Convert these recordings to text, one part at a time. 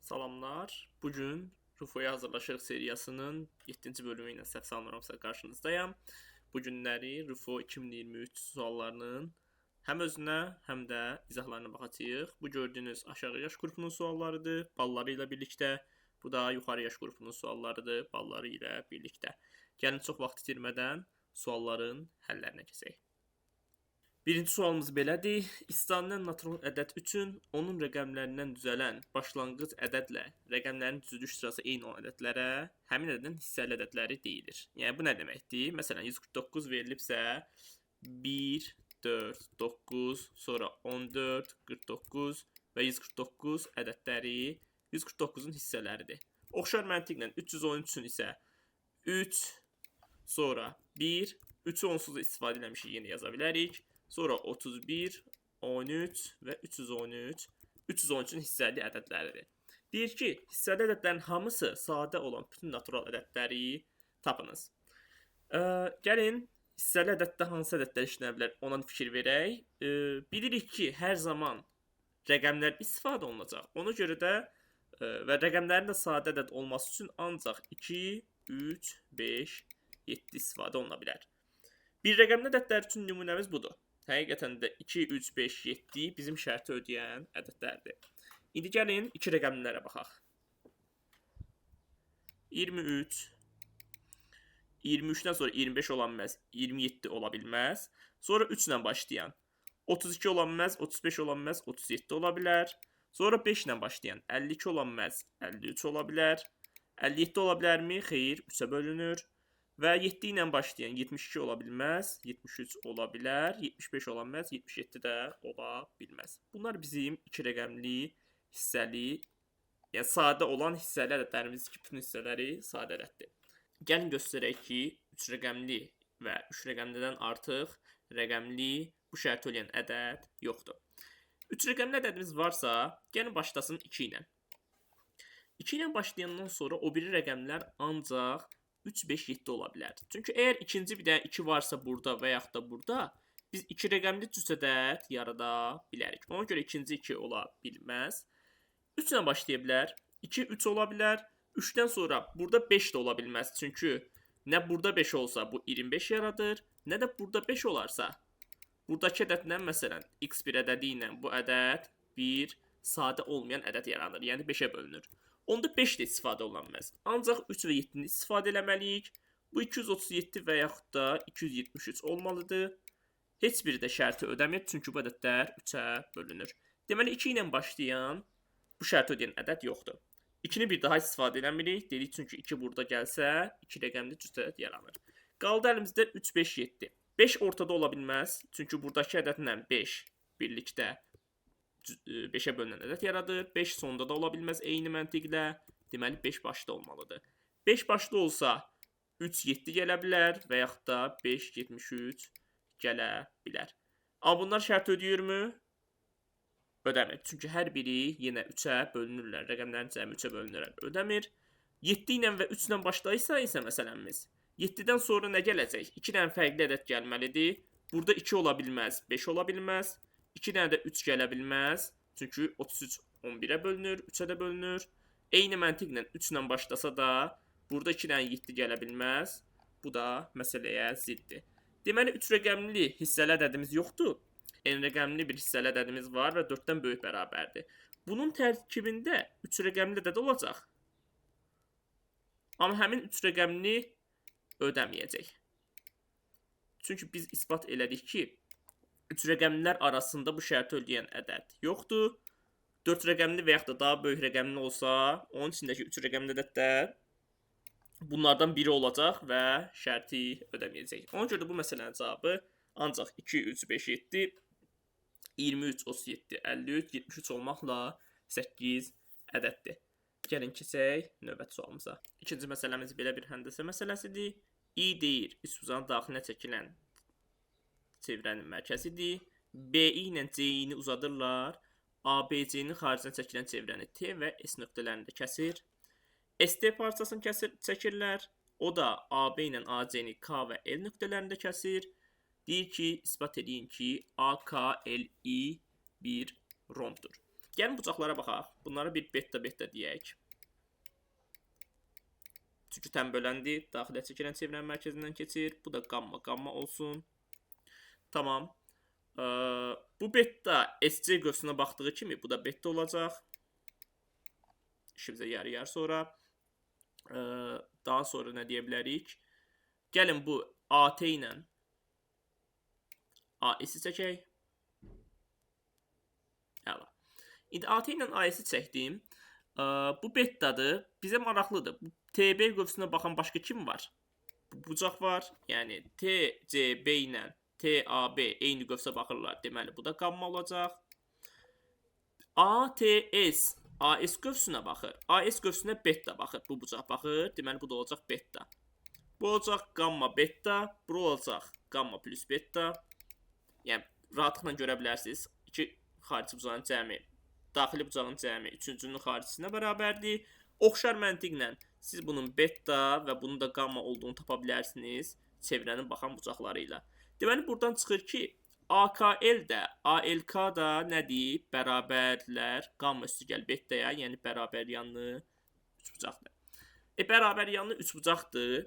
Salamlar. Bugün Rufoya hazırlaşır seriyasının 7-ci bölümü ilə səhv salmıramsa qarşınızdayam. Bu günləri Rufo 2023 suallarının həm özünə, həm də izahlarına baxacağıq. Bu gördüyünüz aşağı yaş qrupunun suallarıdır, balları ilə birlikdə. Bu da yuxarı yaş qrupunun suallarıdır, balları ilə birlikdə. Gəlin çox vaxt itirmədən sualların həllərinə keçək. Birinci sualımız belədir. İstənilən natural ədəd üçün onun rəqəmlərindən düzələn başlanğıc ədədlə rəqəmlərin düzülüş sırası eyni olan ədədlərə həmin ədədin hissəli ədədləri deyilir. Yəni bu nə deməkdir? Məsələn 149 verilibsə 1, 4, 9, sonra 14, 49 və 149 ədədləri 149-un hissələridir. Oxşar məntiqlə 313 üçün isə 3, sonra 1, 3-ü onsuz istifadə eləmişik, yenə yaza bilərik. Sonra 31, 13 və 313. 313-ün hissəli ədədləridir. Deyir ki, hissəli ədədlərin hamısı sadə olan bütün natural ədədləri tapınız. Gəlin, hissəli ədəddə hansı ədədlər işlənə bilər, ona fikir verək. Bilirik ki, hər zaman rəqəmlər istifadə olunacaq. Ona görə də və rəqəmlərin də sadə ədəd olması üçün ancaq 2, 3, 5, 7 istifadə oluna bilər. Bir rəqəmli ədədlər üçün nümunəmiz budur. Həqiqətən də 2, 3, 5, 7 bizim şərti ödəyən ədədlərdir. İndi gəlin 2 rəqəmlilərə baxaq. 23. 23-dən sonra 25 ola bilməz, 27 ola bilməz. Sonra 3 ilə başlayan 32 ola bilməz, 35 ola bilməz, 37 ola bilər. Sonra 5 ilə başlayan 52 ola bilməz, 53 ola bilər. 57 ola bilərmi? Xeyr, 3-ə bölünür. Və 7 ilə başlayan 72 ola bilməz, 73 ola bilər, 75 ola bilməz, 77 də ola bilməz. Bunlar bizim 2 rəqəmli hissəli, yəni sadə olan hissəli ədədlərimiz ki, bütün hissələri sadə ədəddir. Gəlin göstərək ki, 3 rəqəmli və 3 rəqəmlidən artıq rəqəmli bu şərti ödəyən ədəd yoxdur. 3 rəqəmli ədədimiz varsa, gəlin başlasın 2 ilə. 2 ilə başlayandan sonra o biri rəqəmlər ancaq 3, 5, 7 ola bilər. Çünki əgər ikinci bir dənə 2 varsa burada və yaxud da burada, biz 2 rəqəmli cüt ədəd yarada bilərik. Ona görə ikinci 2 ola bilməz. 3 ilə başlaya bilər. 2, 3 ola bilər. 3-dən sonra burada 5 də ola bilməz. Çünki nə burada 5 olsa bu 25 yaradır, nə də burada 5 olarsa, buradakı ədədlə məsələn x1 ədədi ilə bu ədəd bir sadə olmayan ədəd yaranır. Yəni 5-ə bölünür. Onda 5 də istifadə olunmaz. Ancaq 3 və 7-ni istifadə eləməliyik. Bu 237 və yaxud da 273 olmalıdır. Heç biri də şərti ödəmir, çünki bu ədədlər 3-ə bölünür. Deməli 2 ilə başlayan bu şərti ödəyən ədəd yoxdur. 2-ni bir daha istifadə eləmirik. Dedik, çünki 2 burada gəlsə 2 rəqəmli cüt ədəd yaranır. Qaldı əlimizdə 3, 5, 7. 5 ortada ola bilməz, çünki buradakı ədədlə 5 birlikdə 5-ə bölünən ədəd yaradır. 5 sonda da ola bilməz eyni məntiqlə. Deməli 5 başda olmalıdır. 5 başda olsa 3, 7 gələ bilər və yaxud da 5, 73 gələ bilər. Amma bunlar şərt ödəyirmi? Ödəmir. Çünki hər biri yenə 3-ə bölünürlər. Rəqəmlərin cəmi 3-ə bölünürlər. Ödəmir. 7 ilə və 3 ilə başlayırsa isə məsələmiz 7-dən sonra nə gələcək? 2 dənə fərqli ədəd gəlməlidir. Burada 2 ola bilməz, 5 ola bilməz. 2 dənə də 3 gələ bilməz. Çünki 33 11-ə bölünür, 3-ə də bölünür. Eyni məntiqlə 3 ilə başlasa da burada 2 dənə 7 gələ bilməz. Bu da məsələyə ziddir. Deməli 3 rəqəmli hissəli ədədimiz yoxdur. N rəqəmli bir hissəli ədədimiz var və 4-dən böyük bərabərdir. Bunun tərkibində 3 rəqəmli ədəd olacaq. Amma həmin 3 rəqəmli ödəməyəcək. Çünki biz isbat elədik ki, 3 rəqəmlilər arasında bu şərti ödəyən ədəd yoxdur. 4 rəqəmli və yaxud da daha böyük rəqəmli olsa, onun içindəki 3 rəqəmli ədədlər bunlardan biri olacaq və şərti ödəməyəcək. Ona görə də bu məsələnin cavabı ancaq 2, 3, 5, 7, 23, 37, 53, 73 olmaqla 8 ədəddir. Gəlin keçək növbəti sualımıza. İkinci məsələmiz belə bir həndəsə məsələsidir. I deyir, üsbüzanın daxilinə çəkilən çevrənin mərkəzidir. BI ilə C-ni uzadırlar. ABC-nin xaricinə çəkilən çevrəni T və S nöqtələrində kəsir. ST parçasını çəkirlər. O da AB ilə AC-ni K və L nöqtələrində kəsir. Deyir ki, isbat edin ki, AKLI bir rombdur. Gəlin bucaqlara baxaq. Bunlara bir beta deyək. Çünki tənböləndir. Daxilə çəkilən çevirən mərkəzindən keçir. Bu da qamma olsun. Tamam. Bu beta SC qövsünə baxdığı kimi bu da beta olacaq. İşimizə yarayar sonra. Daha sonra nə deyə bilərik? Gəlin bu AT ilə AS-i çəkək. Əla. İndi AT ilə AS-i çəkdim. Bu betadır. Bizə maraqlıdır. Bu TB qövsünə baxan başqa kim var? Bu bucaq var. Yəni TCB ilə TAB eyni qövsə baxırlar. Deməli bu da qamma olacaq. ATS AS qövsünə baxır. AS qövsünə beta baxır. Bu bucaq baxır. Deməli bu da olacaq beta. Bu olacaq qamma beta. Bu olacaq qamma plus beta. Yəni rahatlıqla görə bilərsiniz. İki xarici bucağın cəmi, daxili bucağın cəmi üçüncünün xaricinə bərabərdir. Oxşar məntiqlə siz bunun beta və bunun da qamma olduğunu tapa bilərsiniz çevrənin baxan bucaqları ilə. Deməli buradan çıxır ki, AKL də, ALK da nədir? Bərabərlər qamma üstügəl betaya, yəni bərabər yanlı üçbucaqdır. Bərabər yanlı üçbucaqdır.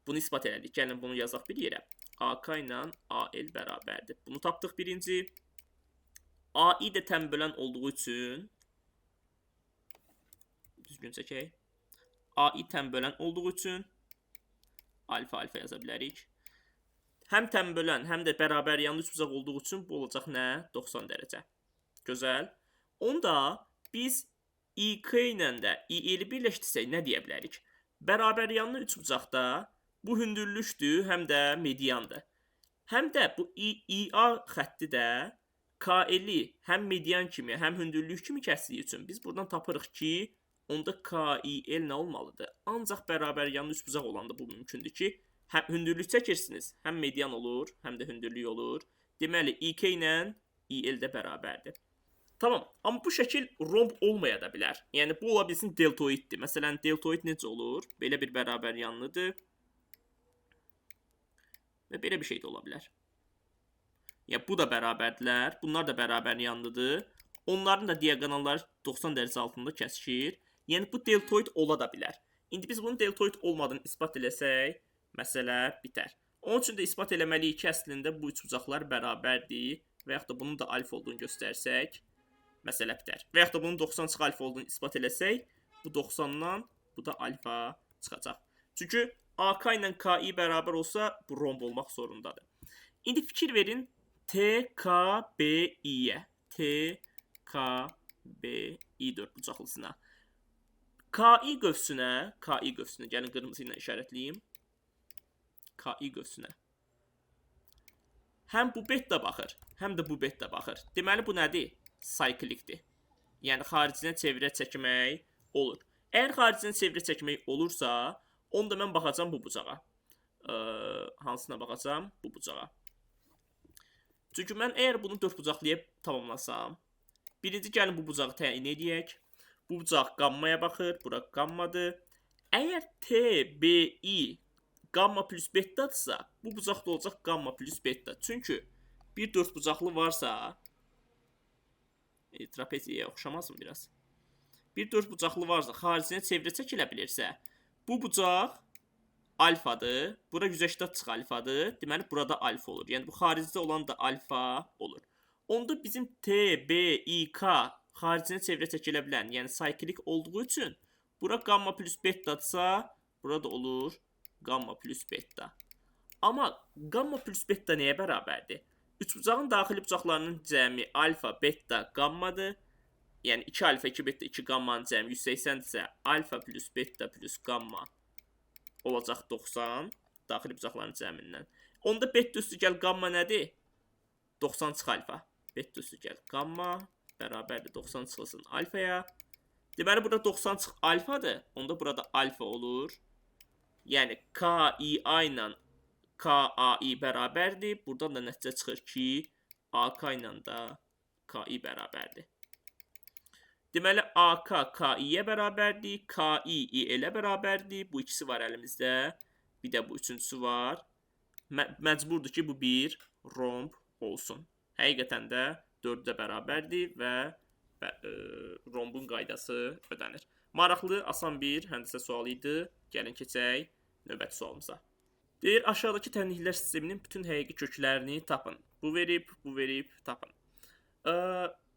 Bunu isbat elədik. Gəlin bunu yazaq bir yerə. AK ilə AL bərabərdir. Bunu tapdıq birinci. AI də tənbölən olduğu üçün düzgün çəkək. AI tənbölən olduğu üçün alfa yaza bilərik. Həm tənbölən, həm də bərabər yanlı üçbucaq olduğu üçün bu olacaq nə? 90 dərəcə. Gözəl. Onda biz İK ilə də İL-i birləşdirsək nə deyə bilərik? Bərabər yanlı üçbucaqda bu hündürlükdür, həm də mediandır. Həm də bu IA xətti də KL-i həm median kimi, həm hündürlük kimi kəsdiyi üçün biz buradan tapırıq ki, onda KIL nə olmalıdır? Ancaq bərabər yanlı üçbucaq olanda bu mümkündür ki, həm hündürlük çəkirsiniz, həm median olur, həm də hündürlük olur. Deməli, İK ilə İL də bərabərdir. Tamam, amma bu şəkil romb olmaya da bilər. Yəni, bu ola bilsin deltoiddir. Məsələn, deltoid necə olur? Belə bir bərabər yanlıdır. Və belə bir şey də ola bilər. Yəni, bu da bərabərdirlər. Bunlar da bərabər yanlıdır. Onların da diagonalları 90 dərəcə altında kəsişir. Yəni, bu deltoid ola da bilər. İndi biz bunun deltoid olmadığını isbat eləsək, məsələ bitər. Onun üçün də isbat eləməliyik ki, əslində bu üçbucaqlar bərabərdir və yaxud da bunun da alfa olduğunu göstərsək, məsələ bitər. Və yaxud da bunun 90 çıx alfa olduğunu isbat eləsək, bu 90-dan bu da alfa çıxacaq. Çünki AK ilə KI bərabər olsa, bu romb olmaq zorundadır. İndi fikir verin TKBI-yə. TKBI dördbucaqlısına. KI qövsünə, gəlin qırmızı ilə işarətləyim. KI qövsünə. Həm bu beta baxır, həm də bu beta baxır. Deməli, bu nədir? Sayklikdir. Yəni, xaricinə çevirə çəkmək olur. Əgər xaricinə çevirə çəkmək olursa, onda mən baxacam bu bucağa. Hansına baxacam? Bu bucağa. Çünki mən əgər bunu dördbucaqlıyıb tamamlasam, birinci gəlin bu bucağı təyin edək. Bu bucaq qammaya baxır, bura qammadır. Əgər TBI qamma plus betadırsa, bu bucaq da olacaq qamma plus beta. Çünki bir dördbucaqlı varsa, trapeziyaya oxşamaz mı biraz? Bir dördbucaqlı varsa, xaricinə çevirə çəkilə bilirsə, bu bucaq alfadır. Bura 180 çıx alfadır. Deməli, burada alfa olur. Yəni, bu xaricdə olan da alfa olur. Onda bizim TBIK xaricinə çevirə çəkilə bilən, yəni sayklik olduğu üçün, bura qamma plus betadırsa, burada olur qamma plus beta. Amma qamma plus beta nəyə bərabərdir? Üçbucağın daxili bucaqlarının cəmi alfa, beta, qammadır. Yəni 2 alfa, 2 beta, 2 qammanın cəmi 180 isə alfa plus beta plus qamma olacaq 90 daxili bucaqların cəmindən. Onda beta üstügəl qamma nədir? 90 çıx alfa. Beta üstügəl qamma bərabərdir 90 çıxılsın alfaya. Deməli, burada 90 çıx alfadır. Onda burada alfa olur. Yəni, KII ilə KAI bərabərdir. Buradan da nəticə çıxır ki, AK ilə də KI bərabərdir. Deməli, AK KI-yə bərabərdir, KI IL-ə bərabərdir. Bu ikisi var əlimizdə. Bir də bu üçüncüsü var. Məcburdur ki, bu bir romb olsun. Həqiqətən də 4-də bərabərdir və rombun qaydası ödənir. Maraqlı, asan bir həndəsə sualı idi. Gəlin keçək növbəti sualımıza. Deyir, aşağıdakı tənliklər sisteminin bütün həqiqi köklərini tapın. Bu verib, tapın.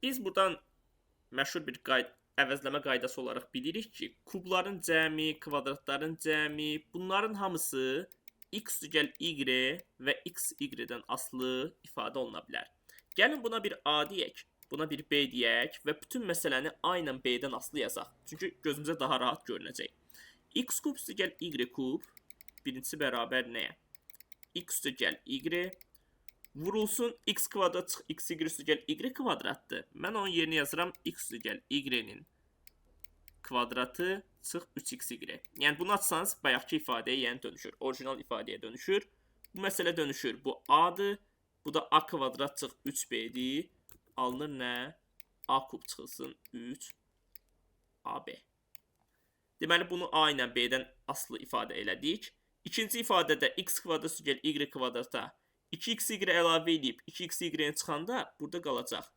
Biz buradan məşhur bir əvəzləmə qaydası olaraq bilirik ki, kubların cəmi, kvadratların cəmi, bunların hamısı x düzəl y və x y-dən asılı ifadə oluna bilər. Gəlin buna bir a deyək, buna bir b deyək və bütün məsələni A ilə b-dən asılı yazaq. Çünki gözümüzə daha rahat görünəcək. X kub düzəl y kub birincisi bərabər nəyə? X düzəl y vurulsun x kvadrat çıx x y düzəl y kvadratdır. Mən onun yerinə yazıram x düzəl y-nin kvadratı çıx 3xy. Yəni bunu atsanız bayaqki ifadəyə yəni dönüşür. Orijinal ifadəyə dönüşür. Bu məsələ dönüşür. Bu a-dır. Bu da a kvadrat çıx 3b-dir. Alınır nə? A kub çıxılsın 3ab. Deməli bunu a ilə b-dən asılı ifadə elədik. İkinci ifadədə x kvadrat düzəl y kvadrata 2xy əlavə edib 2xy-ni çıxanda burada qalacaq.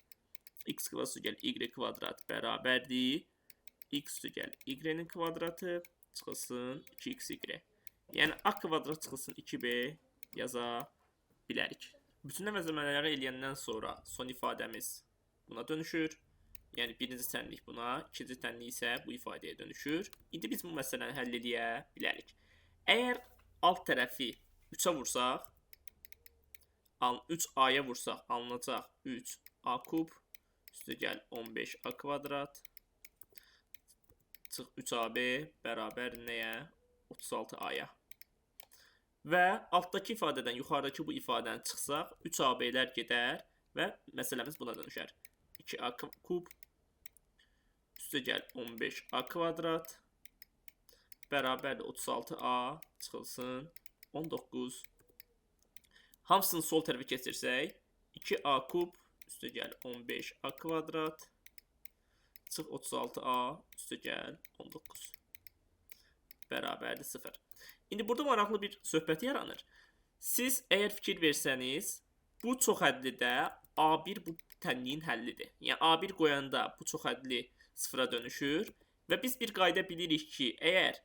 X kvadrat düzəl y kvadrat bərabərdir. X düzəl y-nin kvadratı çıxılsın 2xy. Yəni a kvadrat çıxılsın 2b yaza bilərik. Bütün əvəzləmələri eləyəndən sonra son ifadəmiz buna dönüşür. Yəni birinci tənlik buna, ikinci tənlik isə bu ifadəyə dönüşür. İndi biz bu məsələni həll edə bilərik. Əgər alt tərəfi 3-ə vursaq, 3a-ya vursaq alınacaq 3a kub üstə gəl 15a kvadrat çıx 3ab bərabər nəyə? 36a-ya. Və altdakı ifadədən yuxarıdakı bu ifadəni çıxsaq 3ab-lər gedər və məsələmiz buna dönüşər. 2a kub üstə gəl 15a kvadrat bərabər 36a çıxılsın 19. Hamısını sol tərəfə keçirsək 2a kub üstə gəl 15a kvadrat çıx 36a üstə gəl 19 bərabərdir 0. İndi burada maraqlı bir söhbət yaranır. Siz əgər fikir versəniz, bu çoxhədlidə A1 bu tənliyin həllidir. Yəni A1 qoyanda bu çoxhədli sıfıra dönüşür və biz bir qayda bilirik ki, əgər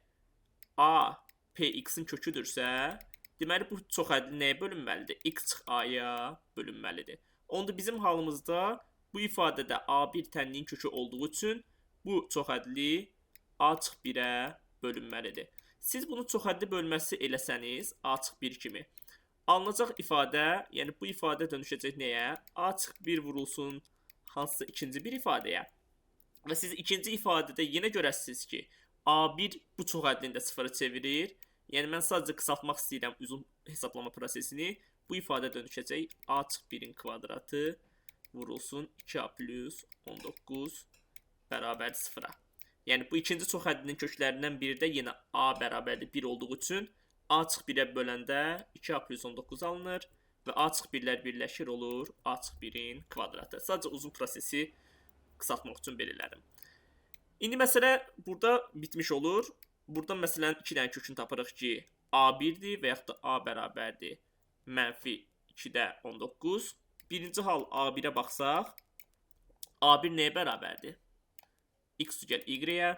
A Px-in köküdürsə, deməli bu çoxhədli nəyə bölünməlidir? X çıx A-ya bölünməlidir. Onda bizim halımızda bu ifadədə A1 tənliyin kökü olduğu üçün bu çoxhədli A çıx 1-ə bölünməlidir. Siz bunu çoxhədli bölməsi eləsəniz, A çıx 1 kimi, alınacaq ifadə, yəni bu ifadə dönüşəcək nəyə? A çıx 1 vurulsun hansısa ikinci bir ifadəyə. Və siz ikinci ifadədə yenə görəsiniz ki, A1 bu çoxhədlini də sıfıra çevirir. Yəni mən sadəcə qısaltmaq istəyirəm uzun hesablama prosesini. Bu ifadə dönüşəcək A çıx 1-in kvadratı vurulsun 2a plus 19 bərabər sıfıra. Yəni bu ikinci çoxhəddinin köklərindən biri də yenə a bərabərdir 1 olduğu üçün a çıx 1-ə böləndə 2a plus 19 alınır və a çıx 1-lər birləşir olur a çıx 1-in kvadratı. Sadəcə uzun prosesi qısaltmaq üçün belirlədim. İndi məsələ burada bitmiş olur. Burada məsələnin 2 dənə kökünü tapırıq ki, a1-dir və yaxud da a bərabərdir mənfi 2-də 19. Birinci hal a1-ə baxsaq, a1 nəyə bərabərdir? X düzəl y-yə.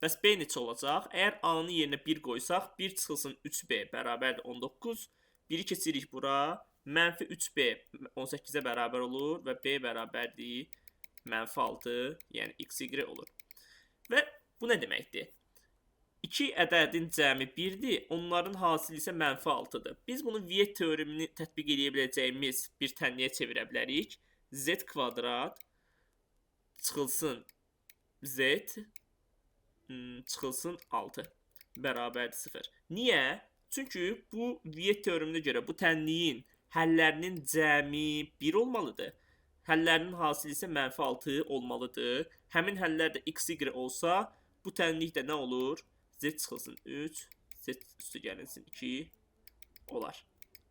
Bəs b neçə olacaq? Əgər a-nın yerinə 1 qoysaq, 1 çıxılsın 3b bərabərdir 19. 1-i keçirik bura. Mənfi 3b 18-ə bərabər olur və b bərabərdir mənfi 6, yəni x, y olur. Və bu nə deməkdir? 2 ədədin cəmi 1-dir, onların hasili isə mənfi 6-dır. Biz bunu Viet teoremini tətbiq edə biləcəyimiz bir tənliyə çevirə bilərik. Z kvadrat çıxılsın z çıxılsın 6 bərabərdir 0. Niyə? Çünki bu Viet teoreminə görə bu tənliyin həllərinin cəmi 1 olmalıdır. Həllərinin hasili isə mənfi 6 olmalıdır. Həmin həllər də x, y olsa, bu tənlik də nə olur? Z çıxılsın 3, z üstü gəlinsin 2 olar.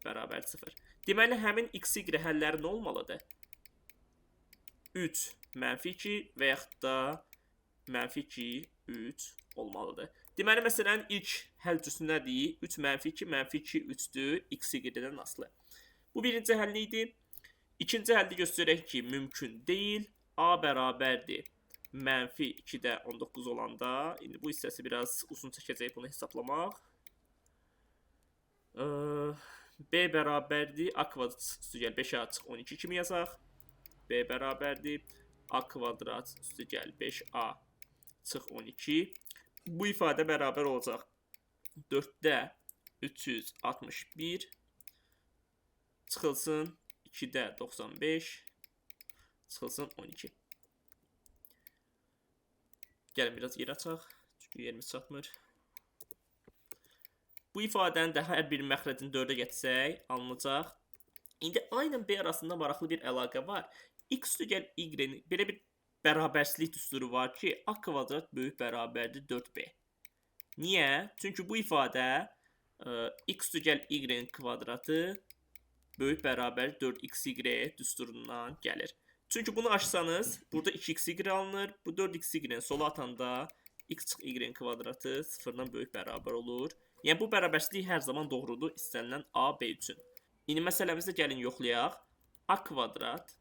Bərabər 0. Deməli, həmin x, y həlləri nə olmalıdır? 3 mənfi 2 və yaxud da mənfi 2, 3 olmalıdır. Deməli, məsələnin ilk həll cüsü nədir? 3 mənfi 2, mənfi 2, 3-dür. X, y-dən asılı. Bu birinci həlli idi. İkinci həlli göstərək ki, mümkün deyil. A bərabərdir. Mənfi 2-də 19 olanda. İndi bu hissəsi biraz uzun çəkəcək bunu hesablamaq. B bərabərdir. A kvadrat üstü gəl 5A çıx 12 kimi yazaq. B bərabərdir. A kvadrat üstü gəl 5A çıx 12. Bu ifadə bərabər olacaq 4-də 361 çıxılsın 2-də 95 çıxılsın 12. Gəlin biraz yer açaq. Çünki yerimiz çatmır. Bu ifadənin də hər bir məxrəcini 4-ə gətirsək alınacaq. İndi aynən B arasında maraqlı bir əlaqə var. X üstü Y-in belə bir bərabərsizlik düsturu var ki, A kvadrat böyük bərabərdir 4B. Niyə? Çünki bu ifadə X üstü Y-in kvadratı böyük bərabər 4XY düsturundan gəlir. Çünki bunu açsanız, burada 2XY alınır. Bu 4XY sola atanda X çıx Y kvadratı 0-dan böyük bərabər olur. Yəni bu bərabərsizlik hər zaman doğrudur istənilən A, B üçün. İndi məsələmizdə gəlin yoxlayaq. A kvadrat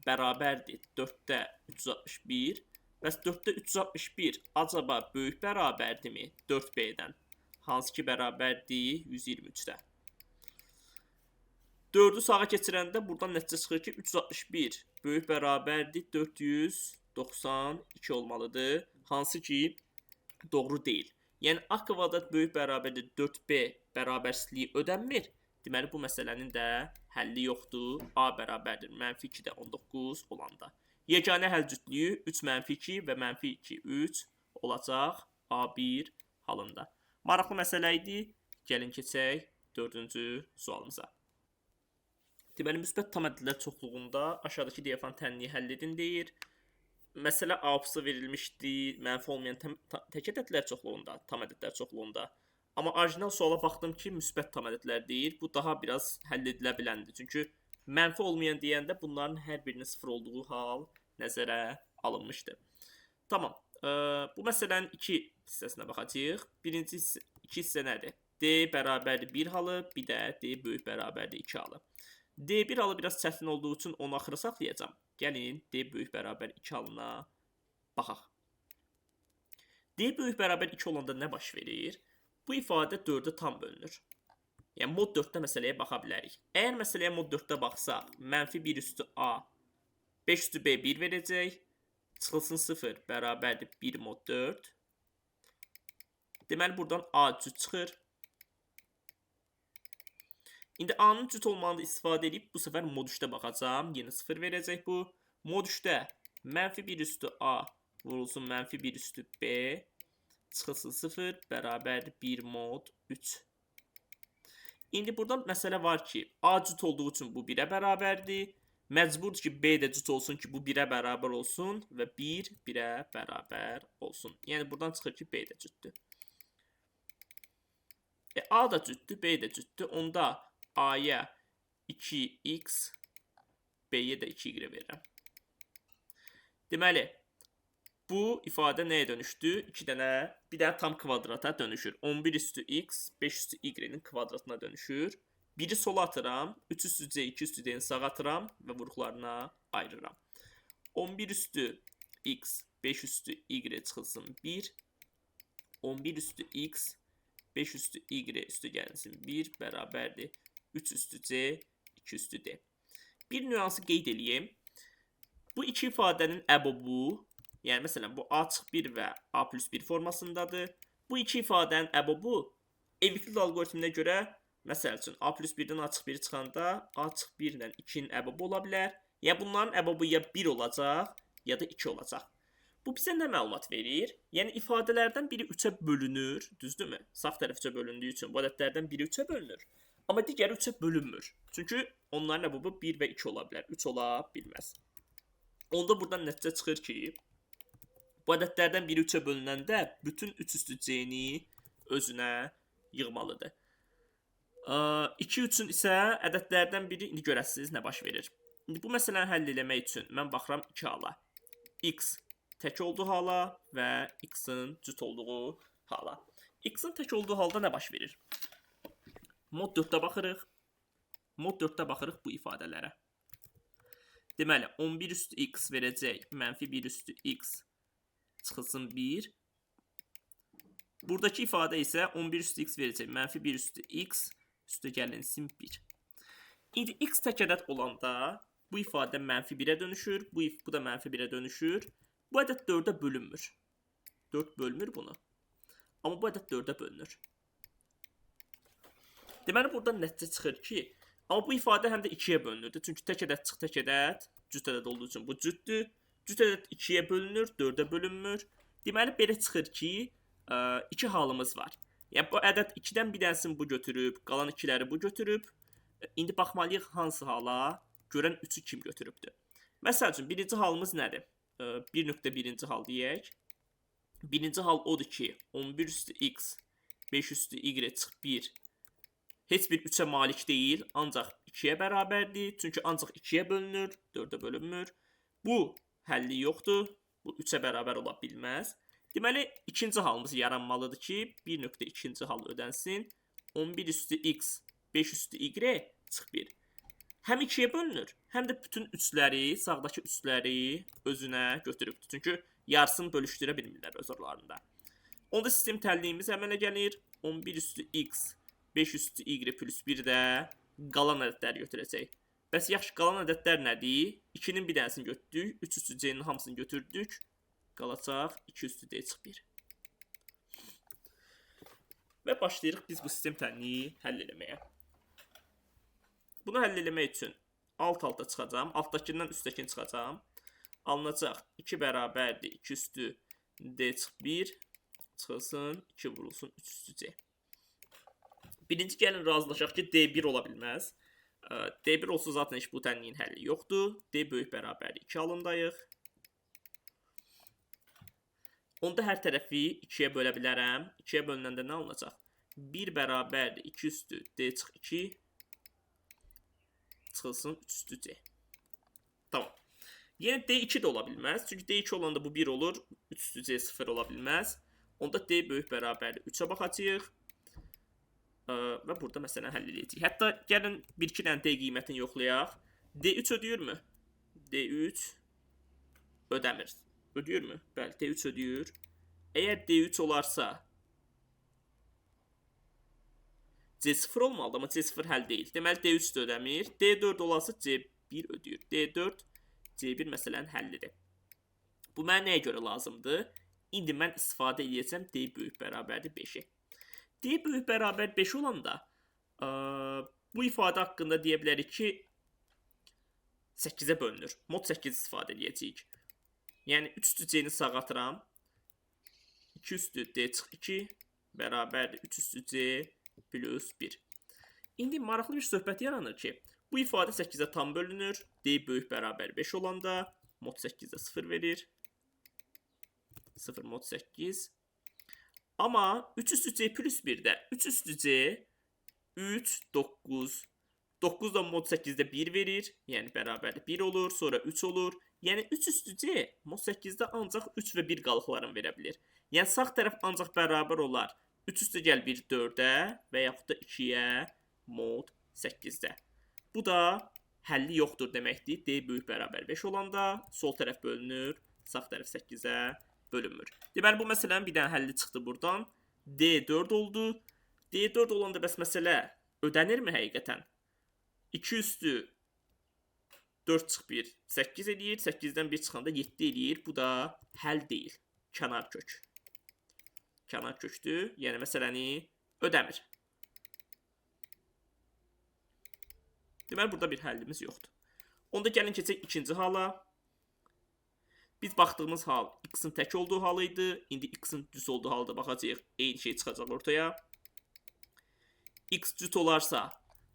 bərabərdir 4-də 361. Bəs 4-də 361 acaba böyük bərabərdirmi 4B-dən? Hansı ki bərabərdir 123-də. 4-ü sağa keçirəndə buradan nəticə çıxır ki 361 böyük bərabərdir 492 olmalıdır. Hansı ki doğru deyil. Yəni A kvadrat böyük bərabərdir 4B bərabərsizliyi ödənmir. Deməli bu məsələnin də həlli yoxdur. A bərabərdir mənfi 2-də 19 olanda. Yeganə həll cütlüyü 3 mənfi 2 və mənfi 2 3 olacaq A1 halında. Maraqlı məsələ idi. Gəlin keçək 4-cü sualımıza. Deməli, müsbət tam ədədlər çoxluğunda aşağıdakı diafan tənliyi həll edin deyir. Məsələ A-sı verilmişdi, mənfi olmayan tək ədədlər çoxluğunda, tam ədədlər çoxluğunda. Amma orijinal suala baxdım ki, müsbət tam ədədlər deyir. Bu daha biraz həll edilə biləndir. Çünki mənfi olmayan deyəndə bunların hər birinin 0 olduğu hal nəzərə alınmışdır. Tamam. Bu məsələnin 2 hissəsinə baxacağıq. Birinci iki hissə nədir? D bərabərdir 1 halı, bir də D böyük bərabərdir 2 halı. D1 halı biraz çətin olduğu üçün onu axıra saxlayacağam. Gəlin D böyük bərabər 2 halına baxaq. D böyük bərabər 2 olanda nə baş verir? Bu ifadə 4-ə tam bölünür. Yəni mod 4-də məsələyə baxa bilərik. Əgər məsələyə mod 4-də baxsaq, mənfi 1 üstü A, 5 üstü B 1 verəcək. Çıxılsın 0 bərabərdir 1 mod 4. Deməli buradan A cüt çıxır. İndi A-nın cüt olmağını istifadə edib bu səfər mod 3-də baxacağam. Yenə 0 verəcək bu. Mod 3-də mənfi 1 üstü A vurulsun mənfi 1 üstü B. Çıxılsın 0 bərabərdir 1 mod 3. İndi burada məsələ var ki, A cüt olduğu üçün bu 1-ə bərabərdir. Məcburdur ki, B də cüt olsun ki, bu 1-ə bərabər olsun və 1 1-ə bərabər olsun. Yəni buradan çıxır ki, B də cütdür. A da cütdür, B də cütdür. Onda A-ya 2x, B-yə də 2y verirəm. Deməli, bu ifadə nəyə dönüşdü? 2 dənə, bir dənə tam kvadrata dönüşür. 11 üstü x, 5 üstü y-nin kvadratına dönüşür. Biri sola atıram, 3 üstü c, 2 üstü d-ni sağa atıram və vuruqlarına ayırıram. 11 üstü x, 5 üstü y çıxılsın 1. 11 üstü x, 5 üstü y üstü gəlsin 1 bərabərdir. 3 üstü C, 2 üstü D. Bir nüansı qeyd edeyim. Bu iki ifadənin əbobu, yəni məsələn bu A-1 və A+1 formasındadır. Bu iki ifadənin əbobu Evklid alqoritminə görə məsəl üçün A+1-dən A-1 çıxanda A-1 ilə 2-nin əbobu ola bilər. Yəni bunların əbobu ya 1 olacaq, ya da 2 olacaq. Bu bizə nə məlumat verir? Yəni ifadələrdən biri 3-ə bölünür, düzdürmü? Sağ tərəf 3-ə bölündüyü üçün bu ədədlərdən biri 3-ə bölünür. Amma digəri 3-ə bölünmür. Çünki onların əbobu 1 və 2 ola bilər. 3 ola bilməz. Onda buradan nəticə çıxır ki, bu ədədlərdən biri 3-ə bölünəndə bütün 3 üstü C-ni özünə yığmalıdır. 2 üçün isə ədədlərdən biri, indi görəsiniz nə baş verir. İndi bu məsələni həll etmək üçün mən baxıram 2 hala. X tək olduğu hala və X-in cüt olduğu hala. X-in tək olduğu halda nə baş verir? Mod 4-də baxırıq. Mod 4-də baxırıq bu ifadələrə. Deməli, 11 üstü x verəcək, mənfi 1 üstü x çıxılsın 1. Buradakı ifadə isə 11 üstü x verəcək, mənfi 1 üstü x üstə gəlinsin 1. İndi x tək ədəd olanda bu ifadə mənfi 1-ə dönüşür, bu da mənfi 1-ə dönüşür. Bu ədəd 4-ə bölünmür. 4 bölmür bunu. Amma bu ədəd 4-ə bölünür. Deməli, buradan nəticə çıxır ki, amma bu ifadə həm də 2-yə bölünürdü. Çünki tək ədəd çıx tək ədəd, cüt ədəd olduğu üçün bu cütdür. Cüt ədəd 2-yə bölünür, 4-ə bölünmür. Deməli, belə çıxır ki, 2 halımız var. Yəni, bu ədəd 2-dən bir dənəsini bu götürüb, qalan 2-ləri bu götürüb. İndi baxmalıyıq hansı hala, görən 3-ü kim götürübdür. Məsəl üçün, birinci halımız nədir? 1.1-ci hal deyək. Birinci hal odur ki, 11 üstü x, 5 üstü y çıx 1 heç bir 3-ə malik deyil, ancaq 2-yə bərabərdir. Çünki ancaq 2-yə bölünür, 4-ə bölünmür. Bu həlli yoxdur, bu 3-ə bərabər ola bilməz. Deməli, ikinci halımız yaranmalıdır ki, 1.2-ci hal ödənsin. 11 üstü x, 5 üstü y çıx 1. Həm 2-yə bölünür, həm də bütün 3-ləri, sağdakı 3-ləri özünə götürübdür. Çünki yarısını bölüşdürə bilmirlər öz aralarında. Onda sistem təlliyimiz əmələ gəlir. 11 üstü x, 5 üstü y plus 1 də qalan ədədləri götürəcək. Bəs yaxşı, qalan ədədlər nədir? 2-nin bir dənəsini götürdük, 3 üstü c-nin hamısını götürdük. Qalacaq 2 üstü d çıx 1. Və başlayırıq biz bu sistem təlliyi həll eləməyə. Bunu həll eləmək üçün alt-alta çıxacam. Altdakindən üstdəkini çıxacam. Alınacaq 2 bərabərdir. 2 üstü d çıx 1 çıxılsın. 2 vurulsun 3 üstü c. Birinci gəlin razılaşaq ki, d1 ola bilməz. D1 olsa zaten heç bu tənliyin həlli yoxdur. D böyük bərabərdir 2 halındayıq. Onda hər tərəfi 2-yə bölə bilərəm. 2-yə bölünəndə nə alınacaq? 1 bərabərdir 2 üstü d çıx 2 çıxılsın 3 üstü c. Tamam. Yəni d2 də ola bilməz. Çünki d2 olanda bu 1 olur. 3 üstü c 0 ola bilməz. Onda d böyük bərabərdir 3-ə baxacağıq. Və burada məsələn həll edəcəyik. Hətta gəlin 1-2 dənə d qiymətini yoxlayaq. D3 ödəyirmi? D3 ödəmir. Ödəyirmi? Bəli, D3 ödəyir. Əgər D3 olarsa C0 olmalıdır, amma C0 həll deyil. Deməli D3 də ödəmir. D4 olarsa C1 ödəyir. D4, C1 məsələn həllidir. Bu mənə nəyə görə lazımdır? İndi mən istifadə edəcəm D böyük bərabərdir 5-i. D böyük bərabər 5 olanda bu ifadə haqqında deyə bilərik ki 8-ə bölünür. Mod 8 istifadə edəcəyik. Yəni 3 üstü c-ni sağa atıram. 2 üstü d çıx 2 bərabərdir 3 üstü c plus 1. İndi maraqlı bir söhbət yaranır ki, bu ifadə 8-ə tam bölünür. D böyük bərabər 5 olanda mod 8-də 0 verir. 0 mod 8. Amma 3 üstü c plus 1-də 3 üstü c 3, 9. 9 da mod 8-də 1 verir. Yəni bərabərdir 1 olur. Sonra 3 olur. Yəni 3 üstü c mod 8-də ancaq 3 və 1 qalıqlarını verə bilir. Yəni sağ tərəf ancaq bərabər olar. 3 üstü gəl 1 4-ə və yaxud da 2-yə mod 8-də. Bu da həlli yoxdur deməkdir. D böyük bərabər 5 olanda sol tərəf bölünür. Sağ tərəf 8-ə bölünmür. Deməli, bu məsələnin bir dənə həlli çıxdı buradan. D4 oldu. D4 olanda bəs məsələ ödənirmi həqiqətən? 2 üstü 4 çıx 1, 8 eləyir. 8-dən 1 çıxanda 7 eləyir. Bu da həll deyil. Kənar kök. Kənar kökdür. Yəni, məsələni ödəmir. Deməli, burada bir həllimiz yoxdur. Onda gəlin keçək ikinci hala. Biz baxdığımız hal x-in tək olduğu halı idi. İndi x-in düz olduğu halda baxacağıq. Eyni şey çıxacaq ortaya. X cüt olarsa,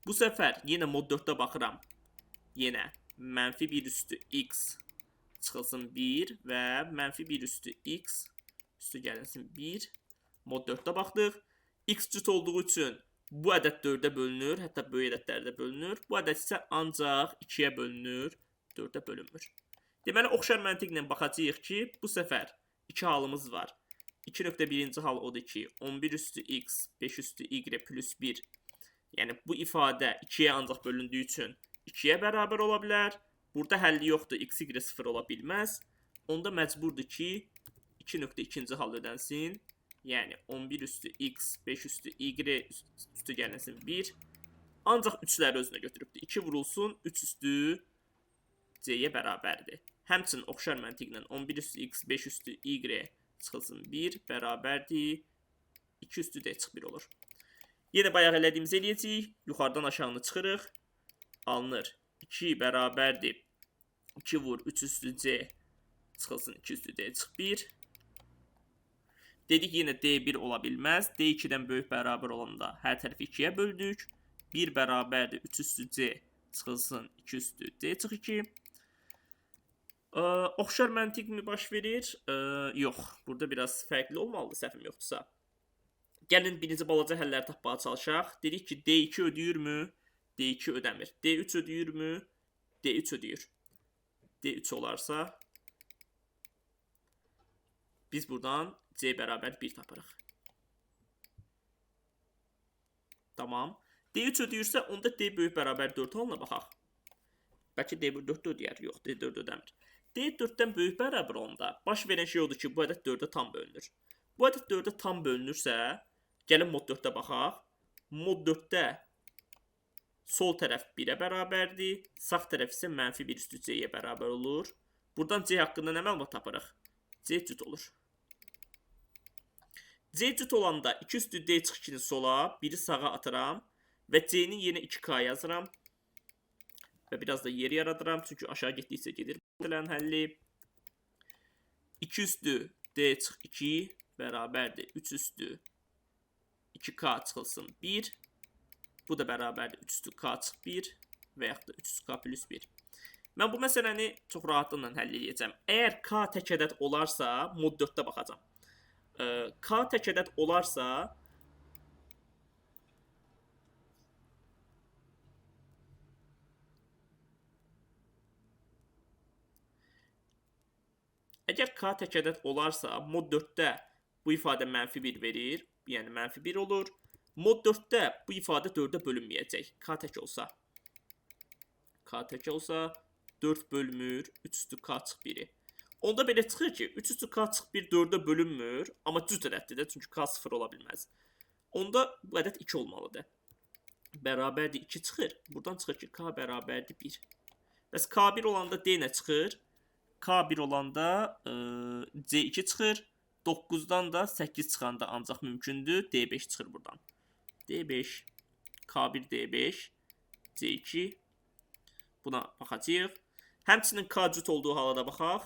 bu səfər yenə mod 4-də baxıram. Yenə mənfi 1 üstü x çıxılsın 1 və mənfi 1 üstü x üstü gəlinsin 1. Mod 4-də baxdıq. X cüt olduğu üçün bu ədəd 4-ə bölünür. Hətta böyük ədədlərdə bölünür. Bu ədəd isə ancaq 2-yə bölünür. 4-ə bölünmür. Deməli, oxşar məntiqlə baxacağıq ki, bu səfər 2 halımız var. 2.1-ci hal odur ki, 11 üstü x, 5 üstü y plus 1 Yəni bu ifadə 2-yə ancaq bölündüyü üçün 2-yə bərabər ola bilər. Burada həlli yoxdur, x, y 0 ola bilməz. Onda məcburdur ki, 2.2-ci hal ödənsin. Yəni 11 üstü x, 5 üstü y üstü gələnsin 1. Ancaq 3'ləri özünə götürübdür. 2 vurulsun, 3 üstü c-yə bərabərdir. Həmçinin oxşar məntiqlə 11 üstü x, 5 üstü y çıxılsın 1 bərabərdir. 2 üstü d çıx 1 olur. Yenə bayaq elədiyimizi eləyəcəyik. Yuxarıdan aşağını çıxırıq. Alınır. 2 bərabərdir. 2 vur 3 üstü c çıxılsın 2 üstü d çıx 1. Dedik yenə D1 ola bilməz. D2-dən böyük bərabər olanda hər tərəfi 2-yə böldük. 1 bərabərdir 3 üstü C çıxılsın 2 üstü D çıx 2. Oxşar məntiq mi baş verir? Yox. Burada biraz fərqli olmalıdır səhvim yoxdursa. Gəlin birinci balaca həlləri tapmağa çalışaq. Dedik ki D2 ödəyirmü? D2 ödəmir. D3 ödəyirmü? D3 ödəyir. D3 olarsa biz buradan C bərabər 1 tapırıq. Tamam. D3 ödəyirsə, onda D böyük bərabər 4 halına baxaq. Bəlkə D 4 ödəyər. Yox, D 4 ödəmir. D 4-dən böyük bərabər olanda baş verən şey odur ki, bu ədəd 4-ə tam bölünür. Bu ədəd 4-ə tam bölünürsə, gəlin mod 4-də baxaq. Mod 4-də sol tərəf 1-ə bərabərdir. Sağ tərəf isə mənfi 1 üstü C-yə bərabər olur. Buradan C haqqında nə məlumat tapırıq? C cüt olur. C cüt olanda 2 üstü D çıx 2-ni sola, 1'i sağa atıram və C-nin yenə 2K yazıram. Və biraz da yer yaradıram, çünki aşağı getdikcə gedir. Gələn həlli 2 üstü D çıx 2 bərabərdir 3 üstü 2K çıxılsın 1. Bu da bərabərdir 3 üstü K çıx 1 və yaxud da 3 üstü K plus 1. Mən bu məsələni çox rahatlıqla həll edəcəm. Əgər K tək ədəd olarsa, mod 4-də baxacam. K tək ədəd olarsa əgər K tək ədəd olarsa mod 4-də bu ifadə mənfi 1 verir. Yəni mənfi 1 olur. Mod 4-də bu ifadə 4-ə bölünməyəcək. K tək olsa. K tək olsa 4 bölmür 3 üstü K çıx 1'i. Onda belə çıxır ki, 3 üstü K çıx 1 4-ə bölünmür, amma cüt ədəddir, çünki K 0 ola bilməz. Onda bu ədəd 2 olmalıdır. Bərabərdir 2 çıxır. Buradan çıxır ki, K bərabərdir 1. Bəs K1 olanda D nə çıxır? K1 olanda C2 çıxır. 9-dan da 8 çıxanda ancaq mümkündür. D5 çıxır buradan. D5, K1, D5, C2. Buna baxacağıq. Həmçinin K cüt olduğu hala da baxaq.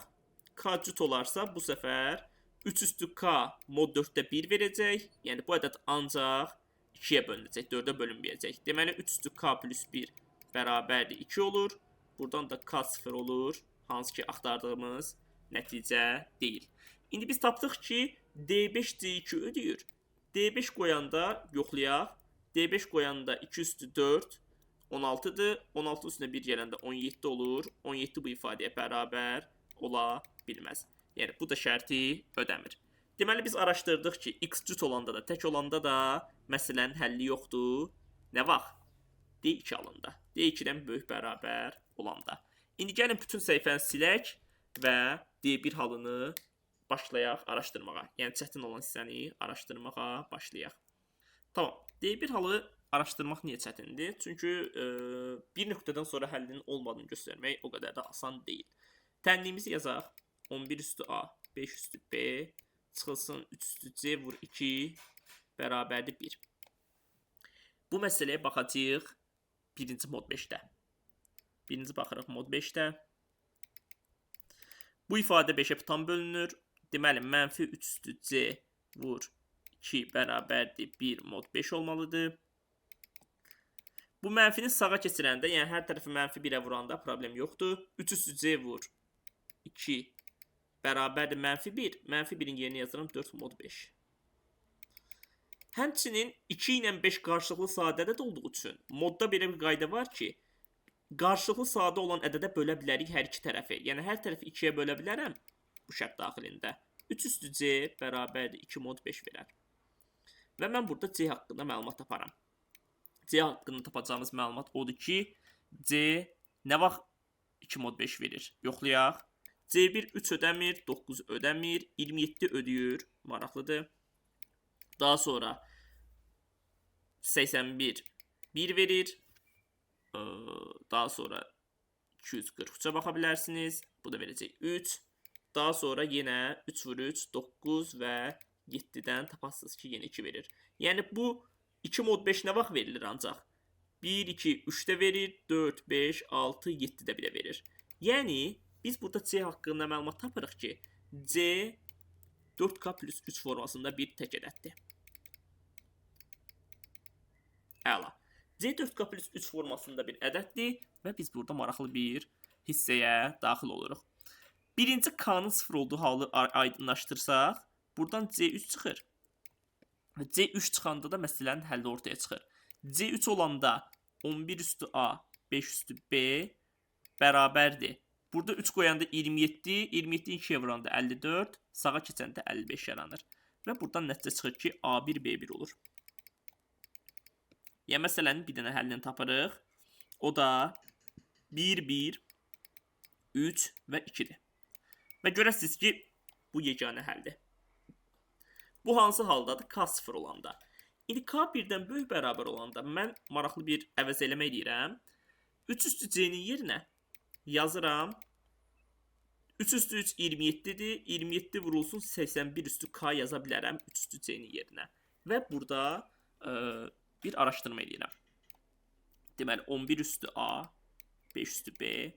K cüt olarsa bu səfər 3 üstü K mod 4-də 1 verəcək. Yəni bu ədəd ancaq 2-yə bölünəcək, 4-ə bölünməyəcək. Deməli 3 üstü K plus 1 bərabərdir 2 olur. Buradan da K 0 olur. Hansı ki axtardığımız nəticə deyil. İndi biz tapdıq ki D5 C2 ödəyir. D5 qoyanda yoxlayaq. D5 qoyanda 2 üstü 4 16'dır. 16 üstüne 1 gələndə 17 olur. 17 bu ifadəyə bərabər ola bilməz. Yəni bu da şərti ödəmir. Deməli biz araşdırdıq ki, x cüt olanda da, tək olanda da məsələnin həlli yoxdur. Nə vaxt? D2 alında. D2-dən böyük bərabər olanda. İndi gəlin bütün səhifəni silək və D1 halını başlayaq araşdırmağa. Yəni çətin olan hissəni araşdırmağa başlayaq. Tamam. D1 halı araşdırmaq niyə çətindir? Çünki bir nöqtədən sonra həllinin olmadığını göstərmək o qədər də asan deyil. Tənliyimizi yazaq. 11 üstü A, 5 üstü B, çıxılsın 3 üstü C vur 2 bərabərdir 1. Bu məsələyə baxacağıq birinci mod 5-də. Birinci baxırıq mod 5-də. Bu ifadə 5-ə tam bölünür. Deməli, mənfi 3 üstü C vur 2 bərabərdir 1 mod 5 olmalıdır. Bu mənfini sağa keçirəndə, yəni hər tərəfi mənfi 1-ə vuranda problem yoxdur. 3 üstü C vur 2 bərabərdir mənfi 1. Mənfi 1-in yerinə yazıram 4 mod 5. Həmçinin 2 ilə 5 qarşılıqlı sadə ədəd olduğu üçün modda belə bir qayda var ki, qarşılıqlı sadə olan ədədə bölə bilərik hər iki tərəfi. Yəni hər tərəfi 2-yə bölə bilərəm bu şərt daxilində. 3 üstü C bərabərdir 2 mod 5 verər. Və mən burada C haqqında məlumat taparam. C haqqında tapacağımız məlumat odur ki, C nə vaxt 2 mod 5 verir? Yoxlayaq. C1 3 ödəmir, 9 ödəmir, 27 ödəyir. Maraqlıdır. Daha sonra 81 1 verir. Daha sonra 243'e baxa bilərsiniz. Bu da verəcək 3. Daha sonra yenə 3 vur 3, 9 və 7-dən tapasınız ki, yenə 2 verir. Yəni bu 2 mod 5 nə vaxt verilir ancaq? 1, 2, 3 də verir, 4, 5, 6, 7 də bilə verir. Yəni biz burada C haqqında məlumat tapırıq ki, C 4K plus 3 formasında bir tək ədəddir. Əla. C 4K plus 3 formasında bir ədəddir və biz burada maraqlı bir hissəyə daxil oluruq. Birinci K-nın 0 olduğu halı aydınlaşdırsaq, buradan C3 çıxır. C3 çıxanda da məsələnin həlli ortaya çıxır. C3 olanda 11 üstü A, 5 üstü B bərabərdir. Burada 3 qoyanda 27, 27 2-yə vuranda 54, sağa keçəndə 55 yaranır. Və buradan nəticə çıxır ki, A1, B1 olur. Yəni, məsələnin bir dənə həllini tapırıq. O da 1, 1, 3 və 2-dir. Və görəsiniz ki, bu yeganə həldir. Bu hansı haldadır? K 0 olanda. İndi K 1-dən böyük bərabər olanda mən maraqlı bir əvəz eləmə edirəm. 3 üstü C-nin yerinə yazıram. 3 üstü 3 27-dir. 27 vurulsun 81 üstü K yaza bilərəm 3 üstü C-nin yerinə. Və burada bir araşdırma edirəm. Deməli 11 üstü A, 5 üstü B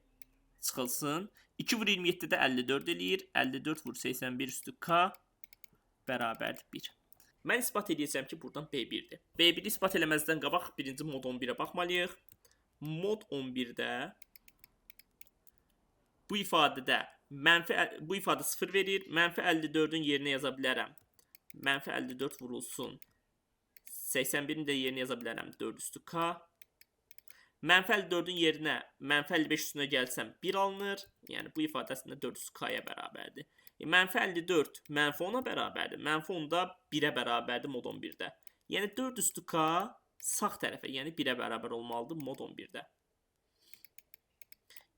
çıxılsın. 2 vur 27-də 54 eləyir. 54 vur 81 üstü K bərabərdir 1. Mən ispat edəcəm ki, buradan B1-dir. B1-i ispat eləməzdən qabaq birinci mod 11-ə baxmalıyıq. Mod 11-də bu ifadə 0 verir. Mənfi 54-ün yerinə yaza bilərəm. Mənfi 54 vurulsun. 81-in də yerinə yaza bilərəm 4 üstü K. Mənfi 54-ün yerinə mənfi 55 üstünə gəlsəm 1 alınır. Yəni bu ifadə əslində 4 üstü K-ya bərabərdir. Mənfi 54 mənfi 10-a bərabərdir. Mənfi 10 da 1-ə bərabərdir mod 11-də. Yəni 4 üstü K sağ tərəfə, yəni 1-ə bərabər olmalıdır mod 11-də.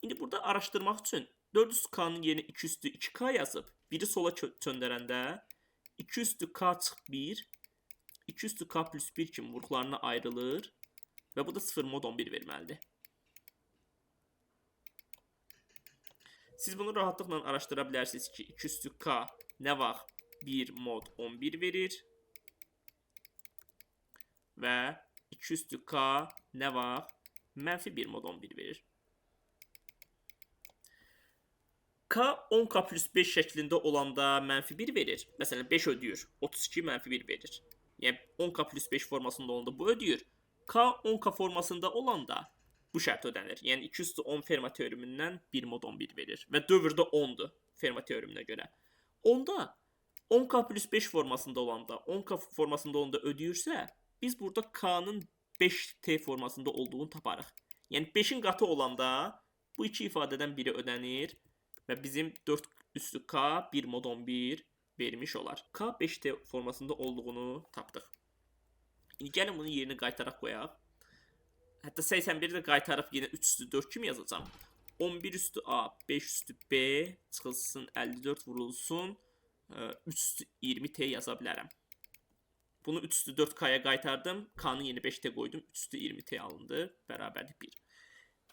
İndi burada araşdırmaq üçün 4 üstü K-nın yerinə 2 üstü 2K yazıb, biri sola çöndərəndə 2 üstü K çıx 1, 2 üstü K plus 1 kimi vurğularına ayrılır və bu da 0 mod 11 verməlidir. Siz bunu rahatlıqla araşdıra bilərsiniz ki, 2 üstü K nə vaxt 1 mod 11 verir və 2 üstü K nə vaxt mənfi 1 mod 11 verir. K 10K plus 5 şəklində olanda mənfi 1 verir. Məsələn 5 ödəyir, 32 mənfi 1 verir. Yəni 10K plus 5 formasında olanda bu ödəyir. K 10K formasında olanda bu şərt ödənir. Yəni 2 üstü 10 Fermat teoremindən 1 mod 11 verir. Və dövrdə 10'dur Fermat teoreminə görə. Onda 10K plus 5 formasında olanda, 10K formasında olanda ödəyirsə, biz burada K'nın 5T formasında olduğunu taparıq. Yəni 5'in qatı olanda bu iki ifadədən biri ödənir və bizim 4 üstü K 1 mod 11 vermiş olar. K 5T formasında olduğunu tapdıq. İndi gəlin bunun yerini qaytaraq qoyaq. Hətta 81'i də qaytarıb yenə 3 üstü 4 kimi yazacağım. 11 üstü A, 5 üstü B çıxılsın, 54 vurulsun, 3 üstü 20T yaza bilərəm. Bunu 3 üstü 4K'ya qaytardım. K'nın yeni 5T qoydum. 3 üstü 20T alındı. Bərabərdir 1.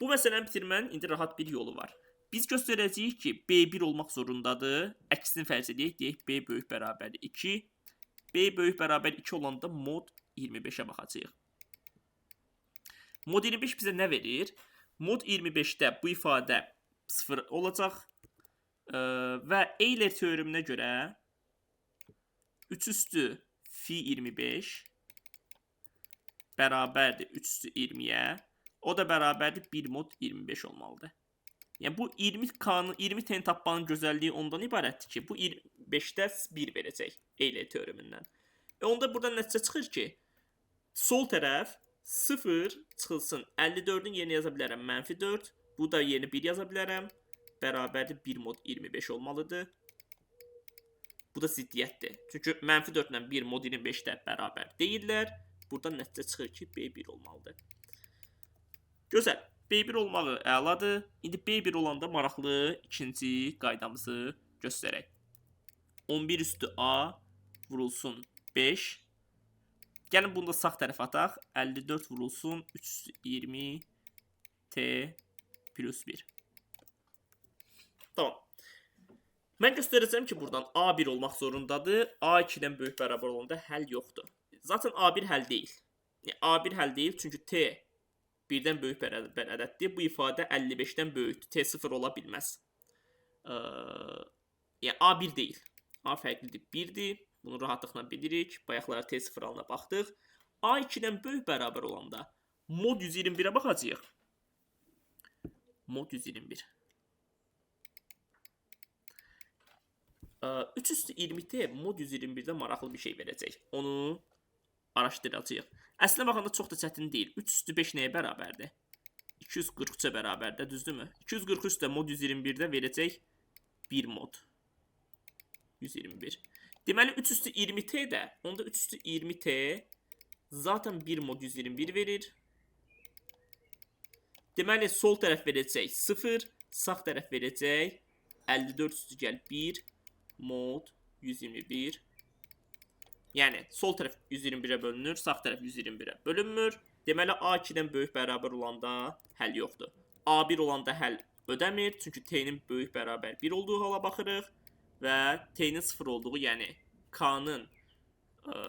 Bu məsələni bitirmənin indi rahat bir yolu var. Biz göstərəcəyik ki, B1 olmaq zorundadır. Əksini fərz edək. Deyək, B böyük bərabərdir 2. B böyük bərabər 2 olanda mod 25'ə baxacağıq. Mod 25 bizə nə verir? Mod 25'də bu ifadə 0 olacaq. Və Euler teoreminə görə 3 üstü fi 25 bərabərdir 3 üstü 20'yə. O da bərabərdir 1 mod 25 olmalıdır. Yəni bu 20 T'nin tapmanın gözəlliyi ondan ibarətdir ki, bu 25'də 1 verəcək Euler teoremindən. Onda buradan nəticə çıxır ki, sol tərəf 0 çıxılsın. 54'ün yerinə yaza bilərəm mənfi 4. Bu da yeni 1 yaza bilərəm. Bərabərdir 1 mod 25 olmalıdır. Bu da ziddiyyətdir. Çünki mənfi 4 ilə 1 mod 25'də bərabər deyirlər. Buradan nəticə çıxır ki, B1 olmalıdır. Gözəl. B1 olmağı əladır. İndi B1 olanda maraqlı ikinci qaydamızı göstərək. 11 üstü A vurulsun 5. Gəlin bunu da sağ tərəfə ataq. 54 vurulsun 3 üstü 20 T plus 1. Tamam. Mən göstərəcəm ki, buradan A1 olmaq zorundadır. A2-dən böyük bərabər olanda həll yoxdur. Zaten A1 həll deyil. A1 həll deyil, çünki T 1-dən böyük bərabər ədəddir. Bu ifadə 55-dən böyükdür. T 0 ola bilməz. Yəni A1 deyil. A fərqlidir, 1-dir. Bunu rahatlıqla bilirik. Bayaqlara T 0 alına baxdıq. A2-dən böyük bərabər olanda mod 121-ə baxacağıq. Mod 121. 3 üstü 20T mod 121-də maraqlı bir şey verəcək. Onu araşdıracağıq. Əslinə baxanda çox da çətin deyil. 3 üstü 5 nəyə bərabərdir? 243-ə bərabərdir, düzdürmü? 243 də mod 121-də verəcək 1 mod 121. Deməli 3 üstü 20T də, onda 3 üstü 20T zaten 1 mod 121 verir. Deməli sol tərəf verəcək 0, sağ tərəf verəcək 54 üstü gəl 1 mod 121. Yəni sol tərəf 121-ə bölünür, sağ tərəf 121-ə bölünmür. Deməli A2-dən böyük bərabər olanda həll yoxdur. A1 olanda həll ödəmir, çünki T-nin böyük bərabər 1 olduğu hala baxırıq və T-nin 0 olduğu, yəni K-nın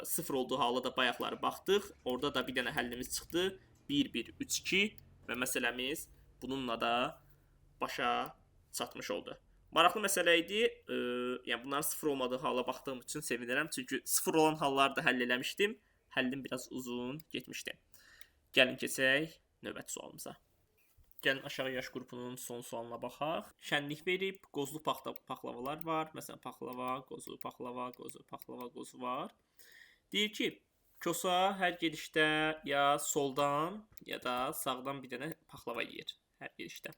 0 olduğu hala da bayaqları baxdıq. Orada da bir dənə həllimiz çıxdı. 1, 1, 3, 2 və məsələmiz bununla da başa çatmış oldu. Maraqlı məsələ idi. Yəni bunların 0 olmadığı hala baxdığım üçün sevinirəm. Çünki 0 olan halları da həll eləmişdim. Həllim biraz uzun getmişdi. Gəlin keçək növbəti sualımıza. Gəlin aşağı yaş qrupunun son sualına baxaq. Şənlik verib, qozlu paxlavalar var. Məsələn, paxlava, qozu, paxlava, qozu, paxlava, qozu var. Deyir ki, Kosa hər gedişdə ya soldan ya da sağdan bir dənə paxlava yeyir. Hər gedişdə.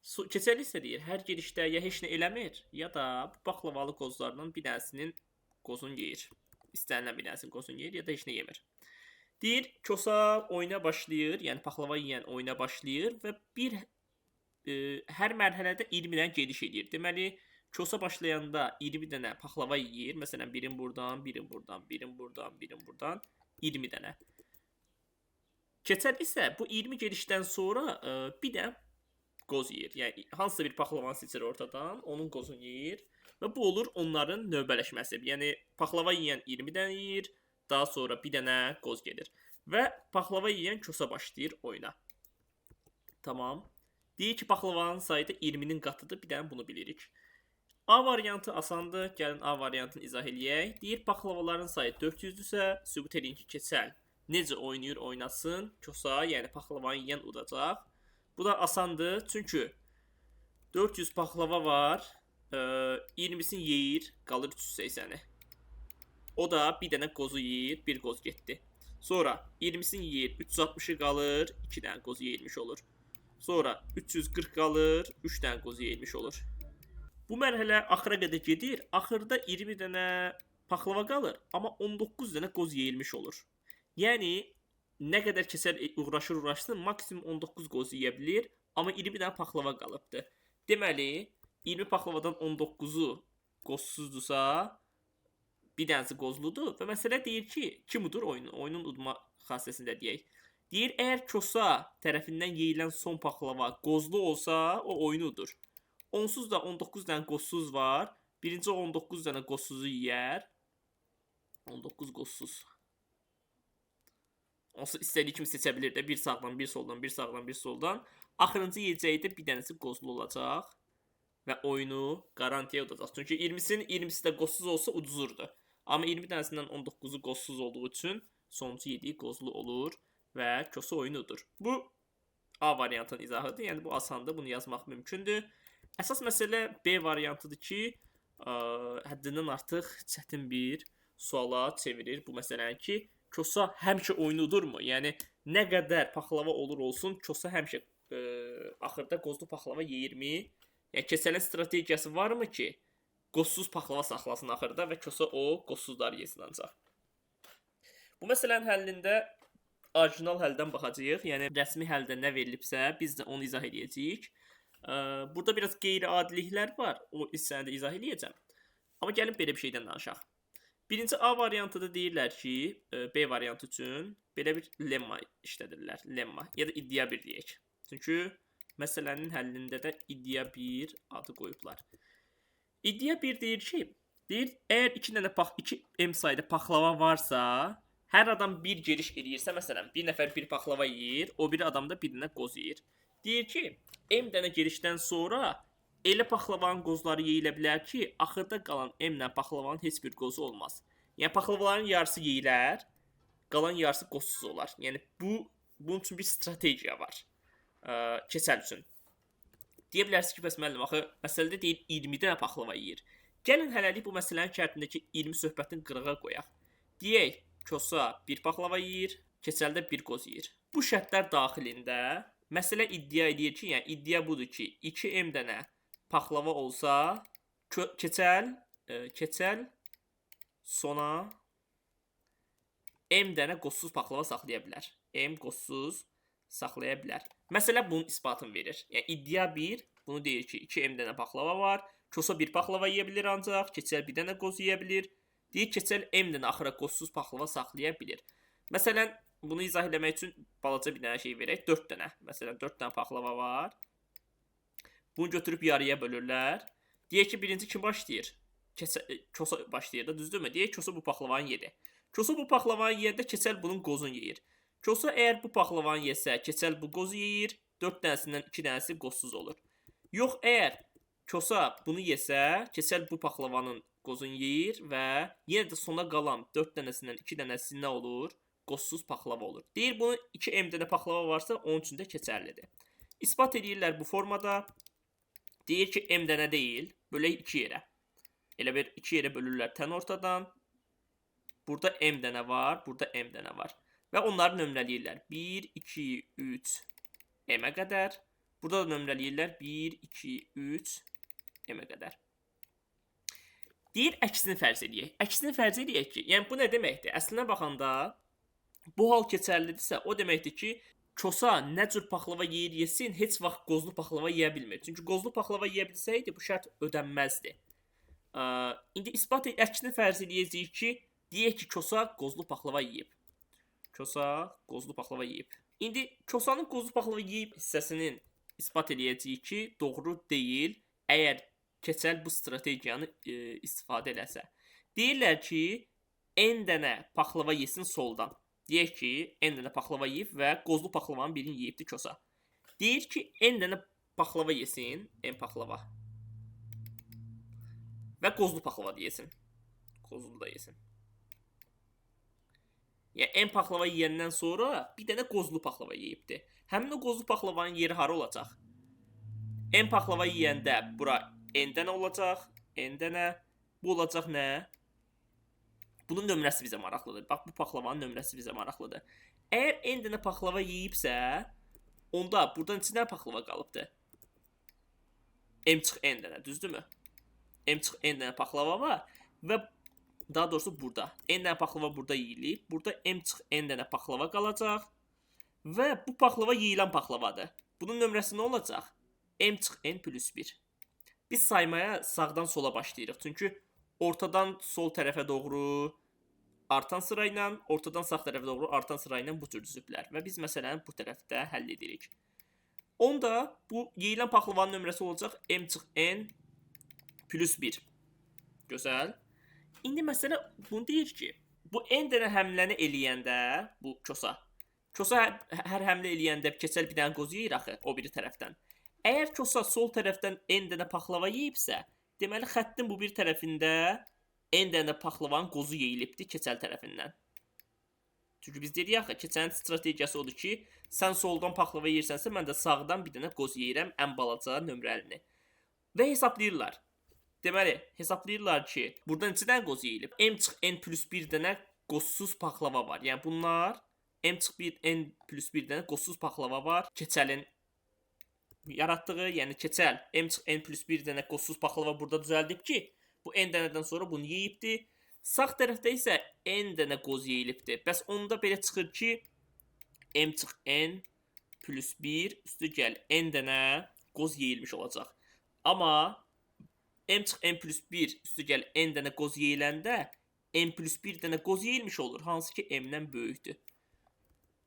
Keçəli isə deyir, hər gedişdə ya heç nə eləmir, ya da bu paxlavalı qozlardan bir dənəsinin qozunu yeyir. İstənilən bir dənəsinin qozunu yeyir, ya da heç nə yemir. Deyir, Kosa oyuna başlayır, yəni paxlava yeyən oyuna başlayır və hər mərhələdə 20-dən gediş edir. Deməli, Kosa başlayanda 20 dənə paxlava yeyir. Məsələn, birin buradan, birin buradan, birin buradan, birin buradan, 20 dənə. Keçəli isə bu 20 gedişdən sonra bir də qoz yeyir. Yəni hansısa bir paxlavanı seçir ortadan, onun qozunu yeyir və bu olur onların növbələşməsi. Yəni paxlava yeyən 20 dənə yeyir, daha sonra bir dənə qoz gedir və paxlava yeyən Kosa başlayır oyuna. Tamam. Deyir ki, paxlavanın sayı da 20-nin qatıdır. Bir dənə bunu bilirik. A variantı asandır. Gəlin A variantını izah eləyək. Deyir, paxlavaların sayı 400-dürsə, sübut edin ki, keçəl necə oynayır, oynasın. Kosa, yəni paxlavanı yeyən udacaq. Bu da asandır, çünki 400 paxlava var, 20'sini yeyir, qalır 380'i. O da bir dənə qozu yeyir, bir qoz getdi. Sonra 20'sini yeyir, 360'ı qalır, 2 dənə qozu yeyilmiş olur. Sonra 340 qalır, 3 dənə qozu yeyilmiş olur. Bu mərhələ axıra qədər gedir, axırda 20 dənə paxlava qalır, amma 19 dənə qoz yeyilmiş olur. Yəni nə qədər kəsər uğraşır, maksimum 19 qozu yeyə bilir, amma 20 dənə paxlava qalıbdır. Deməli, 20 paxlavadan 19'u qozsuzdursa, bir dənəsi qozludur və məsələ deyir ki, kim udur oyunu? Oyunun udma xassəsində deyək. Deyir, əgər Kosa tərəfindən yeyilən son paxlava qozlu olsa, o oyunu udur. Onsuz da 19 dənə qozsuz var. Birinci 19 dənə qozsuzu yeyər. 19 qozsuz. Onsuz istədiyi kimi seçə bilir də. Bir sağdan, bir soldan, bir sağdan, bir soldan. Axırıncı yeyəcəyi də bir dənəsi qozlu olacaq. Və oyunu garantiya udacaq. Çünki 20'si də qozsuz olsa uduzurdu. Amma 20 dənəsindən 19'u qozsuz olduğu üçün sonuncu yediyi qozlu olur və Kosa oyunu udur. Bu A variantının izahıdır. Yəni bu asandır. Bunu yazmaq mümkündür. Əsas məsələ B variantıdır ki, həddindən artıq çətin bir suala çevirir bu məsələni ki, Kosa həmişə oyunu udurmu? Yəni nə qədər paxlava olur olsun, Kosa həmişə axırda qozlu paxlava yeyirmi? Yəni keçəlin strategiyası varmı ki, qozsuz paxlava saxlasın axırda və Kosa o qozsuzları yesin ancaq. Bu məsələnin həllində orijinal həldən baxacağıq. Yəni rəsmi həldə nə verilibsə, biz də onu izah edəcəyik. Burada biraz qeyri-adiliklər var. O hissəni də izah edəcəm. Amma gəlin belə bir şeydən danışaq. Birinci A variantında deyirlər ki, B variantı üçün belə bir lemma işlədirlər. Lemma ya da iddia 1 deyək. Çünki məsələnin həllində də iddia 1 adı qoyublar. İddia 1 deyir ki, əgər 2 M sayda paxlava varsa, hər adam bir giriş eləyirsə, məsələn, bir nəfər bir paxlava yeyir, o biri adam da bir dənə qoz yeyir. Deyir ki, M dənə girişdən sonra elə paxlavanın qozları yeyilə bilər ki, axırda qalan M-lə paxlavanın heç bir qozu olmaz. Yəni paxlavaların yarısı yeyilər, qalan yarısı qozsuz olar. Yəni bunun üçün bir strategiya var. Keçəl üçün. Deyə bilərsiniz ki, bəs müəllim, axı məsələdə deyir 20 dənə paxlava yeyir. Gəlin hələlik bu məsələnin şərtindəki 20 söhbətini qırığa qoyaq. Deyək, Kosa bir paxlava yeyir, Keçəldə bir qoz yeyir. Bu şərtlər daxilində məsələ iddia edir ki, yəni iddia budur ki, 2M dənə paxlava olsa, Keçəl sona M dənə qozsuz paxlava saxlaya bilər. M qozsuz saxlaya bilər. Məsələ bunun isbatını verir. Yəni iddia 1 bunu deyir ki, 2M dənə paxlava var. Kosa bir paxlava yeyə bilir ancaq, Keçəl bir dənə qoz yeyə bilir. Deyir Keçəl M dənə axıra qozsuz paxlava saxlaya bilir. Məsələn, bunu izah etmək üçün balaca bir dənə şey verək. 4 dənə. Məsələn, 4 dənə paxlava var. Bunu götürüb yarıya bölürlər. Deyək ki, birinci kim başlayır? Kosa başlayır da, düzdürmü? Deyək Kosa bu paxlavanı yedi. Kosa bu paxlavanı yeyəndə Keçəl bunun qozunu yeyir. Kosa əgər bu paxlavanı yesə, Keçəl bu qozu yeyir. 4 dənəsindən 2 dənəsi qozsuz olur. Yox, əgər Kosa bunu yesə, Keçəl bu paxlavanın qozunu yeyir və yenə də sona qalan 4 dənəsindən 2 dənəsi nə olur? Qozsuz paxlava olur. Deyir bunu 2M dənə paxlava varsa, onun üçün də keçərlidir. İsbat edirlər bu formada. Deyir ki, M dənə deyil, bölək 2 yerə. Elə bir 2 yerə bölürlər tən ortadan. Burada M dənə var, burada M dənə var. Və onları nömrələyirlər. 1, 2, 3, M-ə qədər. Burada da nömrələyirlər 1, 2, 3, M-ə qədər. Deyir, əksini fərz edəyək. Əksini fərz edəyək ki, yəni bu nə deməkdir? Əslinə baxanda, bu hal keçərlidirsə, o deməkdir ki, Kosa nə cür paxlava yeyir yesin, heç vaxt qozlu paxlava yeyə bilmir. Çünki qozlu paxlava yeyə bilsəydi, bu şərt ödənməzdi. İndi isbat əksini fərz edəcəyik ki, deyək ki, Kosa qozlu paxlava yeyib. Kosa qozlu paxlava yeyib. İndi Kosanın qozlu paxlava yeyib hissəsinin isbat edəcəyik ki, doğru deyil, əgər Keçəl bu strategiyanı istifadə eləsə. Deyirlər ki, N dənə paxlava yesin soldan. Deyək ki, N dənə paxlava yeyib və qozlu paxlavanın birini yeyibdir Kosa. Deyir ki, N dənə paxlava yesin, N paxlava. Və qozlu paxlava yesin. Qozlu da yesin. Yəni, N paxlava yeyəndən sonra bir dənə qozlu paxlava yeyibdir. Həmin o qozlu paxlavanın yeri hara olacaq? N paxlava yeyəndə bura N dənə olacaq. N dənə. Bu olacaq nə? Bunun nömrəsi bizə maraqlıdır. Bax, bu paxlavanın nömrəsi bizə maraqlıdır. Əgər N dənə paxlava yeyibsə, onda buradan içi nə paxlava qalıbdır? M çıx N dənə, düzdürmü? M çıx N dənə paxlava var və daha doğrusu burada. N dənə paxlava burada yeyilib. Burada M çıx N dənə paxlava qalacaq və bu paxlava yeyilən paxlavadır. Bunun nömrəsi nə olacaq? M çıx N plus 1. Biz saymaya sağdan sola başlayırıq. Çünki ortadan sol tərəfə doğru artan sırayla, ortadan sağ tərəfə doğru artan sırayla bu cür düzüblər. Və biz məsələni bu tərəfdə həll edirik. Onda bu yeyilən paxlavanın nömrəsi olacaq M çıx N plus 1. Gözəl. İndi məsələ bunu deyir ki, bu N dənə həmləni eləyəndə, bu Kosa hər həmlə eləyəndə Keçəl bir dənə qoz yeyir axı o biri tərəfdən. Əgər Kosa sol tərəfdən N dənə paxlava yeyibsə, deməli xəttin bu bir tərəfində N dənə paxlavanın qozu yeyilibdir Keçəl tərəfindən. Çünki biz dedik axı, Keçəlin strategiyası odur ki, sən soldan paxlava yeyirsənsə, mən də sağdan bir dənə qoz yeyirəm ən balaca nömrəlini. Və hesablayırlar. Deməli, hesablayırlar ki, buradan neçə dənə qoz yeyilib? M çıx N plus 1 dənə qozsuz paxlava var. Yəni bunlar M çıx N plus 1 dənə qozsuz paxlava var. Keçəlin yaratdığı, yəni Keçəl M çıx N plus 1 dənə qozsuz paxlava burada düzəldib ki, bu N dənədən sonra bunu yeyibdir Sağ tərəfdə isə n dənə qoz yeyilibdir. Bəs onda belə çıxır ki, m çıx n plus 1 üstü gəl n dənə qoz yeyilmiş olacaq. Amma m çıx n plus 1 üstü gəl n dənə qoz yeyiləndə n plus 1 dənə qoz yeyilmiş olur, hansı ki m-dən böyükdür.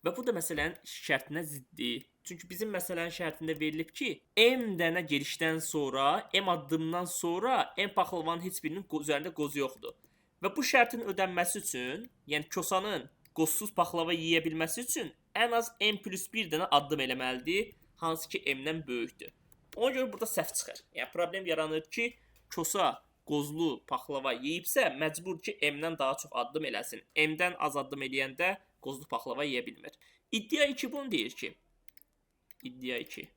Və bu da məsələnin şərtinə ziddir. Çünki bizim məsələnin şərtində verilib ki, m dənə gedişdən sonra, m addımdan sonra m paxlavanın heç birinin üzərində qozu yoxdur. Və bu şərtin ödənməsi üçün, yəni kosanın qozsuz paxlava yeyə bilməsi üçün ən az m plus 1 dənə addım eləməlidir, hansı ki m-dən böyükdür. Ona görə burada səhv çıxır. Yəni problem yaranır ki, kosa qozlu paxlava yeyibsə, məcbur ki, m-dən daha çox addım eləsin. M-dən az addım eləyəndə qozlu paxlava yeyə bilmir. İddia 2 bunu deyir ki, İddia 2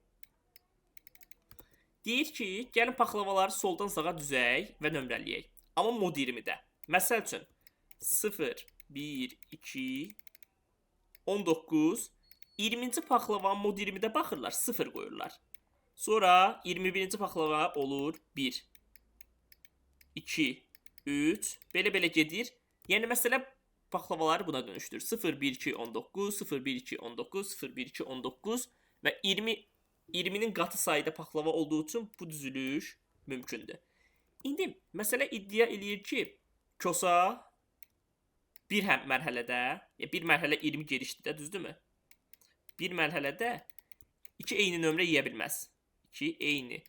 deyir ki, gəlin paxlavaları soldan sağa düzək və nömrələyək. Amma mod 20-də. Məsəl üçün 0, 1, 2, 19, 20-ci paxlava mod 20-də baxırlar, 0 qoyurlar. Sonra 21-ci paxlava olur 1, 2, 3, belə gedir. Yəni məsələ paxlavaları buna dönüşdür. 0, 1, 2, 19, 0, 1, 2, 19, 0, 1, 2, 19 və 20-nin qatı sayda paxlava olduğu üçün bu düzülüş mümkündür. İndi məsələ iddia eləyir ki, kosa bir mərhələdə, bir mərhələ 20 gedişdir də, düzdürmü? Bir mərhələdə 2 eyni nömrə yeyə bilməz. 2 eyni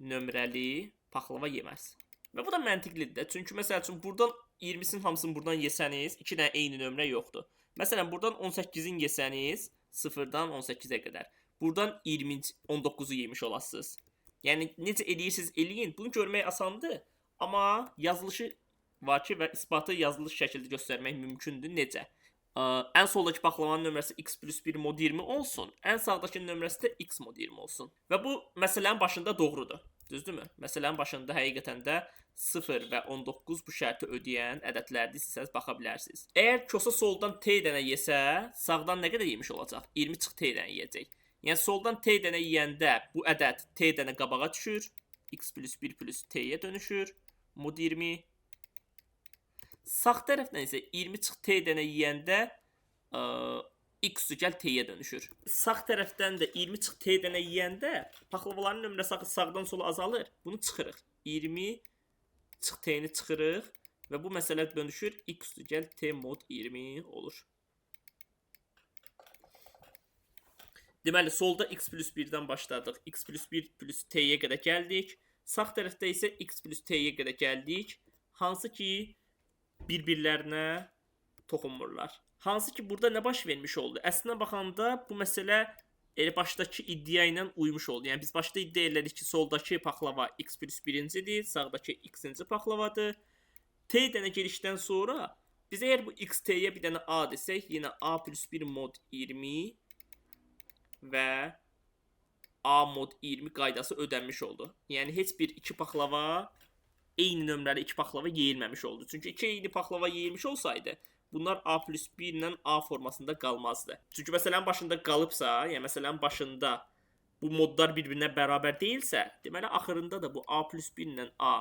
nömrəli paxlava yeməz. Və bu da məntiqlidir də. Çünki məsəl üçün buradan 20-sin hamısını buradan yesəniz, 2 dənə eyni nömrə yoxdur. Məsələn, buradan 18-in yesəniz, 0-dan 18-ə qədər. Buradan 19-u yemiş olasınız. Yəni, necə eləyirsiniz, eləyin. Bunu görmək asandır. Amma yazılışı var ki, və isbatı yazılış şəkildə göstərmək mümkündür. Necə? Ən soldakı paxlavanın nömrəsi x plus 1 mod 20 olsun. Ən sağdakı nömrəsi də x mod 20 olsun. Və bu məsələnin başında doğrudur. Düzdürmü? Məsələnin başında həqiqətən də 0 və 19 bu şərti ödəyən ədədlərdir, sizsəz baxa bilərsiniz. Əgər kosa soldan t dənə yesə, sağdan nə qədər yemiş olacaq? 20 çıx t dənə yeyəcək. Yəni soldan t dənə yeyəndə bu ədəd t dənə qabağa düşür. X plus 1 plus t'yə dönüşür. Mod 20. Sağ tərəfdən isə 20 çıx t dənə yeyəndə x üstəgəl t'yə dönüşür. Sağ tərəfdən də 20 çıx t dənə yeyəndə paxlavaların nömrəsi sağdan sola azalır. Bunu çıxırıq. 20 çıx t'ni çıxırıq və bu məsələ dönüşür x üstəgəl t mod 20 olur. Deməli, solda x plus 1-dən başladıq. X plus 1 plus t'yə qədər gəldik. Sağ tərəfdə isə x plus t'yə qədər gəldik. Hansı ki, bir-birlərinə toxunmurlar. Hansı ki, burada nə baş vermiş oldu? Əslində baxanda bu məsələ elə başdakı iddia ilə uymuş oldu. Yəni, biz başda iddia elədik ki, soldakı paxlava x plus 1-cidir, sağdakı x-ci paxlavadır. T dənə gedişdən sonra biz əgər bu x t'yə bir dənə a desək, yenə a plus 1 mod 20 və a mod 20 qaydası ödənmiş oldu. Yəni, heç bir iki paxlava, eyni nömrəli iki paxlava yeyilməmiş oldu. Çünki iki eyni paxlava yeyilmiş olsaydı, bunlar a plus 1 ilə a formasında qalmazdı. Çünki məsələnin başında qalıbsa, yəni məsələnin başında bu modlar bir-birinə bərabər deyilsə, deməli, axırında da bu a plus 1 ilə a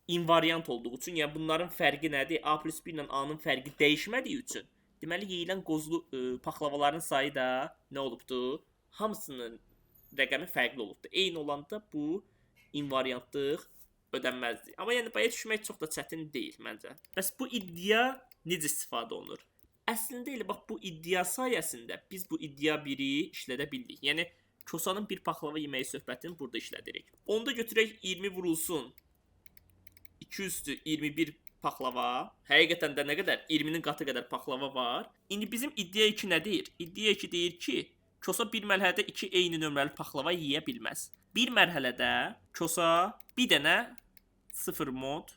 invariant olduğu üçün, yəni bunların fərqi nədir? A plus 1 ilə a-nın fərqi dəyişmədiyi üçün, deməli, yeyilən qozlu paxlavaların sayı da nə olubdur? Hamısının rəqəmi fərqli olubdur. Eyni olanda bu invariantlıq ödənməzdir. Amma yəni, baya düşmək çox da çətin deyil, məncə. Bəs bu iddia necə istifadə olunur? Əslində elə bax, bu iddia sayəsində biz bu iddia 1-i işlədə bildik. Yəni, kosanın bir paxlava yeməyi söhbətini burada işlədirik. Onda götürək 20 vurulsun 2 üstü 21 paxlava. Həqiqətən də nə qədər? 20-nin qatı qədər paxlava var. İndi bizim iddia 2 nə deyir? İddia 2 deyir ki, kosa bir mərhələdə 2 eyni nömrəli paxlava yeyə bilməz. Bir mərhələdə kosa bir dənə 0 mod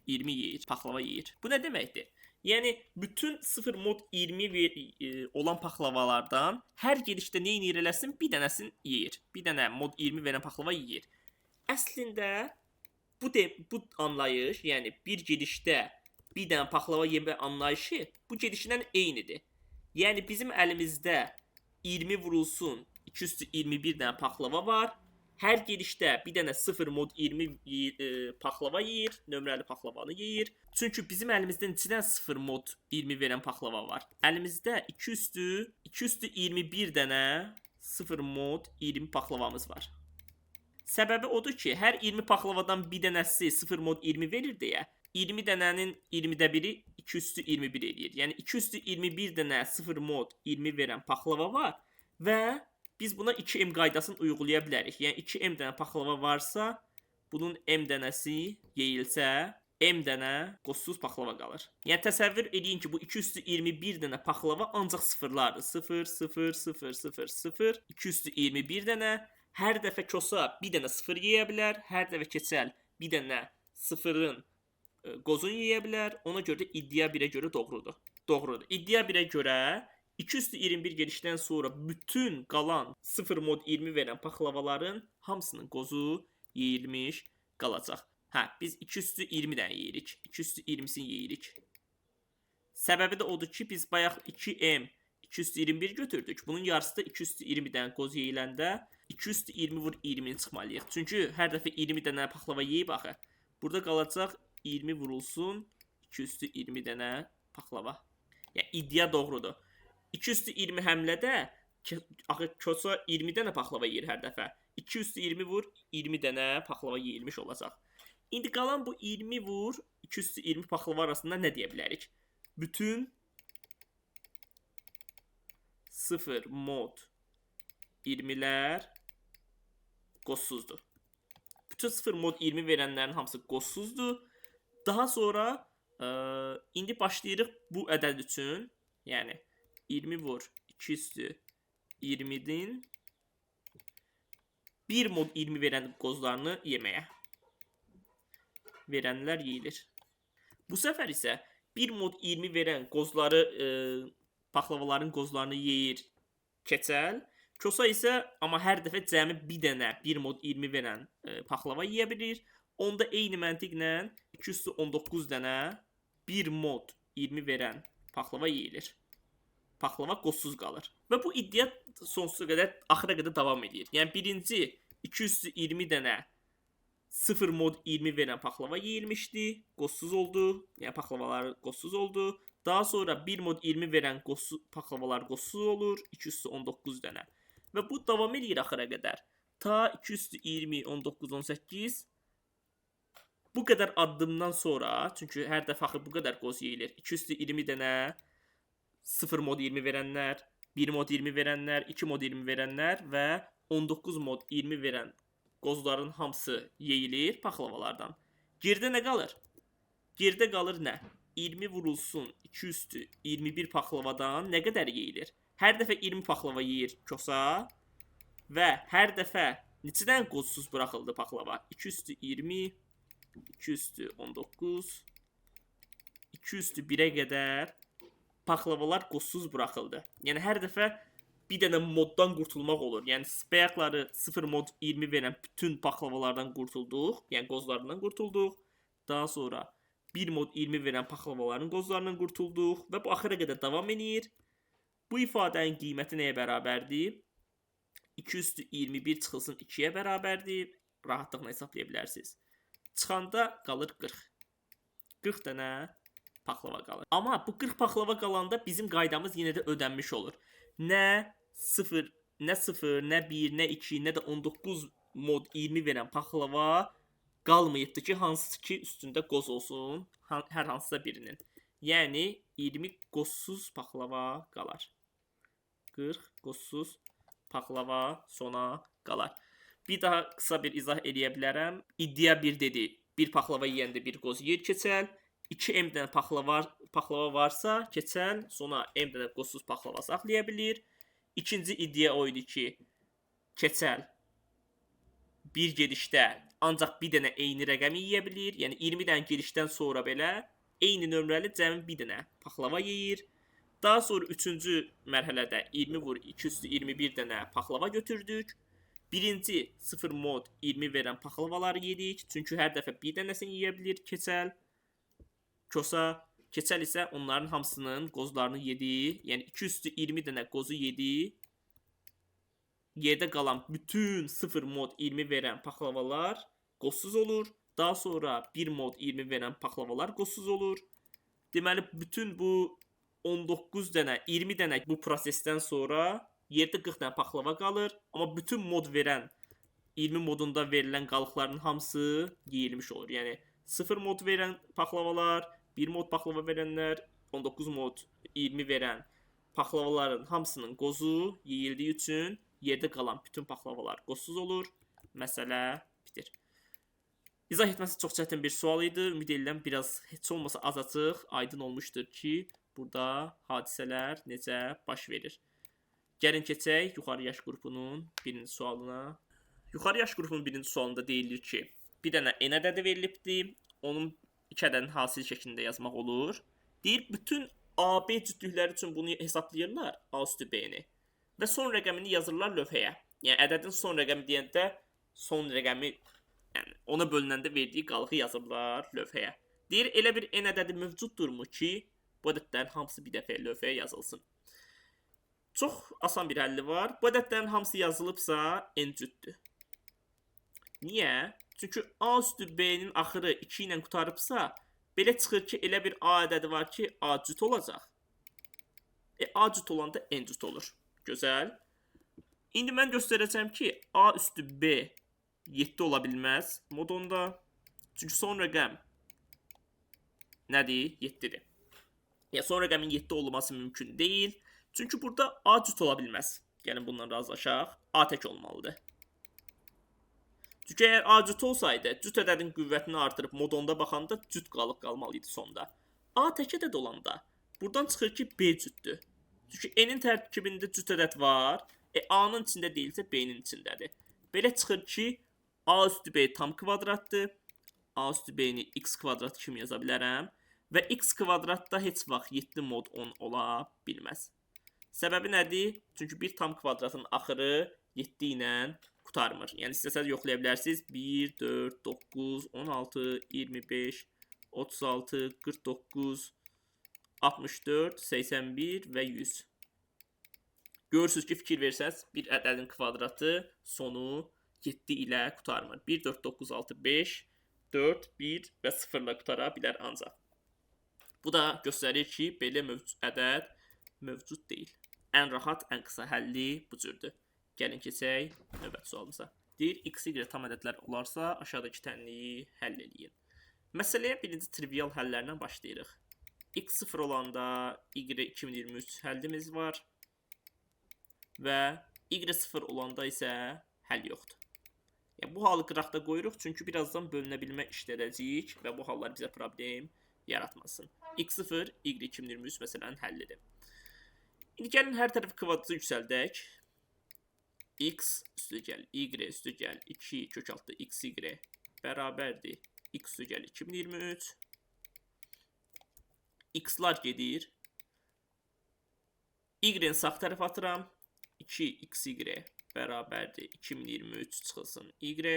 20 yeyir, paxlava yeyir. Bu nə deməkdir? Yəni, bütün 0 mod 20 olan paxlavalardan hər gedişdə nə yeyir eləsin, bir dənəsini yeyir. Bir dənə mod 20 verən paxlava yeyir. Əslində, bu anlayış, yəni bir gedişdə bir dənə paxlava yemə anlayışı bu gedişdən eynidir. Yəni, bizim əlimizdə 20 vurulsun 2 üstü 21 dənə paxlava var. Hər gedişdə bir dənə 0 mod 20 paxlava yeyir, nömrəli paxlavanı yeyir. Çünki bizim əlimizdə neçədən 0 mod 20 verən paxlava var? Əlimizdə 2 üstü 21 dənə 0 mod 20 paxlavamız var. Səbəbi odur ki, hər 20 paxlavadan bir dənəsi 0 mod 20 verir deyə 20 dənənin 20-də biri 2 üstü 21 eləyir. Yəni 2 üstü 21 dənə 0 mod 20 verən paxlava var və biz buna 2M qaydasını uygulaya bilərik. Yəni 2M dənə paxlava varsa, bunun M dənəsi yeyilsə, M dənə qozsuz paxlava qalır. Yəni təsəvvür edin ki, bu 2 üstü 21 dənə paxlava ancaq sıfırlardır. 0, 0, 0, 0, 0, 2 üstü 21 dənə. Hər dəfə Kosa bir dənə 0 yeyə bilər. Hər dəfə Keçəl bir dənə 0-ın qozunu yeyə bilər. Ona görə də iddia 1-ə görə doğrudur. Doğrudur. İddia 1-ə görə 2 üstü 21 gedişdən sonra bütün qalan 0 mod 20 verən paxlavaların hamısının qozu yeyilmiş qalacaq. Hə, biz 2 üstü 20 dənə yeyirik. 2 üstü 20-sini yeyirik. Səbəbi də odur ki, biz bayaq 2M 2 üstü 21 götürdük. Bunun yarısı da 2 üstü 20 dənə qoz yeyiləndə 2 üstü 20 vur 20-ni çıxmalıyıq. Çünki hər dəfə 20 dənə paxlava yeyib axı. Burada qalacaq 20 vurulsun 2 üstü 20 dənə paxlava. Yəni iddia doğrudur. 2 üstü 20 həmlədə axı Kosa 20 dənə paxlava yeyir hər dəfə. 2 üstü 20 vur 20 dənə paxlava yeyilmiş olacaq. İndi qalan bu 20 vur 2 üstü 20 paxlava arasında nə deyə bilərik? Bütün 0 mod 20'lər qozsuzdur. Bütün 0 mod 20 verənlərin hamısı qozsuzdur. Daha sonra indi başlayırıq bu ədəd üçün. Yəni 20 vur 2 üstü 20'din 1 mod 20 verən qozlarını yeməyə. Verənlər yeyilir. Bu səfər isə 1 mod 20 verən qozları, paxlavaların qozlarını yeyir Keçəl. Kosa isə amma hər dəfə cəmi bir dənə 1 mod 20 verən paxlava yeyə bilir. Onda eyni məntiqlə 219 dənə 1 mod 20 verən paxlava yeyilir. Paxlava qozsuz qalır. Və bu iddia sonsuza qədər, axıra qədər davam edir. Yəni birinci 220 dənə 0 mod 20 verən paxlava yeyilmişdi, qozsuz oldu. Yəni paxlavalar qozsuz oldu. Daha sonra 1 mod 20 verən paxlavalar qozsuz olur, 219 dənə. Və bu davam edir axıra qədər. Ta 220, 19, 18 bu qədər addımdan sonra, çünki hər dəfə axı bu qədər qoz yeyilir. 220 dənə 0 mod 20 verənlər, 1 mod 20 verənlər, 2 mod 20 verənlər və 19 mod 20 verən qozların hamısı yeyilir paxlavalardan. Geridə nə qalır? Geridə qalır nə? 20 vurulsun 2 üstü 21 paxlavadan nə qədər yeyilir? Hər dəfə 20 paxlava yeyir Kosa və hər dəfə neçədən qozsuz buraxıldı paxlava? 2 üstü 20, 2 üstü 19, 2 üstü 1'ə qədər paxlavalar qozsuz buraxıldı. Yəni hər dəfə bir dənə moddan qurtulmaq olur. Yəni bayaqları 0 mod 20 verən bütün paxlavalardan qurtulduq. Yəni qozlarından qurtulduq. Daha sonra 1 mod 20 verən paxlavaların qozlarından qurtulduq və bu axıra qədər davam edir. Bu ifadənin qiyməti nəyə bərabərdir? 2 üstü 21 çıxılsın 2'yə bərabərdir. Rahatlıqla hesablaya bilərsiniz. Çıxanda qalır 40. 40 dənə paxlava qalır. Amma bu 40 paxlava qalanda bizim qaydamız yenə də ödənmiş olur. Nə 0, nə 1, nə 2, nə də 19 mod 20 verən paxlava qalmayıbdır ki, hansı ki üstündə qoz olsun, hər hansısa birinin. Yəni 20 qozsuz paxlava qalar. 40 qozsuz paxlava sona qalar. Bir daha qısa bir izah eləyə bilərəm. İddia 1 dedi, bir paxlava yeyəndə bir qoz yer Keçəl. 2 M dənə paxlava varsa, Keçəl sona M dənə qozsuz paxlava saxlaya bilir. İkinci iddia o idi ki, Keçəl bir gedişdə ancaq bir dənə eyni rəqəmi yeyə bilir. Yəni 20 dənə gedişdən sonra belə eyni nömrəli cəmi bir dənə paxlava yeyir. Daha sonra 3-cü mərhələdə 20 vur 2 üstü 21 dənə paxlava götürdük. Birinci 0 mod 20 verən paxlavaları yedik. Çünki hər dəfə bir dənəsini yeyə bilir Keçəl. Kosa, Keçəl isə onların hamısının qozlarını yedi. Yəni 2 üstü 20 dənə qozu yedi. yerdə qalan bütün 0 mod 20 verən paxlavalar qoşsuz olur. Daha sonra 1 mod 20 verən paxlavalar qoşsuz olur. Deməli, bütün bu 19 dənə, 20 dənə bu prosesdən sonra yerdə 40 dənə paxlava qalır. Amma bütün mod verən 20 modunda verilən qalıqların hamısı yeyilmiş olur. Yəni 0 mod verən paxlavalar, 1 mod paxlava verənlər, 19 mod 20 verən paxlavaların hamısının qozu yeyildiyi üçün yerdə qalan bütün paxlavalar qozsuz olur. Məsələ bitir. İzah etməsi çox çətin bir sual idi. Ümid edirəm biraz heç olmasa azacıq aydın olmuşdur ki, burada hadisələr necə baş verir. Gəlin keçək yuxarı yaş qrupunun birinci sualına. Yuxarı yaş qrupunun birinci sualında deyilir ki, bir dənə n ədədi verilibdir. Onun 2 ədədini hasil şəklində yazmaq olur. Deyir, bütün AB cütlükləri üçün bunu hesablayırlar, A üstü B-ni. Və son rəqəmini yazırlar lövhəyə. Yəni, ədədin son rəqəmi deyəndə, son rəqəmi, yəni, ona bölünəndə verdiyi qalığı yazırlar lövhəyə. Deyir, elə bir n ədədi mövcuddurmu ki, bu ədədlərin hamısı bir dəfə lövhəyə yazılsın. Çox asan bir həlli var. Bu ədədlərin hamısı yazılıbsa, n cütdür. Niyə? Çünki A üstü B-nin axırı 2 ilə qutarıbsa, belə çıxır ki, elə bir A ədədi var ki, A cüt olacaq. A cüt olanda n cüt olur. Gözəl. İndi mən göstərəcəm ki, A üstü B 7 ola bilməz modunda. Çünki son rəqəm nədir? 7-dir. Yəni, son rəqəmin 7 olması mümkün deyil. Çünki burada A cüt ola bilməz. Gəlin bundan razılaşaq. A tək olmalıdır. Çünki əgər A cüt olsaydı, cüt ədədin qüvvətini artırıb modonda baxanda cüt qalıq qalmalıydı sonda. A tək ədəd olanda buradan çıxır ki, B cütdür. Çünki n-in tərkibində cüt ədəd var. A-nın içində deyilsə, B-nin içindədir. Belə çıxır ki, A üstü B tam kvadratdır. A üstü B-ni x kvadrat kimi yaza bilərəm. Və x kvadratda heç vaxt 7 mod 10 ola bilməz. Səbəbi nədir? Çünki bir tam kvadratın axırı 7 ilə qutarmır. Yəni, istəsəz yoxlaya bilərsiniz. 1, 4, 9, 16, 25, 36, 49, 64, 81 və 100. Görürsünüz ki, fikir versəz, bir ədədin kvadratı sonu 7 ilə qutarmır. 1, 4, 9, 6, 5, 4, 1 və 0 ilə qutara bilər ancaq. Bu da göstərir ki, belə ədəd mövcud deyil. Ən rahat, ən qısa həlli bu cürdür. Gəlin keçək növbəti sualımıza. Deyir, x, y tam ədədlər olarsa, aşağıdakı tənliyi həll eləyin. Məsələyə birinci trivial həllərlə başlayırıq. X 0 olanda y 2023 həllimiz var. Və y 0 olanda isə həll yoxdur. Yəni, bu halı qıraqda qoyuruq, çünki birazdan bölünə bilmə işlədəcəyik və bu hallar bizə problem yaratmasın. X 0, y 2023 məsələnin həllidir. İndi gəlin hər tərəfi kvadratı yüksəldək. X üstügəl, y üstügəl 2 kök altı xy bərabərdir. X üstügəl 2023. X'lar gedir. Y-ni sağ tərəfə atıram. 2 xy bərabərdir. 2023 çıxılsın y.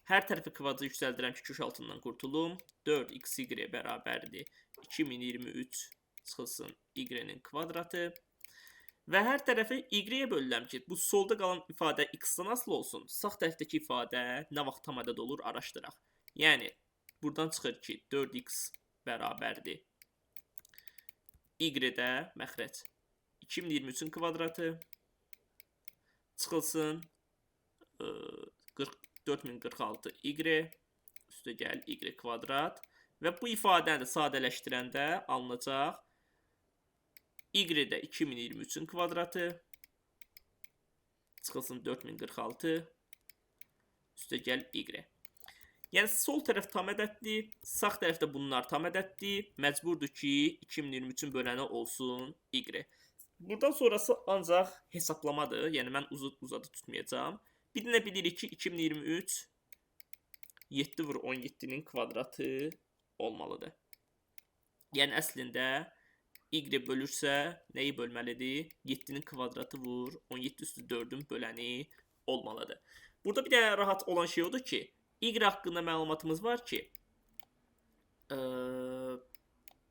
Hər tərəfi kvadratı yüksəldirəm ki, kök altından qurtulum. 4 xy bərabərdir. 2023 çıxılsın y-nin kvadratı. Və hər tərəfi y-yə bölürəm ki, bu solda qalan ifadə x-dan asılı olsun. Sağ tərəfdəki ifadə nə vaxt tam ədəd olur, araşdıraq. Yəni, buradan çıxır ki, 4x bərabərdir. Y-də məxrəc 2023-ün kvadratı çıxılsın 4046 y üstə gəl y kvadrat və bu ifadəni sadələşdirəndə alınacaq y-də 2023-ün kvadratı çıxılsın 4046 üstə gəl y. Yəni, sol tərəf tam ədəddir, sağ tərəfdə bunlar tam ədəddir. Məcburdur ki, 2023-ün böləni olsun y. Buradan sonrası ancaq hesablamadır. Yəni, mən uzadı tutmayacağım. Bir də bilirik ki, 2023 7 vur 17-nin kvadratı olmalıdır. Yəni, əslində y bölürsə, nəyi bölməlidir? 7-nin kvadratı vur 17 üstü 4-ün böləni olmalıdır. Burada bir də rahat olan şey odur ki, y haqqında məlumatımız var ki,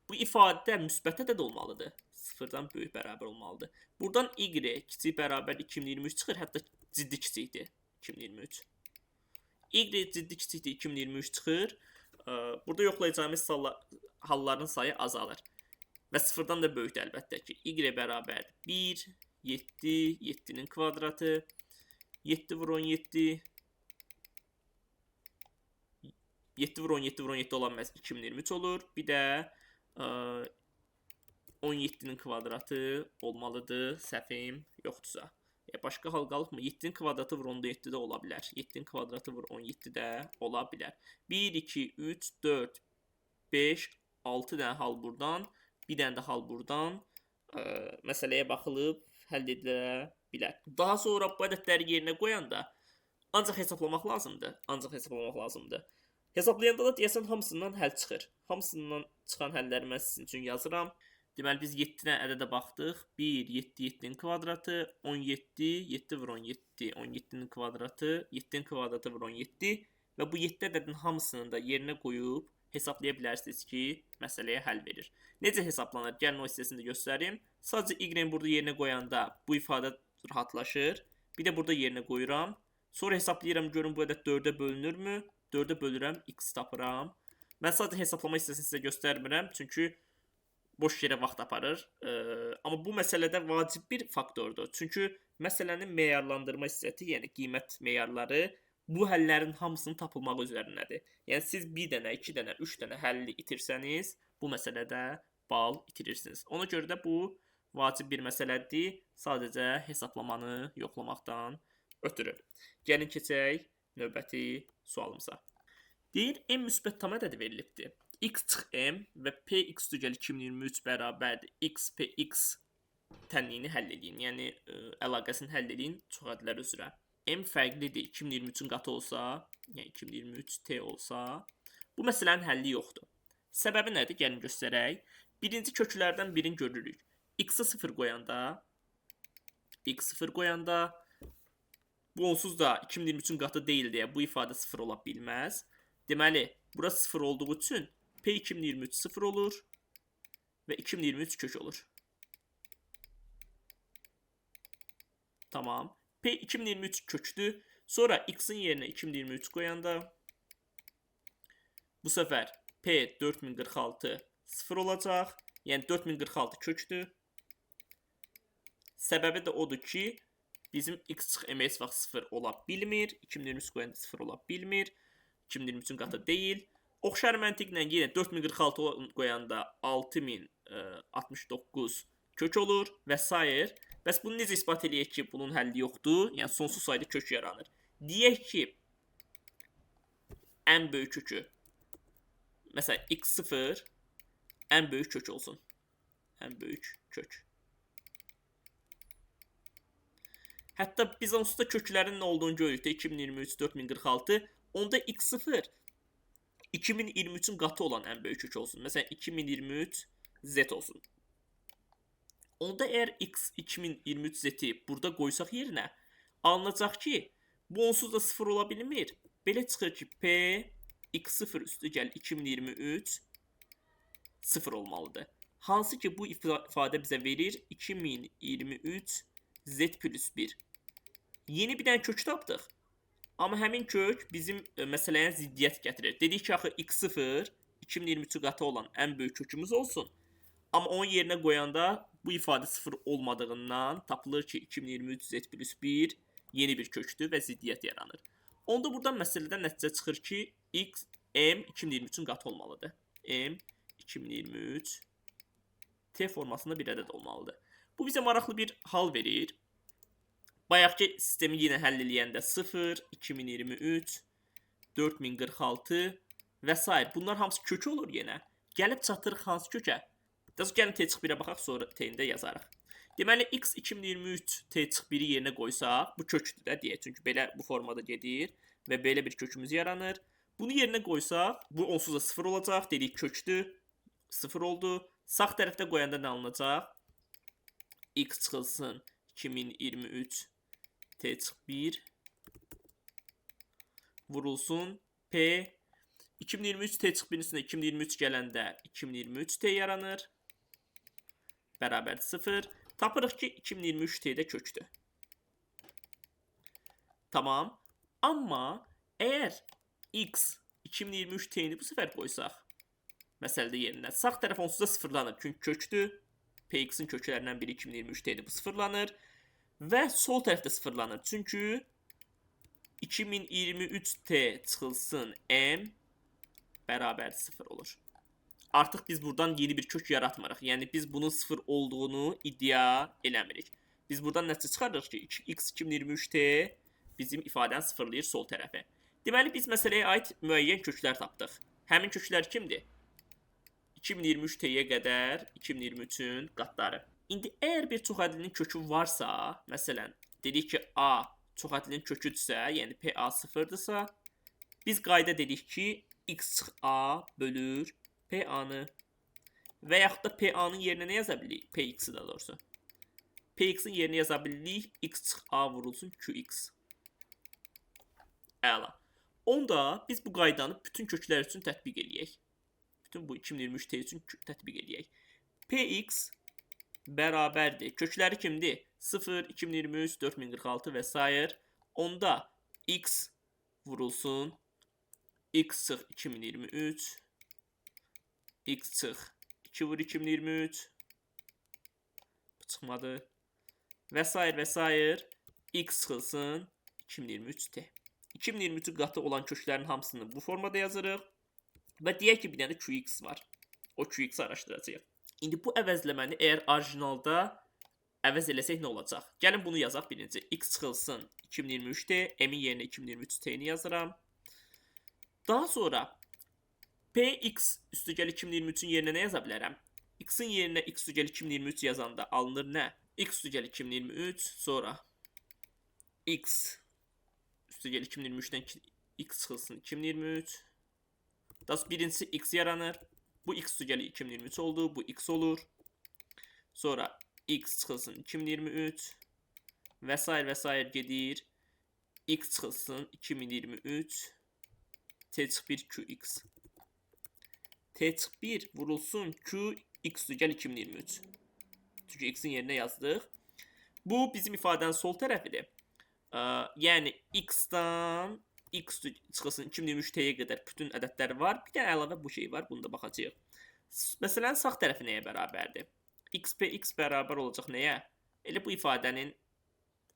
Bu ifadə müsbətə də olmalıdır. 0-dan böyük bərabər olmalıdır. Buradan y kiçik bərabər 2023 çıxır, hətta ciddi kiçikdir 2023. Y ciddi kiçikdir 2023 çıxır. Burada yoxlayacağımız halların sayı azalır. Və 0-dan da böyükdür əlbəttə ki. Y bərabər 1, 7, 7-nin kvadratı, 7 vur 17, 7 vur 17 vur 17 olan məhz 2023 olur. Bir də 17-nin kvadratı olmalıdır. Səhvim yoxdursa. Başqa hal qalıbmı? 7-nin kvadratı vur 17 də ola bilər. 7-nin kvadratı vur 17 də ola bilər. 1, 2, 3, 4, 5, 6 dənə hal buradan. Bir dənə də hal buradan. Məsələyə baxılıb həll edilə bilər. Daha sonra bu ədədləri yerinə qoyanda ancaq hesablamaq lazımdır. Hesablayanda da deyəsən hamısından həll çıxır. Hamısından çıxan həlləri mən sizin üçün yazıram. Deməli biz 7 dənə ədədə baxdıq. 1, 7, 7-nin kvadratı, 17, 7 vur 17, 17-nin kvadratı, 7-nin kvadratı vur 17 və bu 7 ədədin hamısını da yerinə qoyub hesablaya bilərsiniz ki, məsələyə həll verir. Necə hesablanır? Gəlin o hissəsini də göstərim. Sadəcə y-ni burada yerinə qoyanda bu ifadə rahatlaşır. Bir də burada yerinə qoyuram. Sonra hesablayıram, görün bu ədəd 4-ə bölünürmü? 4-ə bölürəm, x tapıram. Mən sadəcə hesablama hissəsini sizə göstərmirəm, çünki boş yerə vaxt aparır. Amma bu məsələdə vacib bir faktordur. Çünki məsələnin meyarlandırma hissəti, yəni qiymət meyarları bu həllərin hamısının tapılmağı üzərindədir. Yəni siz 1 dənə, 2 dənə, 3 dənə həlli itirsəniz, bu məsələdə bal itirirsiniz. Ona görə də bu vacib bir məsələdir. Sadəcə hesablamanı yoxlamaqdan ötürü. Gəlin keçək növbəti sualımıza. Deyir, m müsbət tam ədədi verilibdir. X çıx m və px düzəl 2023 bərabərdir. X px tənliyini həll edin. Yəni əlaqəsini həll edin çox ədədlər üzrə. M fərqlidir. 2023-ün qatı olsa, yəni 2023 t olsa, bu məsələnin həlli yoxdur. Səbəbi nədir? Gəlin göstərək. Birinci köklərdən birini görürük. X-ı 0 qoyanda bu onsuz da 2023-ün qatı deyil deyə bu ifadə 0 ola bilməz. Deməli, burası 0 olduğu üçün P 2023 0 olur və 2023 kök olur. Tamam. P 2023 kökdür. Sonra X-in yerinə 2023 qoyanda bu səfər P 4046 0 olacaq. Yəni 4046 kökdür. Səbəbi də odur ki, bizim x çıx m heç vaxt 0 ola bilmir. 2023 qoyanda 0 ola bilmir. 2023-ün qatı deyil. Oxşar məntiqlə yenə 4046 qoyanda 6069 kök olur və s. Bəs bunu necə ispat eləyək ki, bunun həlli yoxdur? Yəni sonsuz sayda kök yaranır. Deyək ki, ən böyük kökü, məsələn x0 ən böyük kök olsun. Ən böyük kök. Hətta biz onsuz da köklərin nə olduğunu görürük. 2023, 4046. Onda x0 2023-ün qatı olan ən böyük kök olsun. Məsələn 2023 z olsun. Onda əgər x 2023 z-i burada qoysaq yerinə, alınacaq ki, bu onsuz da 0 ola bilmir. Belə çıxır ki, p x0 üstü gəl 2023 0 olmalıdır. Hansı ki, bu ifadə bizə verir 2023 z plus 1. Yeni bir dənə kök tapdıq. Amma həmin kök bizim məsələyə ziddiyyət gətirir. Dedik ki, axı x0 2023 qatı olan ən böyük kökümüz olsun. Amma onun yerinə qoyanda bu ifadə 0 olmadığından tapılır ki, 2023 z plus 1 yeni bir kökdür və ziddiyyət yaranır. Onda buradan məsələdən nəticə çıxır ki, x, m 2023-ün qatı olmalıdır. M 2023 t formasında bir ədəd olmalıdır. Bu bizə maraqlı bir hal verir. Bayaqki sistemi yenə həll eləyəndə 0, 2023, 4046 və s. Bunlar hamısı kökü olur yenə. Gəlib çatırıq hansı kökə? Gəlin t çıx 1-ə baxaq, sonra t-ni də yazarıq. Deməli, x 2023 t çıx 1-i yerinə qoysaq, bu kökdür də deyək. Çünki belə bu formada gedir və belə bir kökümüz yaranır. Bunu yerinə qoysaq, bu onsuz da 0 olacaq. Dedik kökdür, 0 oldu. Sağ tərəfdə qoyanda nə alınacaq? X çıxılsın 2023 t çıx 1 vurulsun p 2023 t çıxıb birincisində 2023 gələndə 2023 t yaranır. Bərabər 0. Tapırıq ki, 2023 t də kökdür. Tamam. Amma əgər x 2023 t-ni bu səfər qoysaq, məsələdə yerinə sağ tərəf onsuz da sıfırlanır, çünki kökdür. Px-in köklərindən biri 2023 t-dir, bu sıfırlanır. Və sol tərəfdə sıfırlanır, çünki 2023 t çıxılsın m bərabər 0 olur. Artıq biz buradan yeni bir kök yaratmırıq. Yəni biz bunun 0 olduğunu iddia eləmirik. Biz buradan nəticə çıxarırıq ki, x 2023 t bizim ifadəni sıfırlayır sol tərəfə. Deməli biz məsələyə aid müəyyən köklər tapdıq. Həmin köklər kimdir? 2023 t-yə qədər 2023-ün qatları. İndi əgər bir çoxədlinin kökü varsa, məsələn, dedik ki, a çoxədlinin köküdürsə, yəni pa 0-dırsa, biz qayda dedik ki, x çıx a bölür pa-nı və yaxud da pa-nın yerinə nə yaza bilirik? Px-i də doğrusu. Px-in yerinə yaza bilirik, x çıx a vurulsun qx. Əla. Onda biz bu qaydanı bütün köklər üçün tətbiq edək. Bütün bu 2023 t üçün tətbiq edək. Px bərabərdir. Kökləri kimdir? 0, 2023, 4046 və s. Onda x vurulsun x çıx 2023, x çıx 2 vur 2023, çıxmadı və s. X çıxılsın 2023 t. 2023 qatı olan köklərin hamısını bu formada yazırıq. Və deyək ki, bir dənə qx var. O qx-i araşdıracaq. İndi bu əvəzləməni əgər orijinalda əvəz eləsək nə olacaq? Gəlin bunu yazaq birinci. X çıxılsın 2023 t, m-in yerinə 2023 t-ni yazıram. Daha sonra px üstügəl 2023-ün yerinə nə yaza bilərəm? X-in yerinə x üstügəl 2023 yazanda alınır nə? X üstügəl 2023, sonra x üstügəl 2023-dən x çıxılsın 2023. Daha sonra birincisi x yaranır. Bu x üstügəl 2023 oldu, bu x olur. Sonra x çıxılsın 2023 və s. gedir. X çıxılsın 2023 t çıx 1 qx. T çıx 1 vurulsun q x üstügəl 2023. Çünki x-in yerinə yazdıq. Bu bizim ifadənin sol tərəfidir. Yəni x-dan x çıxılsın 2023 t-yə qədər bütün ədədlər var. Bir də əlavə bu şey var. Bunu da baxacağıq. Məsələn, sağ tərəfi nəyə bərabərdir? X px bərabər olacaq nəyə? Elə bu ifadənin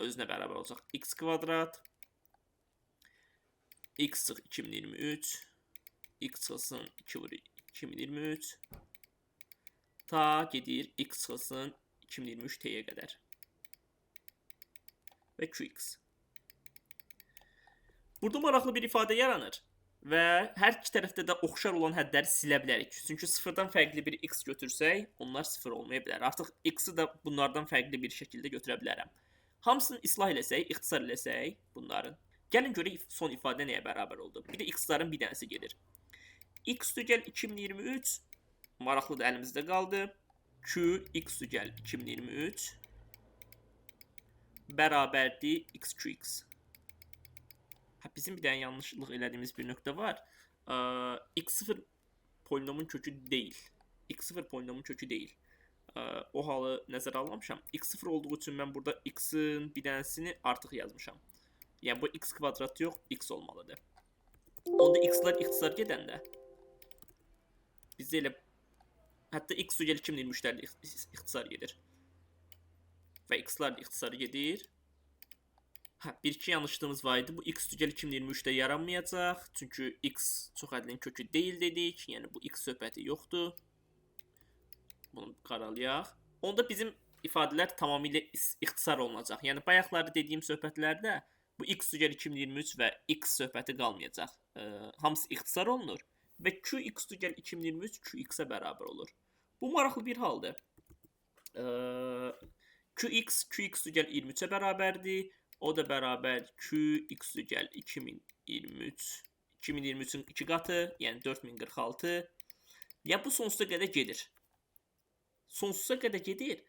özünə bərabər olacaq. X kvadrat x çıx 2023 x çıxılsın 2 vur 2023 ta gedir x çıxılsın 2023 t-yə qədər. Və qx. Burada maraqlı bir ifadə yaranır və hər iki tərəfdə də oxşar olan hədləri silə bilərik. Çünki sıfırdan fərqli bir x götürsək, onlar sıfır olmaya bilər. Artıq x-i də bunlardan fərqli bir şəkildə götürə bilərəm. Hamısını islah eləsək, ixtisar eləsək bunların. Gəlin görək son ifadə nəyə bərabər oldu. Bir də x-ların bir dənəsi gedir. X üstügəl 2023 maraqlıdır, əlimizdə qaldı. Q x üstügəl 2023 bərabərdir x qx. Bizim bir dənə yanlışlıq elədiyimiz bir nöqtə var. x0 polinomun kökü deyil. x0 polinomun kökü deyil. O halı nəzərə almamışam. x0 olduğu üçün mən burada x-in bir dənəsini artıq yazmışam. Yəni bu x kvadrat yox, x olmalıdır. Onda x-lar ixtisar gedəndə bizdə elə hətta x üstügəl 2023-lərdə ixtisar gedir. Və x-lar da ixtisar gedir. Bir-iki yanlışlığımız var idi. Bu x üstügəl 2023-də yaranmayacaq. Çünki x çoxədlinin kökü deyil dedik. Yəni bu x söhbəti yoxdur. Bunu qaralayaq. Onda bizim ifadələr tamamilə ixtisar olunacaq. Yəni bayaqlarda dediyim söhbətlərdə bu x üstügəl 2023 və x söhbəti qalmayacaq. Hamısı ixtisar olunur və qx üstügəl 2023 qx-ə bərabər olur. Bu maraqlı bir haldır. Qx üstügəl 23-ə bərabərdir. O da bərabər qx üstügəl 2023. 2023-ün 2 qatı, yəni 4046. Yəni bu sonsuza qədər gedir. Sonsuza qədər gedir.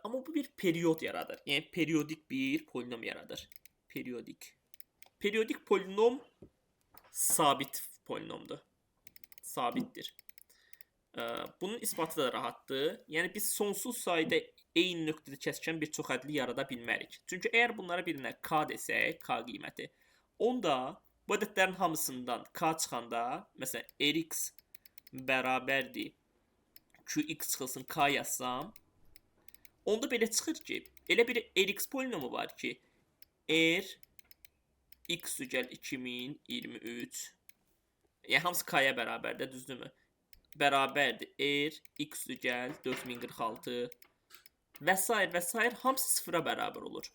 Amma bu bir period yaradır. Yəni periodik bir polinom yaradır. Periodik. Periodik polinom sabit polinomdur. sabitdir. Bunun isbatı da rahatdır. Yəni biz sonsuz sayda eyni nöqtədə kəsişən bir çoxhədli yarada bilmərik. Çünki əgər bunlara birinə k desək, k qiyməti, onda bu ədədlərin hamısından k çıxanda, məsələn, rx bərabərdir qx çıxılsın k yazsam, onda belə çıxır ki, elə bir rx polinomu var ki, r x ücəl 2023, yəni hamısı k-ya bərabərdir, düzdürmü? Bərabərdir r x ücəl 4046 və s. hamısı sıfıra bərabər olur.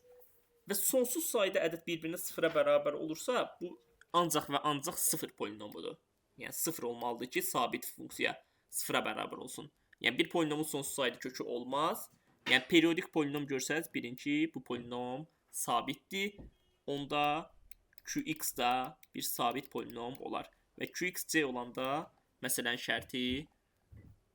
Və sonsuz sayda ədəd bir-birinə sıfıra bərabər olursa, bu ancaq və ancaq sıfır polinomudur. Yəni sıfır olmalıdır ki, sabit funksiya sıfıra bərabər olsun. Yəni bir polinomun sonsuz sayda kökü olmaz. Yəni periodik polinom görsəniz, bilin ki, bu polinom sabitdir. Onda qx da bir sabit polinom olar. Və qxc olanda məsələnin şərti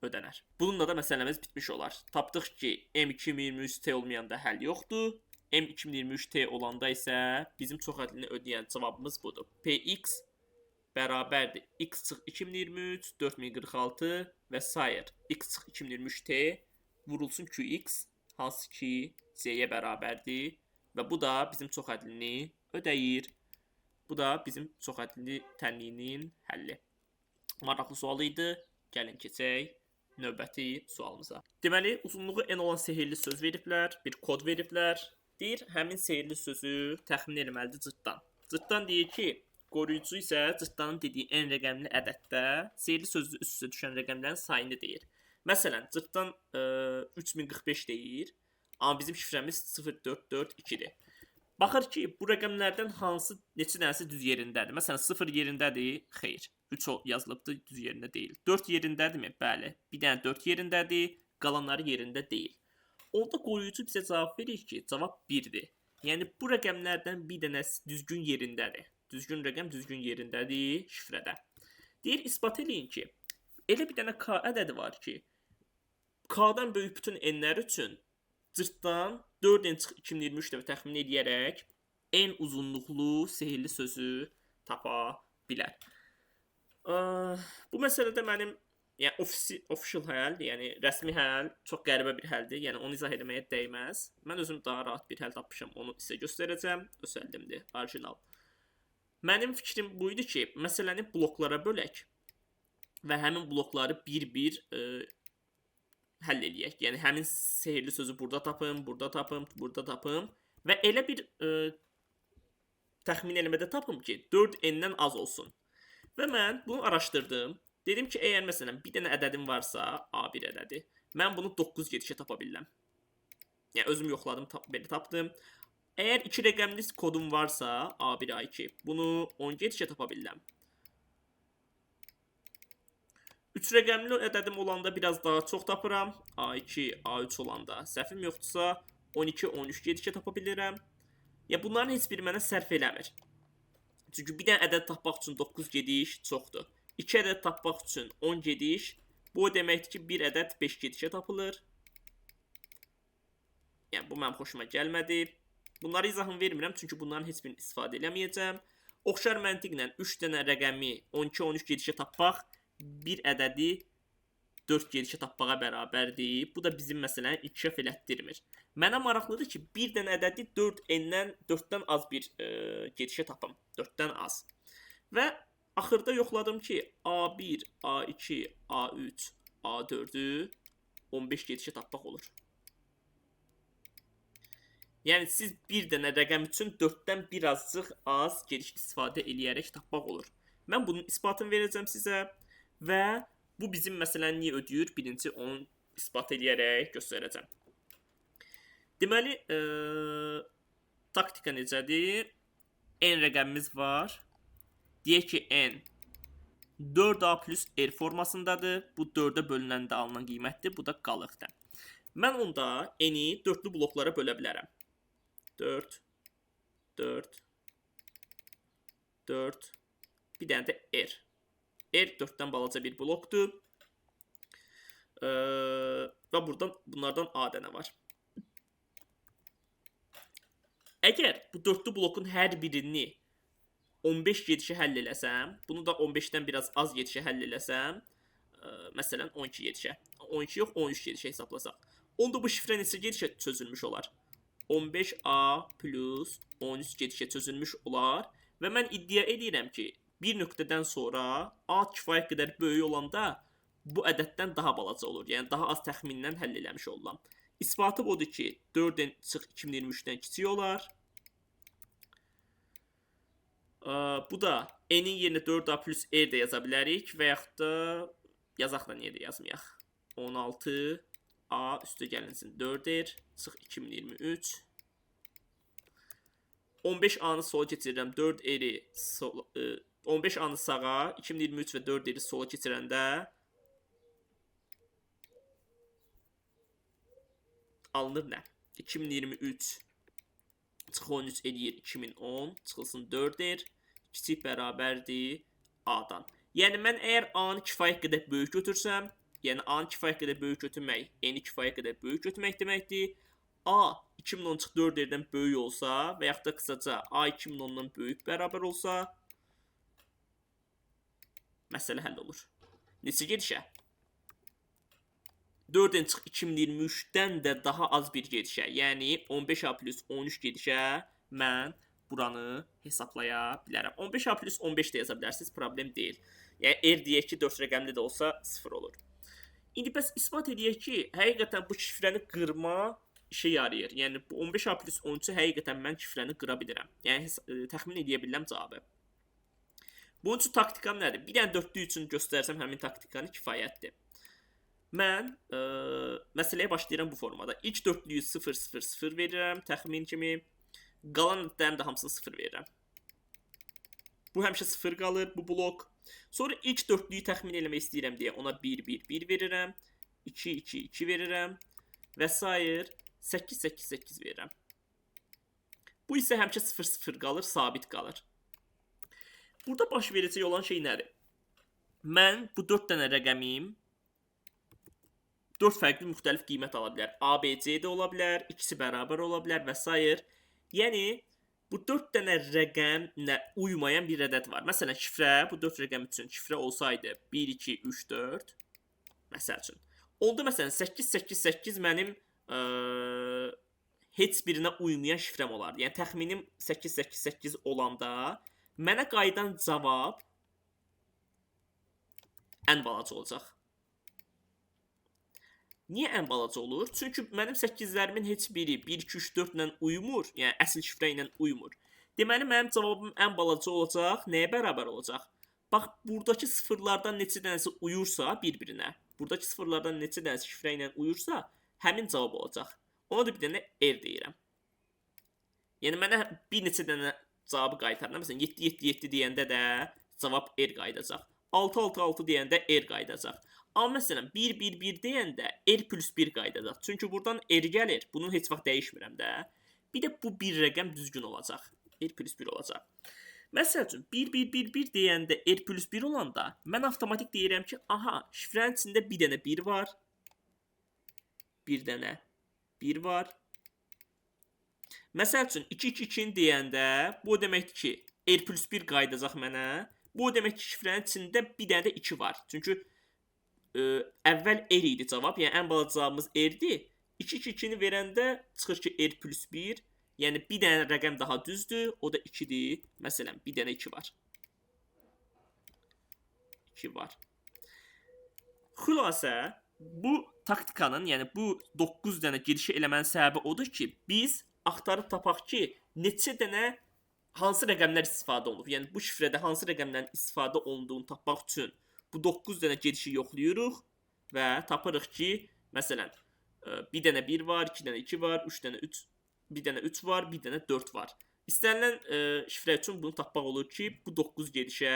ödənər. Bununla da məsələmiz bitmiş olar. Tapdıq ki, M2023T olmayanda həll yoxdur. M2023T olanda isə bizim çoxhədlini ödəyən cavabımız budur. Px bərabərdir x çıx 2023, 4046 və s. x çıx 2023T vurulsun qx, hansı ki c-yə bərabərdir və bu da bizim çoxhədlini ödəyir. Bu da bizim çoxhədli tənliyinin həlli. Maraqlı sual idi. Gəlin keçək növbəti sualımıza. Deməli, uzunluğu n olan sehirli söz veriblər, bir kod veriblər. Deyir, həmin sehirli sözü təxmin etməlidir cırtdan. Cırtdan deyir ki, qoruyucu isə cırtdanın dediyi n rəqəmli ədəddə sehirli sözü üst-üstə düşən rəqəmlərin sayını deyir. Məsələn, cırtdan 3045 deyir, amma bizim şifrəmiz 0442-dir. Baxır ki, bu rəqəmlərdən hansı neçə dənəsi düz yerindədir. Məsələn, 0 yerindədir, xeyr. 3 yazılıbdır, düz yerində deyil. 4 yerindədirmi? Bəli. Bir dənə 4 yerindədir, qalanları yerində deyil. Onda qoruyucu bizə cavab verir ki, cavab 1-dir. Yəni, bu rəqəmlərdən bir dənəsi düzgün yerindədir. Düzgün rəqəm düzgün yerindədir şifrədə. Deyir, isbat eləyin ki, elə bir dənə k ədədi var ki, k-dan böyük bütün n-lər üçün cırtdan 4n çıx 2023 dəfə təxmin edərək n uzunluqlu sehirli sözü tapa bilər. Bu məsələdə mənim official həll, yəni rəsmi həll çox qəribə bir həldir. Yəni onu izah etməyə dəyməz. Mən özüm daha rahat bir həll tapmışam, onu sizə göstərəcəm. Öz həllimdir, orijinal. Mənim fikrim bu idi ki, məsələni bloklara bölək və həmin blokları bir-bir həll eləyək. Yəni həmin sehirli sözü burada tapım, burada tapım, burada tapım və elə bir təxmin eləmədə tapım ki, 4n-dən az olsun. Və mən bunu araşdırdım. Dedim ki, əgər məsələn bir dənə ədədim varsa, A1 ədədi, mən bunu 9 gedişə tapa bilirəm. Yəni özüm yoxladım, belə tapdım. Əgər 2 rəqəmli kodum varsa, A1, A2, bunu 10 gedişə tapa bilirəm. 3 rəqəmli ədədim olanda biraz daha çox tapıram. A2, A3 olanda səhvim yoxdursa 12, 13 gedişə tapa bilirəm. Ya bunların heç biri mənə sərf eləmir. Çünki bir dənə ədəd tapmaq üçün 9 gediş çoxdur. 2 ədəd tapmaq üçün 10 gediş. Bu deməkdir ki, bir ədəd 5 gedişə tapılır. Yəni bu mənim xoşuma gəlmədi. Bunları izahını vermirəm çünki bunların heç birini istifadə eləməyəcəm. Oxşar məntiqlə 3 dənə rəqəmi 12, 13 gedişə tapmaq bir ədədi 4 gedişə tapmağa bərabərdir. Bu da bizim məsələni inkişaf elətdirmir. Mənə maraqlıdır ki, bir dənə ədədi 4-dən az bir gedişə tapım. 4-dən az. Və axırda yoxladım ki, A1, A2, A3, A4-ü 15 gedişə tapmaq olur. Yəni siz bir dənə rəqəm üçün 4-dən bir azcıq az gediş istifadə eləyərək tapmaq olur. Mən bunun isbatını verəcəm sizə və bu bizim məsələni niyə ödəyir? Birinci onu isbat eləyərək göstərəcəm. Deməli, taktika necədir? N rəqəmimiz var. Deyək ki, N 4A plus R formasındadır. Bu 4-ə bölünəndə alınan qiymətdir. Bu da qalıqdır. Mən onda N-i dörtlü bloklara bölə bilərəm. 4, 4, 4, bir dənə də R. R 4-dən balaca bir blokdur. Və bunlardan A dənə var. Əgər bu dörtlü blokun hər birini 15 gedişi həll eləsəm, bunu da 15-dən biraz az gedişi həll eləsəm, məsələn 12 gedişə, 12 yox 13 gedişə hesablasaq, onda bu şifrə neçə gedişə çözülmüş olar? 15A plus 13 gedişə çözülmüş olar və mən iddia edirəm ki, bir nöqtədən sonra A kifayət qədər böyük olanda bu ədəddən daha balaca olur. Yəni daha az təxmindən həll eləmiş oluram. İsbatı budur ki, 4-ün çıx 2023-dən kiçik olar. Bu da n-in yerinə 4a plus r də yaza bilərik və yaxud da yazaq da niyə də yazmayaq. 16a üstə gəlinsin 4r çıx 2023. 15a-nı sola keçirirəm, 4r-i 15a-nı sağa, 2023 və 4r-i sola keçirəndə alınır nə? 2023 çıx 13 eləyir 2010, çıxılsın 4r, kiçik bərabərdir A-dan. Yəni mən əgər A-nı kifayət qədər böyük götürsəm, yəni A-nı kifayət qədər böyük götürmək, N-i kifayət qədər böyük götürmək deməkdir. A 2010 çıx 4r-dən böyük olsa və yaxud da qısaca A 2010-dan böyük bərabər olsa, məsələ həll olur. Neçə gedişə? 4-dən çıx 2023-dən də daha az bir gedişə, yəni 15A plus 13 gedişə mən buranı hesablaya bilərəm. 15A plus 15 də yaza bilərsiniz, problem deyil. Yəni R deyək ki, 4 rəqəmli də olsa 0 olur. İndi bəs isbat edək ki, həqiqətən bu şifrəni qırma işə yarayır. Yəni bu 15A plus 13-ü həqiqətən mən şifrəni qıra bilirəm. Yəni təxmin edə bilirəm cavabı. Bunun üçün taktikam nədir? Bir dənə dörtlük üçün göstərsəm həmin taktikanı kifayətdir. Mən məsələyə başlayıram bu formada. İlk dörtlüyü 0, 0, 0 verirəm təxmin kimi. Qalan ədədlərin də hamısını 0 verirəm. Bu həmişə 0 qalır, bu blok. Sonra ilk dörtlüyü təxmin eləmək istəyirəm deyə ona 1, 1, 1 verirəm. 2, 2, 2 verirəm. Və s. 8, 8, 8 verirəm. Bu isə həmişə 0, 0 qalır, sabit qalır. Burada baş verəcək olan şey nədir? Mən bu 4 dənə rəqəmim 4 fərqli müxtəlif qiymət ala bilər. A, B, C də ola bilər, ikisi bərabər ola bilər və s. Yəni, bu 4 dənə rəqəmlə uymayan bir ədəd var. Məsələn, şifrə, bu 4 rəqəm üçün şifrə olsaydı 1, 2, 3, 4, məsəl üçün. Onda məsələn, 8, 8, 8 mənim heç birinə uymayan şifrəm olardı. Yəni, təxminim 8, 8, 8 olanda mənə qayıdan cavab ən balaca olacaq. Niyə ən balaca olur? Çünki mənim 8-lərimin heç biri 1, 2, 3, 4 ilə uyumur, yəni əsl şifrə ilə uyumur. Deməli, mənim cavabım ən balaca olacaq, nəyə bərabər olacaq? Bax, buradakı sıfırlardan neçə dənəsi uyursa bir-birinə, buradakı sıfırlardan neçə dənəsi şifrə ilə uyursa, həmin cavab olacaq. Ona da bir dənə R deyirəm. Yəni, mənə bir neçə dənə cavabı qaytarır. Məsələn, 7, 7, 7 deyəndə də cavab R qayıdacaq. 6, 6, 6 deyəndə R qayıdacaq. Amma məsələn, 1, 1, 1 deyəndə R plus 1 qayıdacaq. Çünki buradan R gəlir. Bunu heç vaxt dəyişmirəm də. Bir də bu bir rəqəm düzgün olacaq. R plus 1 olacaq. Məsəl üçün, 1, 1, 1, 1 deyəndə R plus 1 olanda mən avtomatik deyirəm ki, aha, şifrənin içində bir dənə 1 var. Bir dənə 1 var. Məsəl üçün, 2, 2, 2 deyəndə bu deməkdir ki, R plus 1 qayıdacaq mənə. Bu demək ki, şifrənin içində bir dənə də 2 var. Çünki əvvəl R idi cavab, yəni ən balaca cavabımız R-dir. 2, 2, 2-ni verəndə çıxır ki, R plus 1. Yəni, bir dənə rəqəm daha düzdür, o da 2-dir. Məsələn, bir dənə 2 var. 2 var. Xülasə, bu taktikanın, yəni bu 9 dənə gedişi eləmənin səbəbi odur ki, biz axtarıb tapaq ki, neçə dənə hansı rəqəmlər istifadə olunub. Yəni, bu şifrədə hansı rəqəmlərin istifadə olunduğunu tapmaq üçün bu 9 dənə gedişi yoxlayırıq və tapırıq ki, məsələn, bir dənə 1 var, 2 dənə 2 var, 3 dənə 3, bir dənə 3 var, bir dənə 4 var. İstənilən şifrə üçün bunu tapmaq olur ki, bu 9 gedişə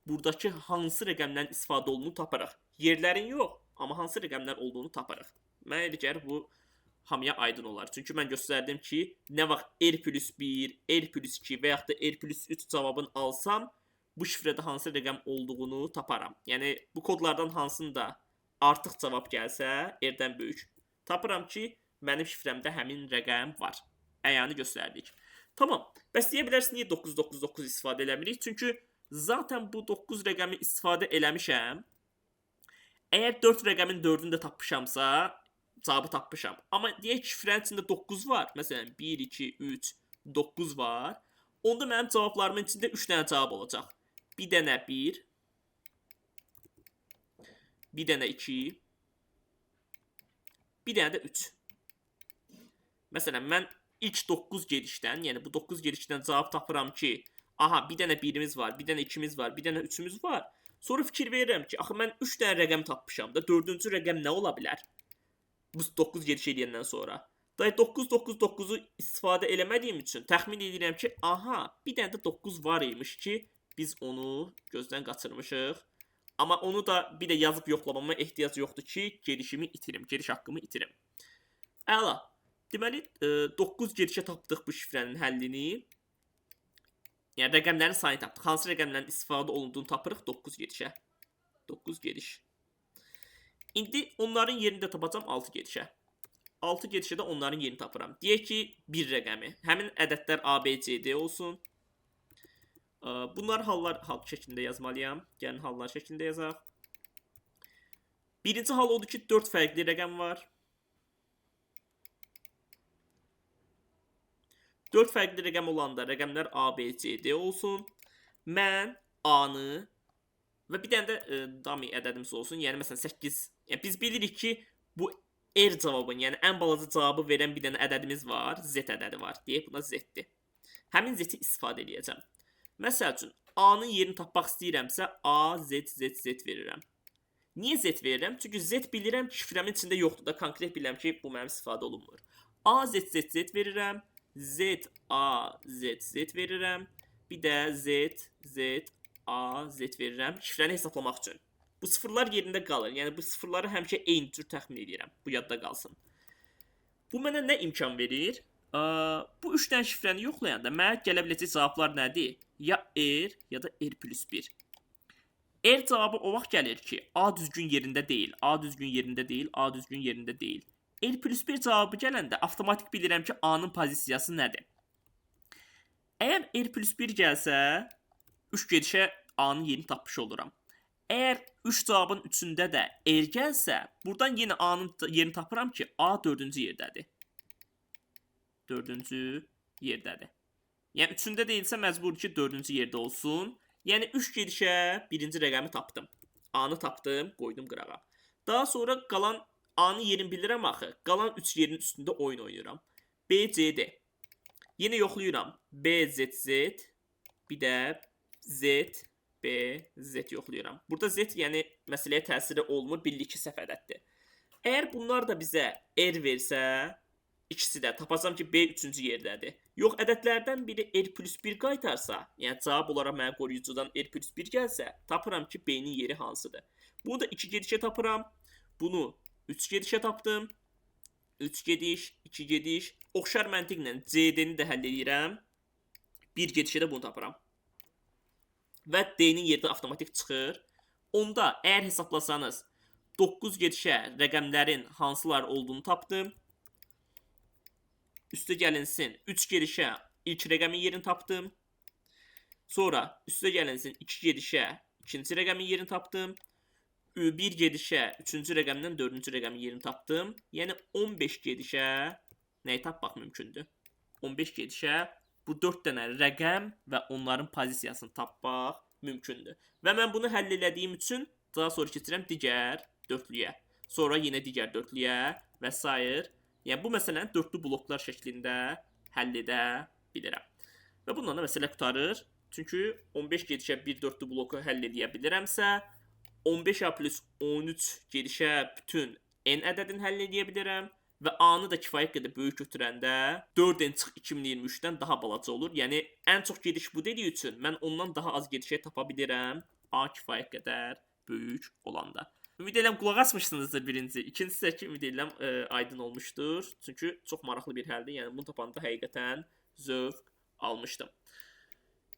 buradakı hansı rəqəmlərin istifadə olduğunu tapırıq. Yerlərin yox, amma hansı rəqəmlər olduğunu tapırıq. Mənə elə gəlir bu hamıya aydın olar. Çünki mən göstərdim ki, nə vaxt R plus 1, R plus 2 və yaxud da R plus 3 cavabını alsam, bu şifrədə hansı rəqəm olduğunu taparam. Yəni, bu kodlardan hansında artıq cavab gəlsə, R-dən böyük. Tapıram ki, mənim şifrəmdə həmin rəqəm var. Əyanı göstərdik. Tamam. Bəs deyə bilərsiniz niyə 999 istifadə eləmirik? Çünki zaten bu 9 rəqəmi istifadə eləmişəm. Əgər 4 rəqəmin 4-ünü də tapmışamsa, cavabı tapmışam. Amma deyək ki, şifrənin içində 9 var. Məsələn, 1, 2, 3, 9 var. Onda mənim cavablarımın içində 3 dənə cavab olacaq. Bir dənə 1, bir dənə 2, bir dənə də 3. Məsələn, mən ilk 9 gedişdən, yəni bu 9 gedişdən cavab tapıram ki, aha, bir dənə 1-imiz var, bir dənə 2-miz var, bir dənə 3-ümüz var. Sonra fikir verirəm ki, axı mən 3 dənə rəqəm tapmışam da, 4-cü rəqəm nə ola bilər? Bu 9 gediş edəndən sonra. Day 999-u istifadə eləmədiyim üçün təxmin edirəm ki, aha, bir dənə də 9 var imiş ki, biz onu gözdən qaçırmışıq. Amma onu da bir də yazıb yoxlamama ehtiyac yoxdur ki, gedişimi itirim, gediş haqqımı itirim. Əla. Deməli, 9 gedişə tapdıq bu şifrənin həllini. Yəni, rəqəmlərin sayını tapdıq. Hansı rəqəmlərin istifadə olunduğunu tapırıq 9 gedişə. 9 gediş. İndi onların yerini də tapacam 6 gedişə. 6 gedişə də onların yerini tapıram. Deyək ki, 1 rəqəmi. Həmin ədədlər A, B, C, D olsun. Bunları hallar şəklində yazmalıyam. Gəlin hallar şəklində yazaq. Birinci hal odur ki, 4 fərqli rəqəm var. 4 fərqli rəqəm olanda rəqəmlər A, B, C, D olsun. Mən A-nı və bir dənə də dummy ədədimiz olsun. Yəni, məsələn, 8. Yəni, biz bilirik ki, bu R cavabın, yəni ən balaca cavabı verən bir dənə ədədimiz var. Z ədədi var. Deyək, buna Z-dir. Həmin Z-i istifadə edəcəm. Məsəl üçün, A-nın yerini tapmaq istəyirəmsə, A, Z, Z, Z verirəm. Niyə Z verirəm? Çünki Z bilirəm ki, şifrəmin içində yoxdur da. Konkret bilirəm ki, bu mənim istifadə olunmur. A, Z, Z, Z verirəm. Z, A, Z, Z verirəm. Bir də Z, Z, A, Z verirəm. Şifrəni hesablamaq üçün. Bu sıfırlar yerində qalır. Yəni, bu sıfırları həmişə eyni cür təxmin edirəm. Bu yadda qalsın. Bu mənə nə imkan verir? Bu 3 dənə şifrəni yoxlayanda mənə gələ biləcək cavablar nədir? Ya R, ya da R plus 1. R cavabı o vaxt gəlir ki, A düzgün yerində deyil, A düzgün yerində deyil, A düzgün yerində deyil. R plus 1 cavabı gələndə avtomatik bilirəm ki, A-nın pozisiyası nədir? Əgər R plus 1 gəlsə, 3 gedişə A-nın yerini tapmış oluram. Əgər 3 cavabın üçündə də R gəlsə, buradan yenə A-nın yerini tapıram ki, A 4-cü yerdədir. 4-cü yerdədir. Yəni, üçündə deyilsə, məcbur ki, 4-cü yerdə olsun. Yəni, 3 gedişə birinci rəqəmi tapdım. A-nı tapdım, qoydum qırağa. Daha sonra qalan A-nın yerini bilirəm axı. Qalan 3 yerin üstündə oyun oynayıram. B, C, D. Yenə yoxlayıram. B, Z, Z. Bir də Z, B, Z yoxlayıram. Burada Z, yəni məsələyə təsiri olmur. Bildik ki, səhv ədəddir. Əgər bunlar da bizə R versə, ikisi də tapacam ki, B 3-cü yerdədir. Yox, ədədlərdən biri R plus 1 qaytarsa, yəni cavab olaraq mənə qoruyucudan R plus 1 gəlsə, tapıram ki, B-nin yeri hansıdır. Bunu da 2 gedişə tapıram. Bunu 3 gedişə tapdım. 3 gediş, 2 gediş. Oxşar məntiqlə CD-ni də həll edirəm. 1 gedişə də bunu tapıram. Və D-nin yeri avtomatik çıxır. Onda əgər hesablasanız 9 gedişə rəqəmlərin hansılar olduğunu tapdım. Üstə gəlinsin 3 gedişə ilk rəqəmin yerini tapdım. Sonra üstə gəlinsin 2 gedişə ikinci rəqəmin yerini tapdım. 1 gedişə 3-cü rəqəmdən 4-cü rəqəmin yerini tapdım. Yəni 15 gedişə nəyi tapmaq mümkündür? 15 gedişə bu 4 dənə rəqəm və onların pozisiyasını tapmaq mümkündür. Və mən bunu həll elədiyim üçün daha sonra keçirəm digər dörtlüyə. Sonra yenə digər dörtlüyə və s. Yəni bu məsələni dörtlü bloklar şəklində həll edə bilirəm. Və bununla da məsələ qurtarır. Çünki 15 gedişə bir dörtlü bloku həll edə bilirəmsə, 15A plus 13 gedişə bütün n ədədini həll edə bilirəm və A-nı da kifayət qədər böyük götürəndə 4n çıx 2023-dən daha balaca olur. Yəni ən çox gediş bu dediyi üçün mən ondan daha az gedişə tapa bilirəm A kifayət qədər böyük olanda. Ümid edirəm qulaq asmışsınızdır birinci. İkincisi də ki, ümid edirəm aydın olmuşdur. Çünki çox maraqlı bir həldir. Yəni bunu tapanda həqiqətən zövq almışdım.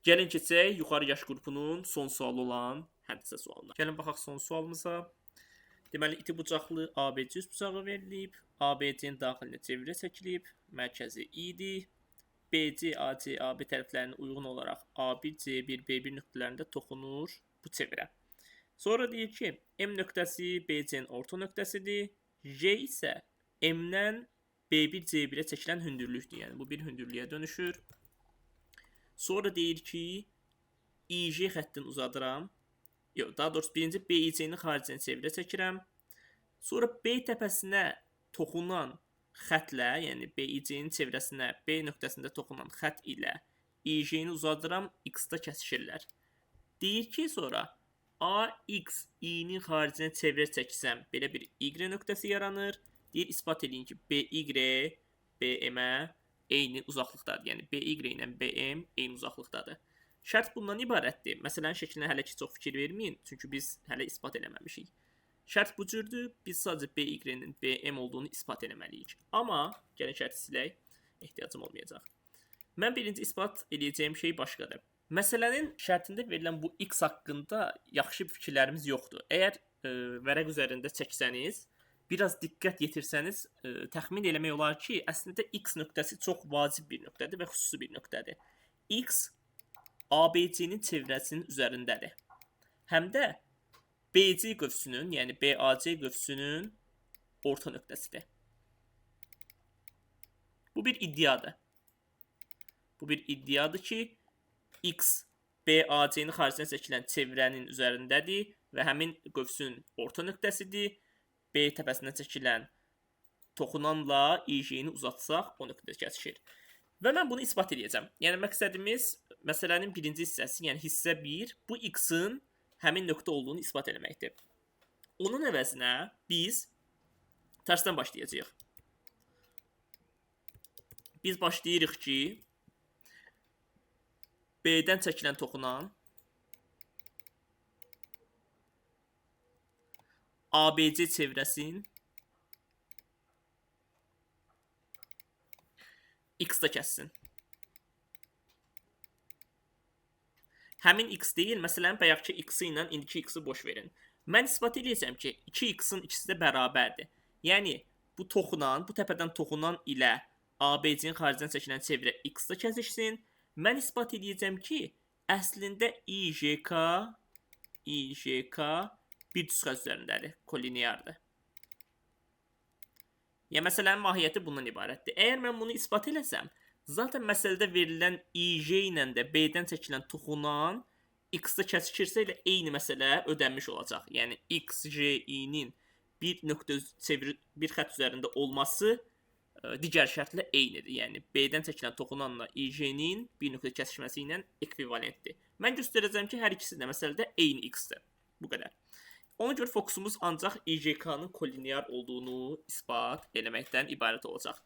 Gəlin keçək yuxarı yaş qrupunun son sualı olan həndisə sualına. Gəlin baxaq son sualımıza. Deməli, iti bucaqlı ABC üst bucağı verilib. ABC-nin daxilinə çevrə çəkilib. Mərkəzi i-dir. BC, AC, AB tərəflərinin uyğun olaraq A1, C1, B1 nöqtələrində toxunur bu çevrə. Sonra deyir ki, M nöqtəsi BC-nin orta nöqtəsidir. J isə M-dən B1, C1-ə çəkilən hündürlükdür. Yəni bu bir hündürlüyə dönüşür. Sonra deyir ki, İJ xəttini uzadıram. Yox, daha doğrusu birinci BIC-nin xaricinə çevrə çəkirəm. Sonra B təpəsinə toxunan xətlə, yəni BIC-nin çevrəsinə B nöqtəsində toxunan xət ilə İJ-ni uzadıram, X-da kəsişirlər. Deyir ki, sonra AX I-nin xaricinə çevrə çəksəm, belə bir Y nöqtəsi yaranır. Deyir, ispat edin ki, BY BM-ə eyni uzaqlıqdadır. Yəni BY ilə BM eyni uzaqlıqdadır. Şərt bundan ibarətdir. Məsələnin şəklinə hələ ki çox fikir verməyin, çünki biz hələ ispat eləməmişik. Şərt bu cürdür. Biz sadəcə BY-nin BM olduğunu ispat eləməliyik. Amma gəlin şərti silək, ehtiyacım olmayacaq. Mən birinci ispat edəcəyim şey başqadır. Məsələnin şərtində verilən bu X haqqında yaxşı fikirlərimiz yoxdur. Əgər vərəq üzərində çəksəniz, biraz diqqət yetirsəniz, təxmin eləmək olar ki, əslində X nöqtəsi çox vacib bir nöqtədir və xüsusi bir nöqtədir. X ABC-nin çevrəsinin üzərindədir. Həm də BC qövsünün, yəni BAC qövsünün orta nöqtəsidir. Bu bir iddiadır. Bu bir iddiadır ki, X BAC-nin xaricinə çəkilən çevrənin üzərindədir və həmin qövsün orta nöqtəsidir. B təpəsinə çəkilən toxunanla İJ-ni uzatsaq, o nöqtədə kəsişir. Və mən bunu ispat edəcəm. Yəni məqsədimiz məsələnin birinci hissəsi, yəni hissə 1, bu X-in həmin nöqtə olduğunu ispat etməkdir. Onun əvəzinə biz tərsdən başlayacağıq. Biz başlayırıq ki, B-dən çəkilən toxunan ABC çevrəsin X-da kəssin. Həmin X deyil, məsələn, bayaqki X-i ilə indiki X-i boş verin. Mən ispat edəcəm ki, 2X-in ikisi də bərabərdir. Yəni, bu toxunan, bu təpədən toxunan ilə ABC-nin xaricdən çəkilən çevrə X-da kəsişsin. Mən ispat edəcəm ki, əslində İJK bir düzxət üzərindədir, kolineardır. Yəni, məsələnin mahiyyəti bundan ibarətdir. Əgər mən bunu ispat eləsəm, zaten məsələdə verilən İJ ilə də B-dən çəkilən toxunan X-da kəsişirsə ilə eyni məsələ ödənmiş olacaq. Yəni, XJI-nin bir xət üzərində olması digər şərtlə eynidir. Yəni, B-dən çəkilən toxunanla İJ-nin bir nöqtə kəsişməsi ilə ekvivalentdir. Mən göstərəcəm ki, hər ikisi də məsələdə eyni X-dir. Bu qədər. Ona görə fokusumuz ancaq İJK-nın kolinear olduğunu ispat eləməkdən ibarət olacaq.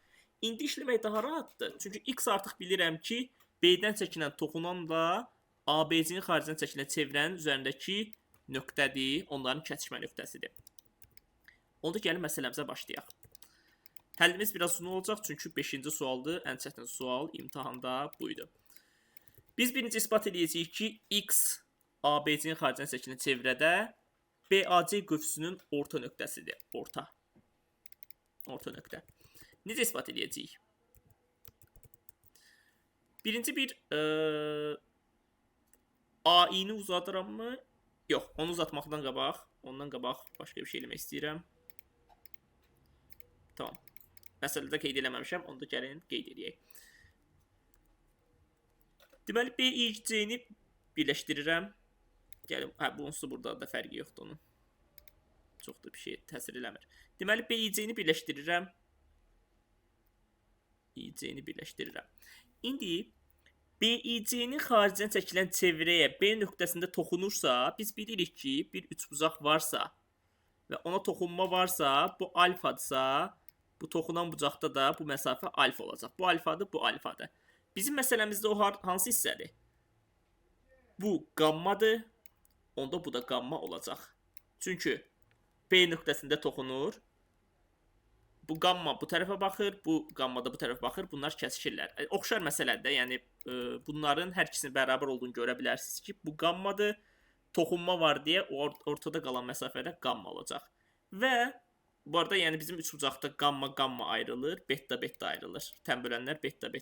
İndi işləmək daha rahatdır. Çünki X artıq bilirəm ki, B-dən çəkilən toxunanla ABC-nin xaricdən çəkilən çevrənin üzərindəki nöqtədir, onların kəsişmə nöqtəsidir. Onda gəlin məsələmizə başlayaq. Həllimiz biraz uzun olacaq, çünki 5-ci sualdır, ən çətin sual imtahanda buydu. Biz birinci ispat edəcəyik ki, X ABC-nin xaricdən çəkilən çevrədə BAC qövsünün orta nöqtəsidir. Orta nöqtə. Necə ispat edəcəyik? Birinci bir AI-ni uzadıram mı? Yox, onu uzatmaqdan qabaq, ondan qabaq başqa bir şey eləmək istəyirəm. Tamam. Məsələdə qeyd eləməmişəm, onu da gəlin qeyd edək. Deməli, BIC-ni birləşdirirəm. Gəlin, bununsu burada da fərqi yoxdur onun. Çox da bir şey təsir eləmir. Deməli, BIC-ni birləşdirirəm. İndi BIC-nin xaricdən çəkilən çevrəyə B nöqtəsində toxunursa, biz bilirik ki, bir üçbucaq varsa və ona toxunma varsa, bu alfadırsa, bu toxunan bucaqda da bu məsafə alfa olacaq. Bu alfadır, bu alfadır. Bizim məsələmizdə o hansı hissədir? Bu qammadır. Onda bu da qamma olacaq. Çünki B nöqtəsində toxunur. Bu qamma bu tərəfə baxır, bu qamma da bu tərəfə baxır. Bunlar kəsişirlər. Oxşar məsələdir. Yəni, bunların hər ikisinin bərabər olduğunu görə bilərsiniz ki, bu qammadır. Toxunma var deyə ortada qalan məsafədə qamma olacaq. Və bu arada yəni bizim üçbucaqda qamma ayrılır, beta ayrılır. Tənbölənlər beta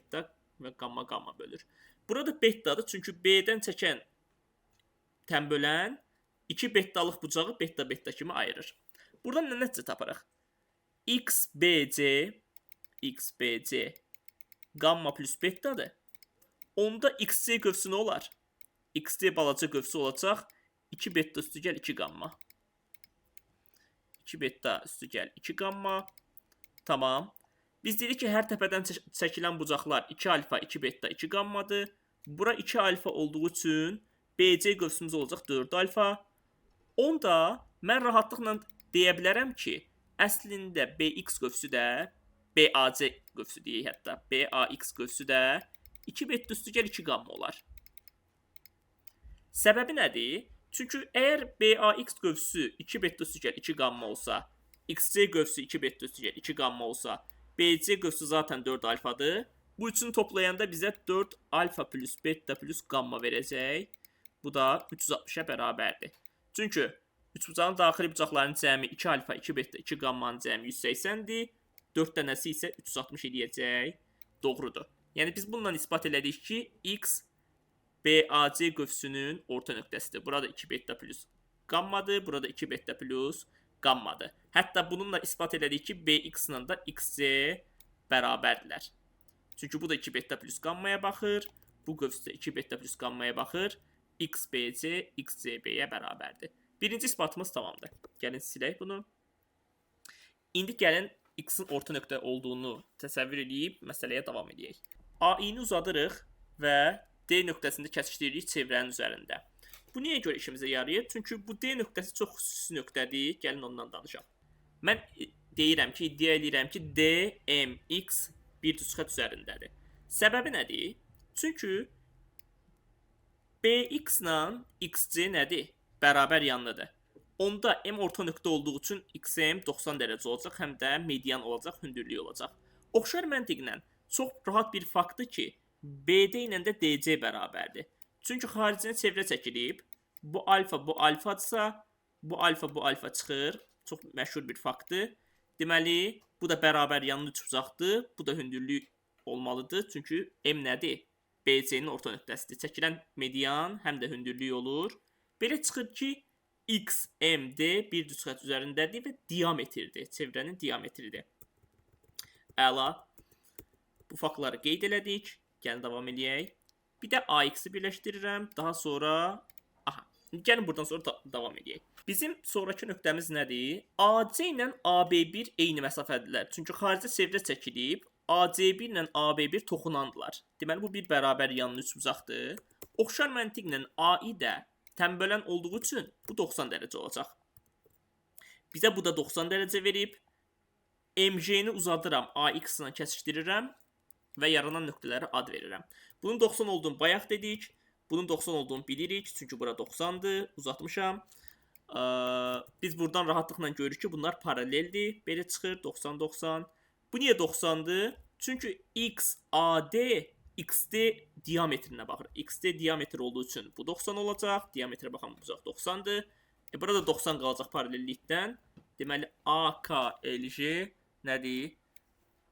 və qamma bölür. Burada betadır, çünki B-dən çəkən tənbölən 2 betalıq bucağı beta kimi ayırır. Buradan nə nəticə tapırıq? XBC qamma plus betadır. Onda XC qövsü nə olar? XC balaca qövsü olacaq 2 beta üstü gəl 2 qamma. 2 beta üstü gəl 2 qamma. Tamam. Biz dedik ki, hər təpədən çəkilən bucaqlar 2 alfa, 2 beta, 2 qammadır. Bura 2 alfa olduğu üçün BC qövsümüz olacaq 4 alfa. Onda mən rahatlıqla deyə bilərəm ki, əslində BX qövsü də, BAC qövsü deyək hətta, BAX qövsü də 2 beta üstü gəl 2 qamma olar. Səbəbi nədir? Çünki əgər BAX qövsü 2 beta üstü gəl 2 qamma olsa, XC qövsü 2 beta üstü gəl 2 qamma olsa, BC qövsü zaten 4 alfadır. Bu üçünü toplayanda bizə 4 alfa plus beta plus qamma verəcək. Bu da 360-a bərabərdir. Çünki üçbucağın daxili bucaqlarının cəmi 2 alfa, 2 beta, 2 qammanın cəmi 180-dir. 4 dənəsi isə 360 eləyəcək. Doğrudur. Yəni biz bununla isbat elədik ki, X BAC qövsünün orta nöqtəsidir. Burada 2 beta plus qammadır. Burada 2 beta plus qammadır. Hətta bununla isbat elədik ki, BX ilə də XC bərabərdirlər. Çünki bu da 2 beta plus qammaya baxır. Bu qövs də 2 beta plus qammaya baxır. XBC XCB-yə bərabərdir. Birinci isbatımız tamamdır. Gəlin silək bunu. İndi gəlin X-in orta nöqtə olduğunu təsəvvür edib məsələyə davam edək. AI-ni uzadırıq və D nöqtəsində kəsişdiririk çevrənin üzərində. Bu niyə görə işimizə yarayır? Çünki bu D nöqtəsi çox xüsusi nöqtədir. Gəlin ondan danışaq. Mən deyirəm ki, iddia edirəm ki, DMX bir düzxət üzərindədir. Səbəbi nədir? Çünki BX ilə XC nədir? Bərabər yanlıdır. Onda M orta nöqtə olduğu üçün XM 90 dərəcə olacaq, həm də median olacaq, hündürlük olacaq. Oxşar məntiqlə çox rahat bir faktdır ki, BD ilə də DC bərabərdir. Çünki xaricinə çevrə çəkilib, bu alfadırsa, bu alfa çıxır. Çox məşhur bir faktdır. Deməli, bu da bərabər yanlı üçbucaqdır. Bu da hündürlük olmalıdır. Çünki M nədir? BC-nin orta nöqtəsidir. Çəkilən median həm də hündürlük olur. Belə çıxır ki, XMD bir düzxət üzərindədir və diametrdir. Çevrənin diametridir. Əla. Bu faktları qeyd elədik. Gəlin davam edək. Bir də AX-i birləşdirirəm. Daha sonra... Gəlin buradan sonra davam edək. Bizim sonraki nöqtəmiz nədir? AC ilə AB1 eyni məsafədilər. Çünki xarici çevrə çəkilib, AC1 ilə AB1 toxunandılar. Deməli, bu bir bərabər yanlı üçbucaqdır. Oxşar məntiqlə AI də tənbölən olduğu üçün bu 90 dərəcə olacaq. Bizə bu da 90 dərəcə verib. MJ-ni uzadıram, AX ilə kəsişdirirəm və yaranan nöqtələrə ad verirəm. Bunun 90 olduğunu bayaq dedik. Bunun 90 olduğunu bilirik. Çünki bura 90-dır. Uzatmışam. Biz buradan rahatlıqla görürük ki, bunlar paraleldir. Belə çıxır 90-90. Bu niyə 90-dır? Çünki XAD XD diametrinə baxır. XD diametr olduğu üçün bu 90 olacaq. Diametrə baxan bucaq 90-dır. Burada 90 qalacaq paralellikdən. Deməli, AKLJ nədir?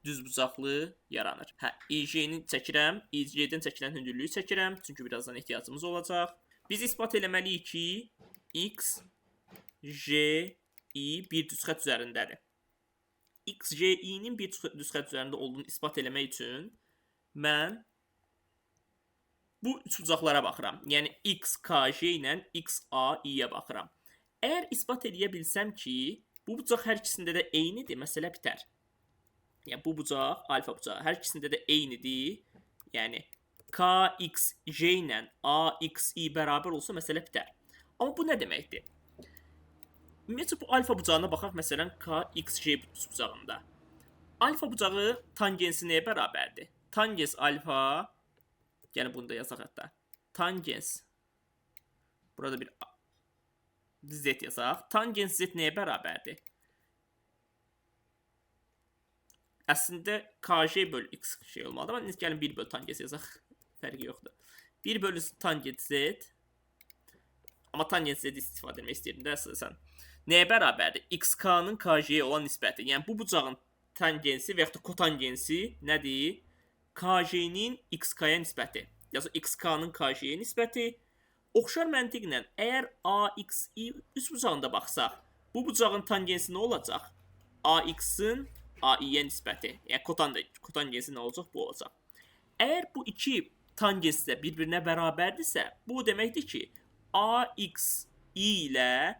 Düzbucaqlı yaranır. IJ-ni çəkirəm. IJ-dən çəkilən hündürlüyü çəkirəm. Çünki birazdan ehtiyacımız olacaq. Biz isbat eləməliyik ki, X, J, I bir düzxət üzərindədir. X, J, I-nin bir düzxət üzərində olduğunu isbat eləmək üçün mən bu üçbucaqlara baxıram. Yəni, XKJ ilə XAI-yə baxıram. Əgər isbat eləyə bilsəm ki, bu bucaq hər ikisində də eynidir, məsələ bitər. Yəni, bu bucaq, alfa bucağı hər ikisində də eynidir. Yəni, KXJ ilə AXI bərabər olsa məsələ bitər. Amma bu nə deməkdir? Ümumiyyətlə, bu alfa bucağına baxaq, məsələn, KXJ bucağında. Alfa bucağı tangensi nəyə bərabərdir? Tangens alfa, yəni bunu da yazaq hətta. Tangens, burada bir Z yazaq. Tangens Z nəyə bərabərdir? Əslində KJ bölü X şey olmalıdır. Amma gəlin 1 bölü tangens yazaq. Fərqi yoxdur. 1 bölü tangens Z. Amma tangens Z istifadə etmək istəyirdim də əsasən. Nəyə bərabərdir? XK-nın KJ-yə olan nisbəti. Yəni bu bucağın tangensi və yaxud da kotangensi nədir? KJ-nin XK-yə nisbəti. Yəni XK-nın KJ-yə nisbəti. Oxşar məntiqlə əgər AXI üst bucağında baxsaq, bu bucağın tangensi nə olacaq? AX-ın AI-yə nisbəti. Yəni kotangensi nə olacaq? Bu olacaq. Əgər bu iki tangens də bir-birinə bərabərdirsə, bu deməkdir ki, AXI ilə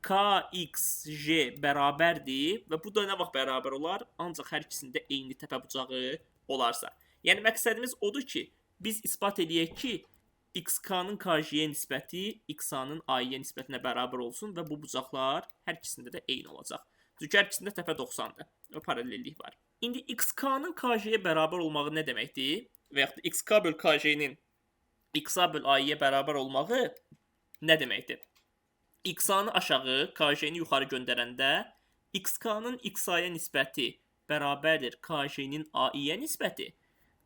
KXJ bərabərdir və bu da nə vaxt bərabər olar? Ancaq hər ikisində eyni təpə bucağı olarsa. Yəni məqsədimiz odur ki, biz isbat edək ki, XK-nın KJ-yə nisbəti XA-nın AI-yə nisbətinə bərabər olsun və bu bucaqlar hər ikisində də eyni olacaq. Çünki hər ikisində təpə 90-dır və paralellik var. İndi XK-nın KJ-yə bərabər olmağı nə deməkdir? Və yaxud da XK böl KJ-nin XA böl AI-yə bərabər olmağı nə deməkdir? XA-nı aşağı, KJ-ni yuxarı göndərəndə XK-nın XA-yə nisbəti bərabərdir KJ-nin AI-yə nisbəti.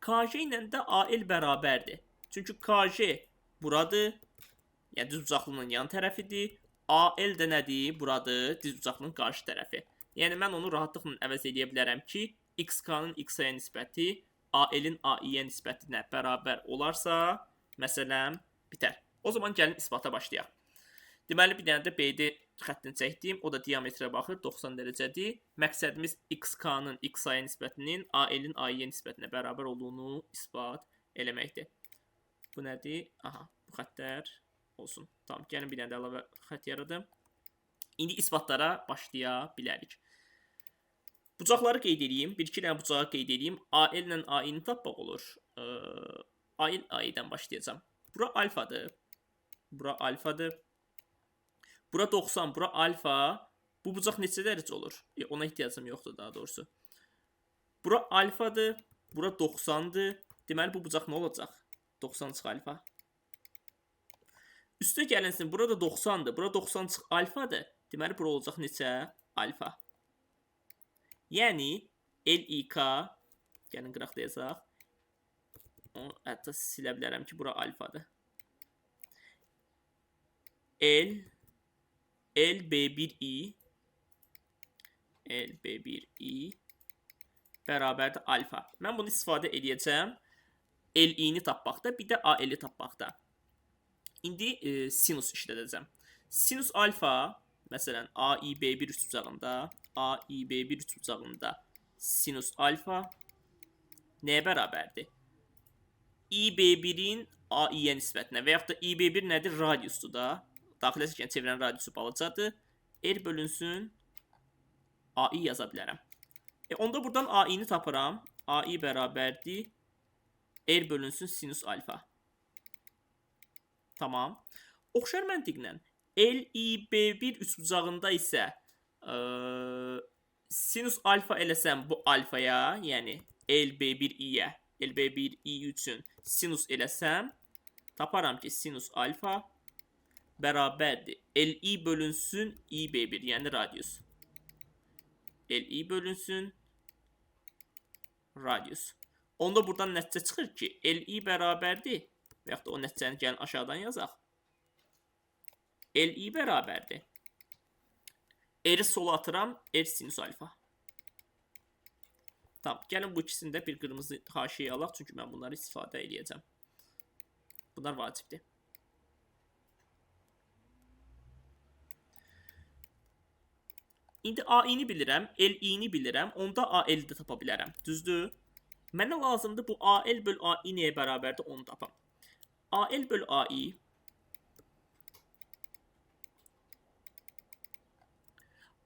KJ ilə də AL bərabərdir. Çünki KJ buradır, yəni düz bucaqlının yan tərəfidir. AL də nədir? Buradır, düz bucaqlının qarşı tərəfi. Yəni mən onu rahatlıqla əvəz edə bilərəm ki, XK-nın XA-yə nisbəti AL-in AI-yə nisbətinə bərabər olarsa, məsələn, bitər. O zaman gəlin isbata başlayaq. Deməli, bir dənə də BD xəttini çəkdim. O da diametrə baxır, 90 dərəcədir. Məqsədimiz XK-nın XA-yə nisbətinin AL-in AI-yə nisbətinə bərabər olduğunu isbat eləməkdir. Bu nədir? Aha, bu xəttlər olsun. Tamam, gəlin bir dənə də əlavə xətt yaradım. İndi isbatlara başlaya bilərik. Bucaqları qeyd edeyim. Bir-iki dənə bucağı qeyd edeyim. AL ilə AI-ni tapmaq olur. AL AI-dən başlayacağım. Bura alfadır. Bura alfadır. Bura 90, bura alfa. Bu bucaq neçə dərəcə olur? Ona ehtiyacım yoxdur daha doğrusu. Bura alfadır. Bura 90-dır. Deməli, bu bucaq nə olacaq? 90 çıx alfa. Üstə gəlinsin, burada 90-dır. Bura 90 çıx alfadır. Deməli, bura olacaq neçə? Alfa. Yəni, LIK, gəlin qıraqda yazaq. Onu hətta silə bilərəm ki, bura alfadır. LB1i bərabərdir alfa. Mən bunu istifadə edəcəm. LI-ni tapmaqda, bir də AL-i tapmaqda. İndi sinus işlədəcəm. Sinus alfa, məsələn, AIB1 üç bucağında sinus alfa nəyə bərabərdir? IB1-in AI-yə nisbətinə və yaxud da IB1 nədir? Radiusdur da. Daxilə çəkən çevirən radiusu balacadır. R bölünsün AI yaza bilərəm. Onda buradan AI-ni tapıram. AI bərabərdir R bölünsün sinus alfa. Tamam. Oxşar məntiqlə LIB1 üçbucağında isə sinus alfa eləsəm bu alfaya, yəni LB1i-yə, LB1i üçün sinus eləsəm, taparam ki, sinus alfa bərabərdir LI bölünsün IB1, yəni radius. LI bölünsün radius. Onda buradan nəticə çıxır ki, LI bərabərdir, və yaxud da o nəticəni gəlin aşağıdan yazaq. LI bərabərdir. R-i sola atıram, R sinus alfa. Tamam, gəlin bu ikisini də bir qırmızı haşiyə alaq, çünki mən bunları istifadə edəcəm. Bunlar vacibdir. İndi AI-ni bilirəm, LI-ni bilirəm, onda AL-i də tapa bilərəm. Düzdür? Mənə lazımdır bu AL böl AI nəyə bərabərdir, onu tapam. AL böl AI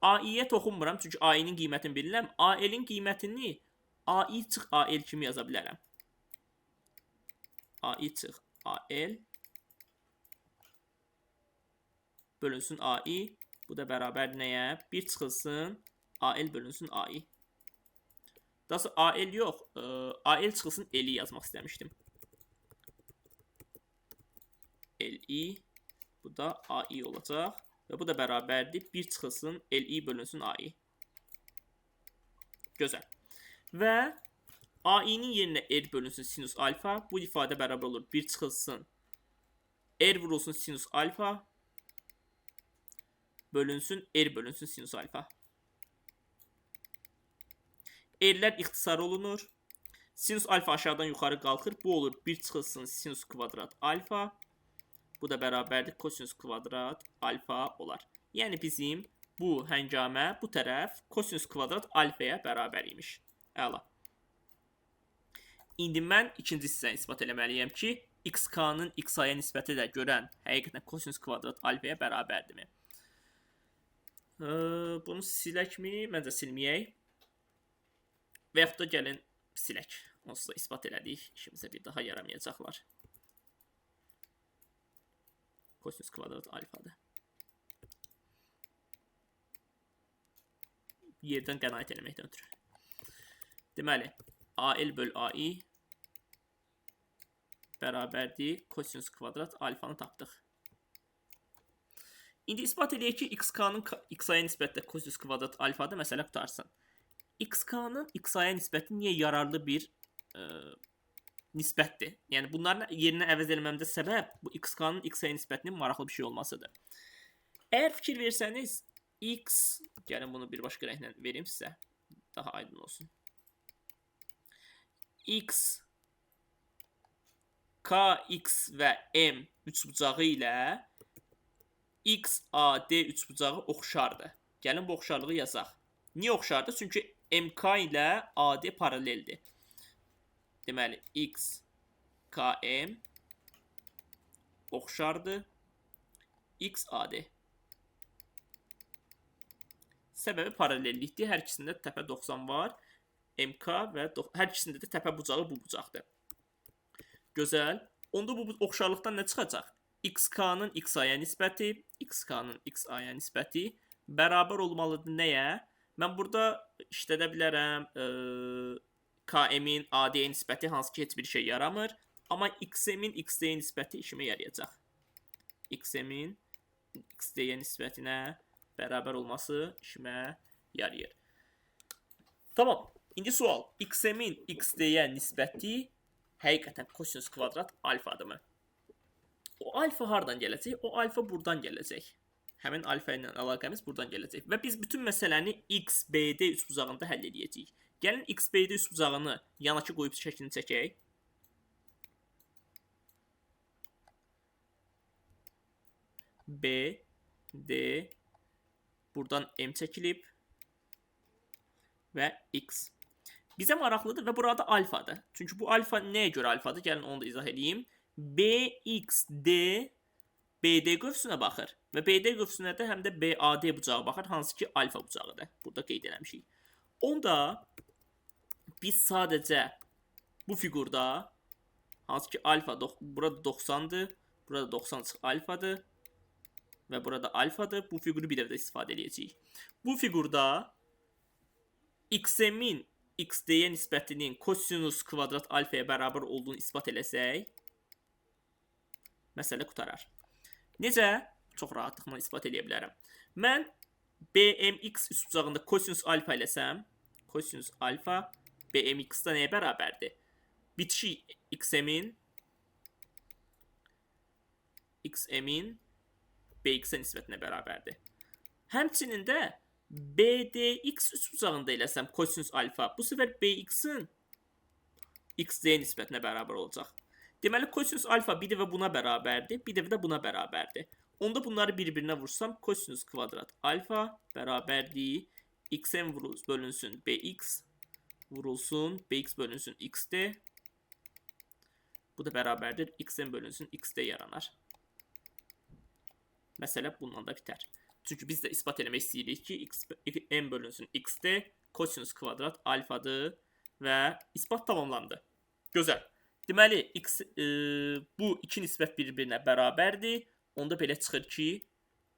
AI-yə toxunmuram, çünki AI-nin qiymətini bilirəm. AL-in qiymətini AI çıx AL kimi yaza bilərəm. AI çıx AL bölünsün AI. Bu da bərabər nəyə? 1 çıxılsın AL bölünsün AI. Daha sonra AL yox, AL çıxılsın LI yazmaq istəmişdim. LI, bu da AI olacaq. Və bu da bərabərdir. 1 çıxılsın LI bölünsün AI. Gözəl. Və AI-nin yerinə R bölünsün sinus alfa. Bu ifadə bərabər olur. 1 çıxılsın R vurulsun sinus alfa bölünsün R bölünsün sinus alfa. R'lər ixtisar olunur. Sinus alfa aşağıdan yuxarı qalxır. Bu olur 1 çıxılsın sinus kvadrat alfa. Bu da bərabərdir kosinus kvadrat alfa olar. Yəni bizim bu həngamə bu tərəf kosinus kvadrat alfaya bərabər imiş. Əla. İndi mən ikinci hissəni isbat eləməliyəm ki, xk-nın x-aya nisbəti ilə görən həqiqətən kosinus kvadrat alfaya bərabərdirmi? Bunu siləkmi? Məncə silməyək. Və yaxud da gəlin silək. Onsuz da isbat elədik. İşimizə bir daha yaramayacaqlar. Kosinus kvadrat alfadır. Yerdən qənaət eləməkdən ötürü. Deməli, AL böl AI bərabərdir kosinus kvadrat alfanı tapdıq. İndi isbat eləyək ki, xk-nın x-aya nisbətdə kosinus kvadrat alfadır, məsələ qutarsın. xk-nın x-aya nisbəti niyə yararlı bir nisbətdir? Yəni, bunların yerinə əvəz eləməmdə səbəb bu xk-nın x-aya nisbətinin maraqlı bir şey olmasıdır. Əgər fikir versəniz, x, gəlin bunu bir başqa rənglə verim sizə, daha aydın olsun. X, kx və m üçbucağı ilə x, a, d üçbucağı oxşardır. Gəlin bu oxşarlığı yazaq. Niyə oxşardır? Çünki mk ilə ad paraleldir. Deməli, x, km oxşardır. X, ad. Səbəbi paralellikdir. Hər ikisində təpə 90 var. MK və hər ikisində də təpə bucağı bu bucaqdır. Gözəl. Onda bu oxşarlıqdan nə çıxacaq? XK-nın x-aya nisbəti bərabər olmalıdır nəyə? Mən burada işlədə bilərəm KM-in AD-yə nisbəti, hansı ki heç bir şey yaramır. Amma XM-in XD-yə nisbəti işimə yarayacaq. XM-in XD-yə nisbətinə bərabər olması işimə yarayır. Tamam. İndi sual. XM-in XD-yə nisbəti həqiqətən kosinus kvadrat alfadırmı? O alfa hardan gələcək? O alfa buradan gələcək. Həmin alfa ilə əlaqəmiz buradan gələcək. Və biz bütün məsələni XBD üçbucağında həll edəcəyik. Gəlin XBD üçbucağını yanakı qoyub şəklini çəkək. B, D, buradan M çəkilib və X. Bizə maraqlıdır və burada alfadır. Çünki bu alfa nəyə görə alfadır? Gəlin onu da izah edeyim. BXD BD qövsünə baxır və BD qövsünə də həm də BAD bucağı baxır, hansı ki alfa bucağıdır. Burada qeyd eləmişik. Onda biz sadəcə bu fiqurda, hansı ki alfa burada 90'dır, burada 90 alfadır və burada alfadır. Bu fiquru bir dəfə istifadə edəcəyik. Bu fiqurda XM-in XD-yə nisbətinin kosinus kvadrat alfaya bərabər olduğunu isbat eləsək, məsələ qutarar. Necə? Çox rahatlıqla isbat eləyə bilərəm. Mən BMX üçbucağında kosinus alfa eləsəm, kosinus alfa BMX-də nəyə bərabərdir? Bitişik XM-in BX-ə nisbətinə bərabərdir. Həmçinin də BDX üçbucağında eləsəm kosinus alfa, bu səfər BX-in XD nisbətinə bərabər olacaq. Deməli, kosinus alfa bir dəfə buna bərabərdir, bir dəfə də buna bərabərdir. Onda bunları bir-birinə vursam, kosinus kvadrat alfa bərabərdir. XM bölünsün BX, vurulsun, BX bölünsün XD. Bu da bərabərdir. XM bölünsün XD yaranar. Məsələ bununla da bitər. Çünki biz də ispat eləmək istəyirik ki, M bölünsün XD, kosinus kvadrat alfadır və ispat tamamlandı. Gözəl. Deməli, bu iki nisbət bir-birinə bərabərdir. Onda belə çıxır ki,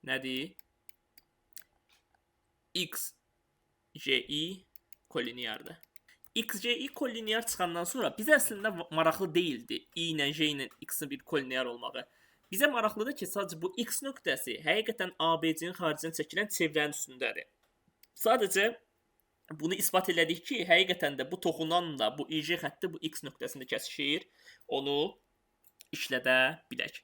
nədir? XJI kollineardır. XJI kollinear çıxandan sonra bizə əslində maraqlı deyildi I ilə J ilə X-in bir kollinear olmağı. Bizə maraqlıdır ki, sadəcə bu X nöqtəsi həqiqətən ABC-nin xaricində çəkilən çevrənin üstündədir. Sadəcə bunu ispat elədik ki, həqiqətən də bu toxunanla bu İJ xətti bu X nöqtəsində kəsişir. Onu işlədə bilək.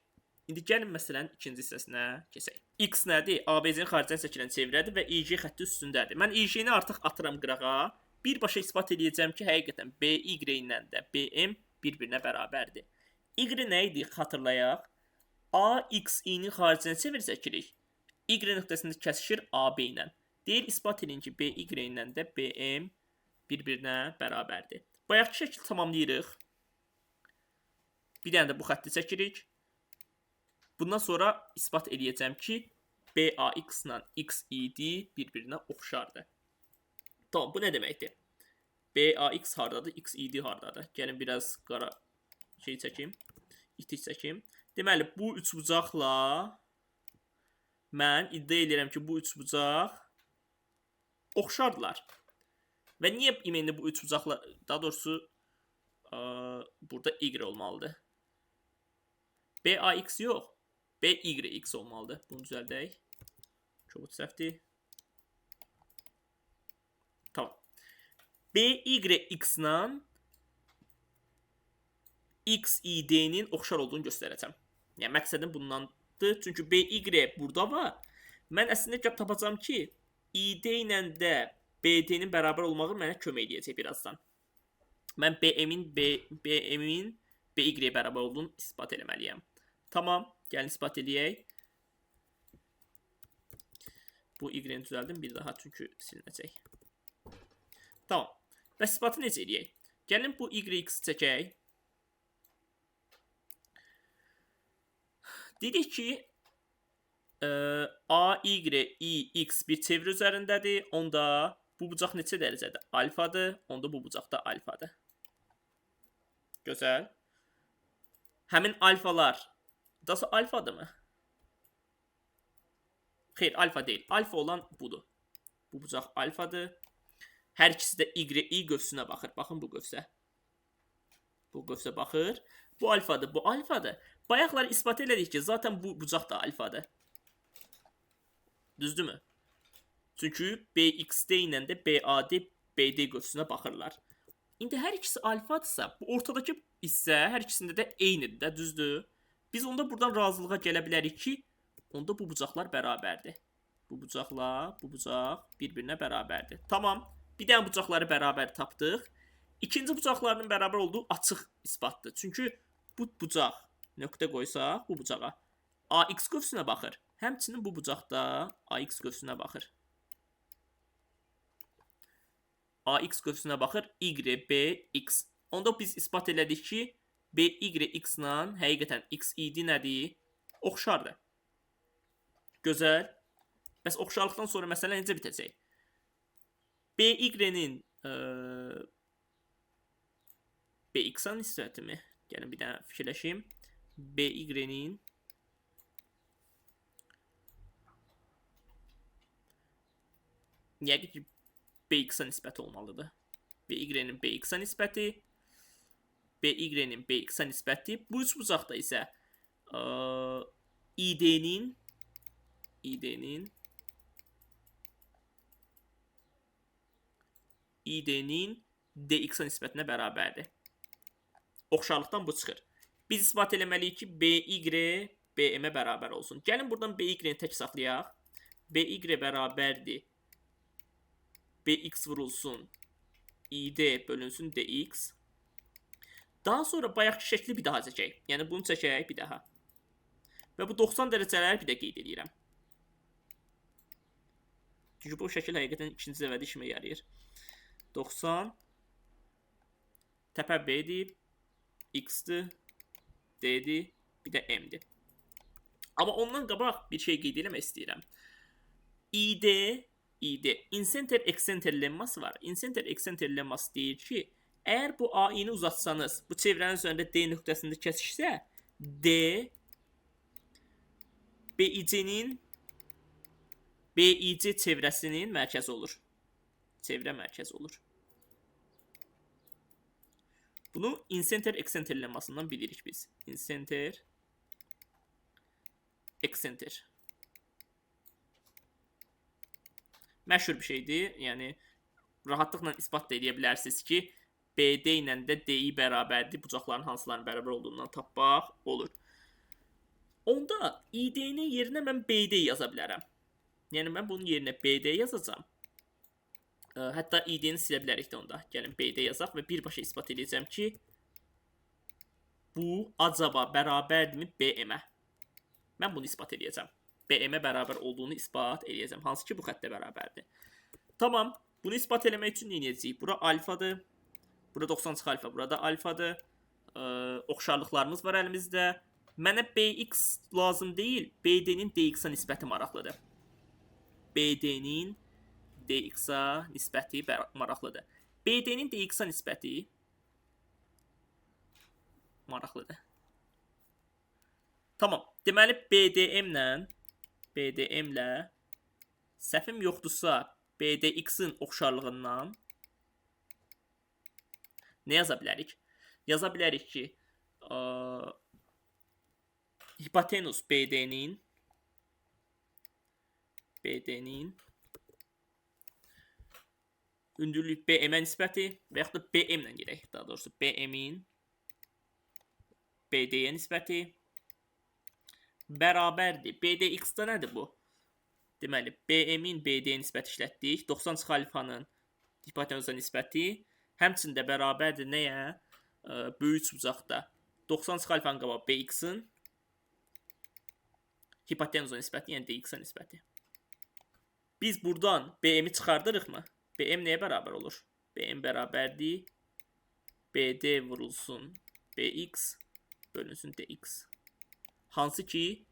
İndi gəlin məsələnin ikinci hissəsinə keçək. X nədir? ABC-nin xaricdən çəkilən çevrədir və İJ xətti üstündədir. Mən İJ-ni artıq atıram qırağa. birbaşa ispat edəcəm ki, həqiqətən BY ilə də BM bir-birinə bərabərdir. Y nə idi? Xatırlayaq. AXY-ni xaricinə çevir çəkirik. Y nöqtəsində kəsişir AB ilə. Deyir, ispat edin ki, BY ilə də BM bir-birinə bərabərdir. Bayaqki şəkli tamamlayırıq. Bir dənə də bu xətti çəkirik. Bundan sonra ispat edəcəm ki, BAX ilə XYD bir-birinə oxşardır. Tamam, bu nə deməkdir? BAX hardadır, XYD hardadır? Gəlin biraz qara şey çəkim, itik çəkim. Deməli, bu üçbucaqla mən iddia edirəm ki, bu üçbucaq oxşardılar. Və niyə indi bu üçbucaqla, daha doğrusu burada Y olmalıdır. BAX yox, BYX olmalıdır. Bunu düzəldək. Çok səhvdir. Tamam. BYX ilə XYD'nin oxşar olduğunu göstərəcəm. Yəni məqsədim bundandır. Çünki BY burada var. Mən əslində gəp tapacağam ki, ID ilə də BD-nin bərabər olmağı mənə kömək edəcək birazdan. Mən BM-in BY bərabər olduğunu ispat etməliyəm. Tamam, gəlin ispat edək. Bu Y-ni düzəldim bir daha çünki silinəcək. Tamam. Bəs isbatı necə edək? Gəlin bu YX çəkək. Dedik ki, AYX bir çevir üzərindədir. Onda bu bucaq neçə dərəcədir? Alfadır. Onda bu bucaq da alfadır. Gözəl. Həmin alfalar da alfadır mı? Xeyr, alfa deyil. Alfa olan budur. Bu bucaq alfadır. Hər ikisi də Y qövsünə baxır. Baxın bu qövsə. Bu qövsə baxır. Bu alfadır, bu alfadır. Bayaqlar ispat elədik ki, zaten bu bucaq da alfadır. Düzdürmü? Çünki BXD ilə də BAD, BD qövsünə baxırlar. İndi hər ikisi alfadırsa, bu ortadakı hissə hər ikisində də eynidir də, düzdür? Biz onda buradan razılığa gələ bilərik ki, onda bu bucaqlar bərabərdir. Bu bucaqla bu bucaq bir-birinə bərabərdir. Tamam. Bir dənə bucaqları bərabər tapdıq. İkinci bucaqlarının bərabər olduğu açıq isbatdır. Çünki bu bucaq nöqtə qoysaq bu bucağa AX qövsünə baxır. Həmçinin bu bucaq da AX qövsünə baxır. AX qövsünə baxır. YBX. Onda biz isbat elədik ki, BYX ilə həqiqətən XYD nədir? Oxşardır. Gözəl. Bəs oxşarlıqdan sonra məsələ necə bitəcək? BY-nin BX-a nisbəti mi? Gəlin bir dənə fikirləşim. BY-nin yəqin ki, BX-a nisbəti olmalıdır. BY-nin BX-a nisbəti, BY-nin BX-a nisbəti. Bu üç bucaqda isə ID-nin DX-a nisbətinə bərabərdir. Oxşarlıqdan bu çıxır. Biz isbat eləməliyik ki, BY BM-ə bərabər olsun. Gəlin buradan BY-ni tək saxlayaq. BY bərabərdir. BX vurulsun. ID bölünsün DX. Daha sonra bayaqki şəkli bir daha çəkək. Yəni bunu çəkək bir daha. Və bu 90 dərəcələri bir də qeyd edirəm. Çünki bu şəkil həqiqətən ikinci dəvədə işimə yarayır. 90 təpə B-dir, X-dir, D-dir, bir də M-dir. Amma ondan qabaq bir şey qeyd eləmək istəyirəm. ID, incenter excenter lemması var. Incenter excenter lemması deyir ki, əgər bu AI-ni uzatsanız, bu çevrənin üzərində D nöqtəsində kəsişsə, D BIC çevrəsinin mərkəzi olur. Çevrə mərkəzi olur. Bunu incenter excenter lemmasından bilirik biz. Incenter excenter. Məşhur bir şeydir. Yəni rahatlıqla isbat da edə bilərsiniz ki, BD ilə də DI bərabərdir. Bucaqların hansılarının bərabər olduğundan tapmaq olur. Onda ID-nin yerinə mən BD yaza bilərəm. Yəni mən bunun yerinə BD yazacağam. Hətta ID-ni silə bilərik də onda. Gəlin B-də yazaq və birbaşa isbat edəcəm ki, bu acaba bərabərdirmi BM-ə? Mən bunu isbat edəcəm. BM-ə bərabər olduğunu isbat edəcəm. Hansı ki, bu xəttə bərabərdir. Tamam. Bunu isbat eləmək üçün nə edəcəyik? Bura alfadır. Bura 90 alfa, burada alfadır. Oxşarlıqlarımız var əlimizdə. Mənə BX lazım deyil. BD-nin DX-a nisbəti maraqlıdır. BD-nin DX-a nisbəti maraqlıdır. BD-nin DX-a nisbəti maraqlıdır. Tamam. Deməli BDM-lə səhvim yoxdursa BDX-in oxşarlığından nə yaza bilərik? Yaza bilərik ki, hipotenus BD-nin hündürlük BM-ə nisbəti və yaxud da BM-lə gedək. Daha doğrusu BM-in BD-yə nisbəti bərabərdir. BDX-da nədir bu? Deməli, BM-in BD-yə nisbəti işlətdik. 90 alfanın hipotenuza nisbəti həmçində bərabərdir nəyə? Böyük bucaqda 90 alfanın qabaq BX-in hipotenuza nisbəti, yəni DX-a nisbəti. Biz buradan BM-i çıxardırıqmı? BM nəyə bərabər olur? BM bərabərdir BD vurulsun BX bölünsün DX. Hansı ki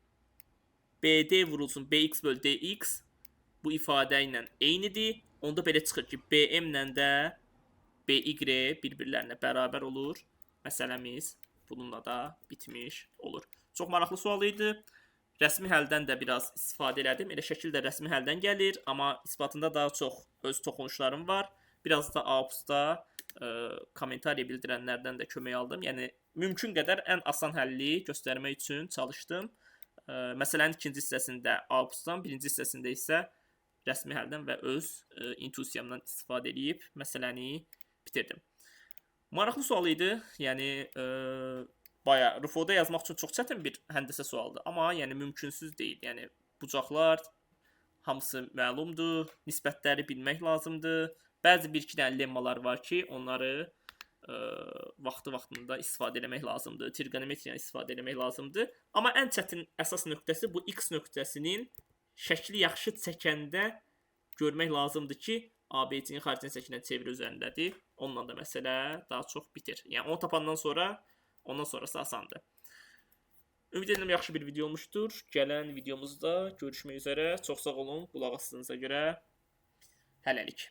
BD vurulsun BX bölü DX bu ifadə ilə eynidir. Onda belə çıxır ki, BM ilə də BY bir-birlərinə bərabər olur. Məsələmiz bununla da bitmiş olur. Çox maraqlı sual idi. Rəsmi həldən də biraz istifadə elədim. Elə şəkil də rəsmi həldən gəlir, amma isbatında daha çox öz toxunuşlarım var. Biraz da AUPS-da kommentariya bildirənlərdən də kömək aldım. Yəni mümkün qədər ən asan həlli göstərmək üçün çalışdım. Məsələnin ikinci hissəsində AUPS-dan, birinci hissəsində isə rəsmi həldən və öz intuisiyamdan istifadə edib məsələni bitirdim. Maraqlı sual idi. Yəni bayağı RFO-da yazmaq üçün çox çətin bir həndəsə sualdır, amma yəni mümkünsüz deyil. Yəni bucaqlar hamısı məlumdur, nisbətləri bilmək lazımdır. Bəzi bir-iki dənə lemmalar var ki, onları vaxtında istifadə etmək lazımdır. Trigonometriyanı istifadə etmək lazımdır. Amma ən çətin əsas nöqtəsi bu X nöqtəsinin şəkli yaxşı çəkəndə görmək lazımdır ki, ABC-nin xaricini çəkilən çeviri üzərindədir. Onunla da məsələ daha çox bitir. Yəni onu tapandan sonra ondan sonrası asandır. Ümid edirəm yaxşı bir video olmuşdur. Gələn videomuzda görüşmək üzrə. Çox sağ olun qulaq asdığınıza görə. Hələlik.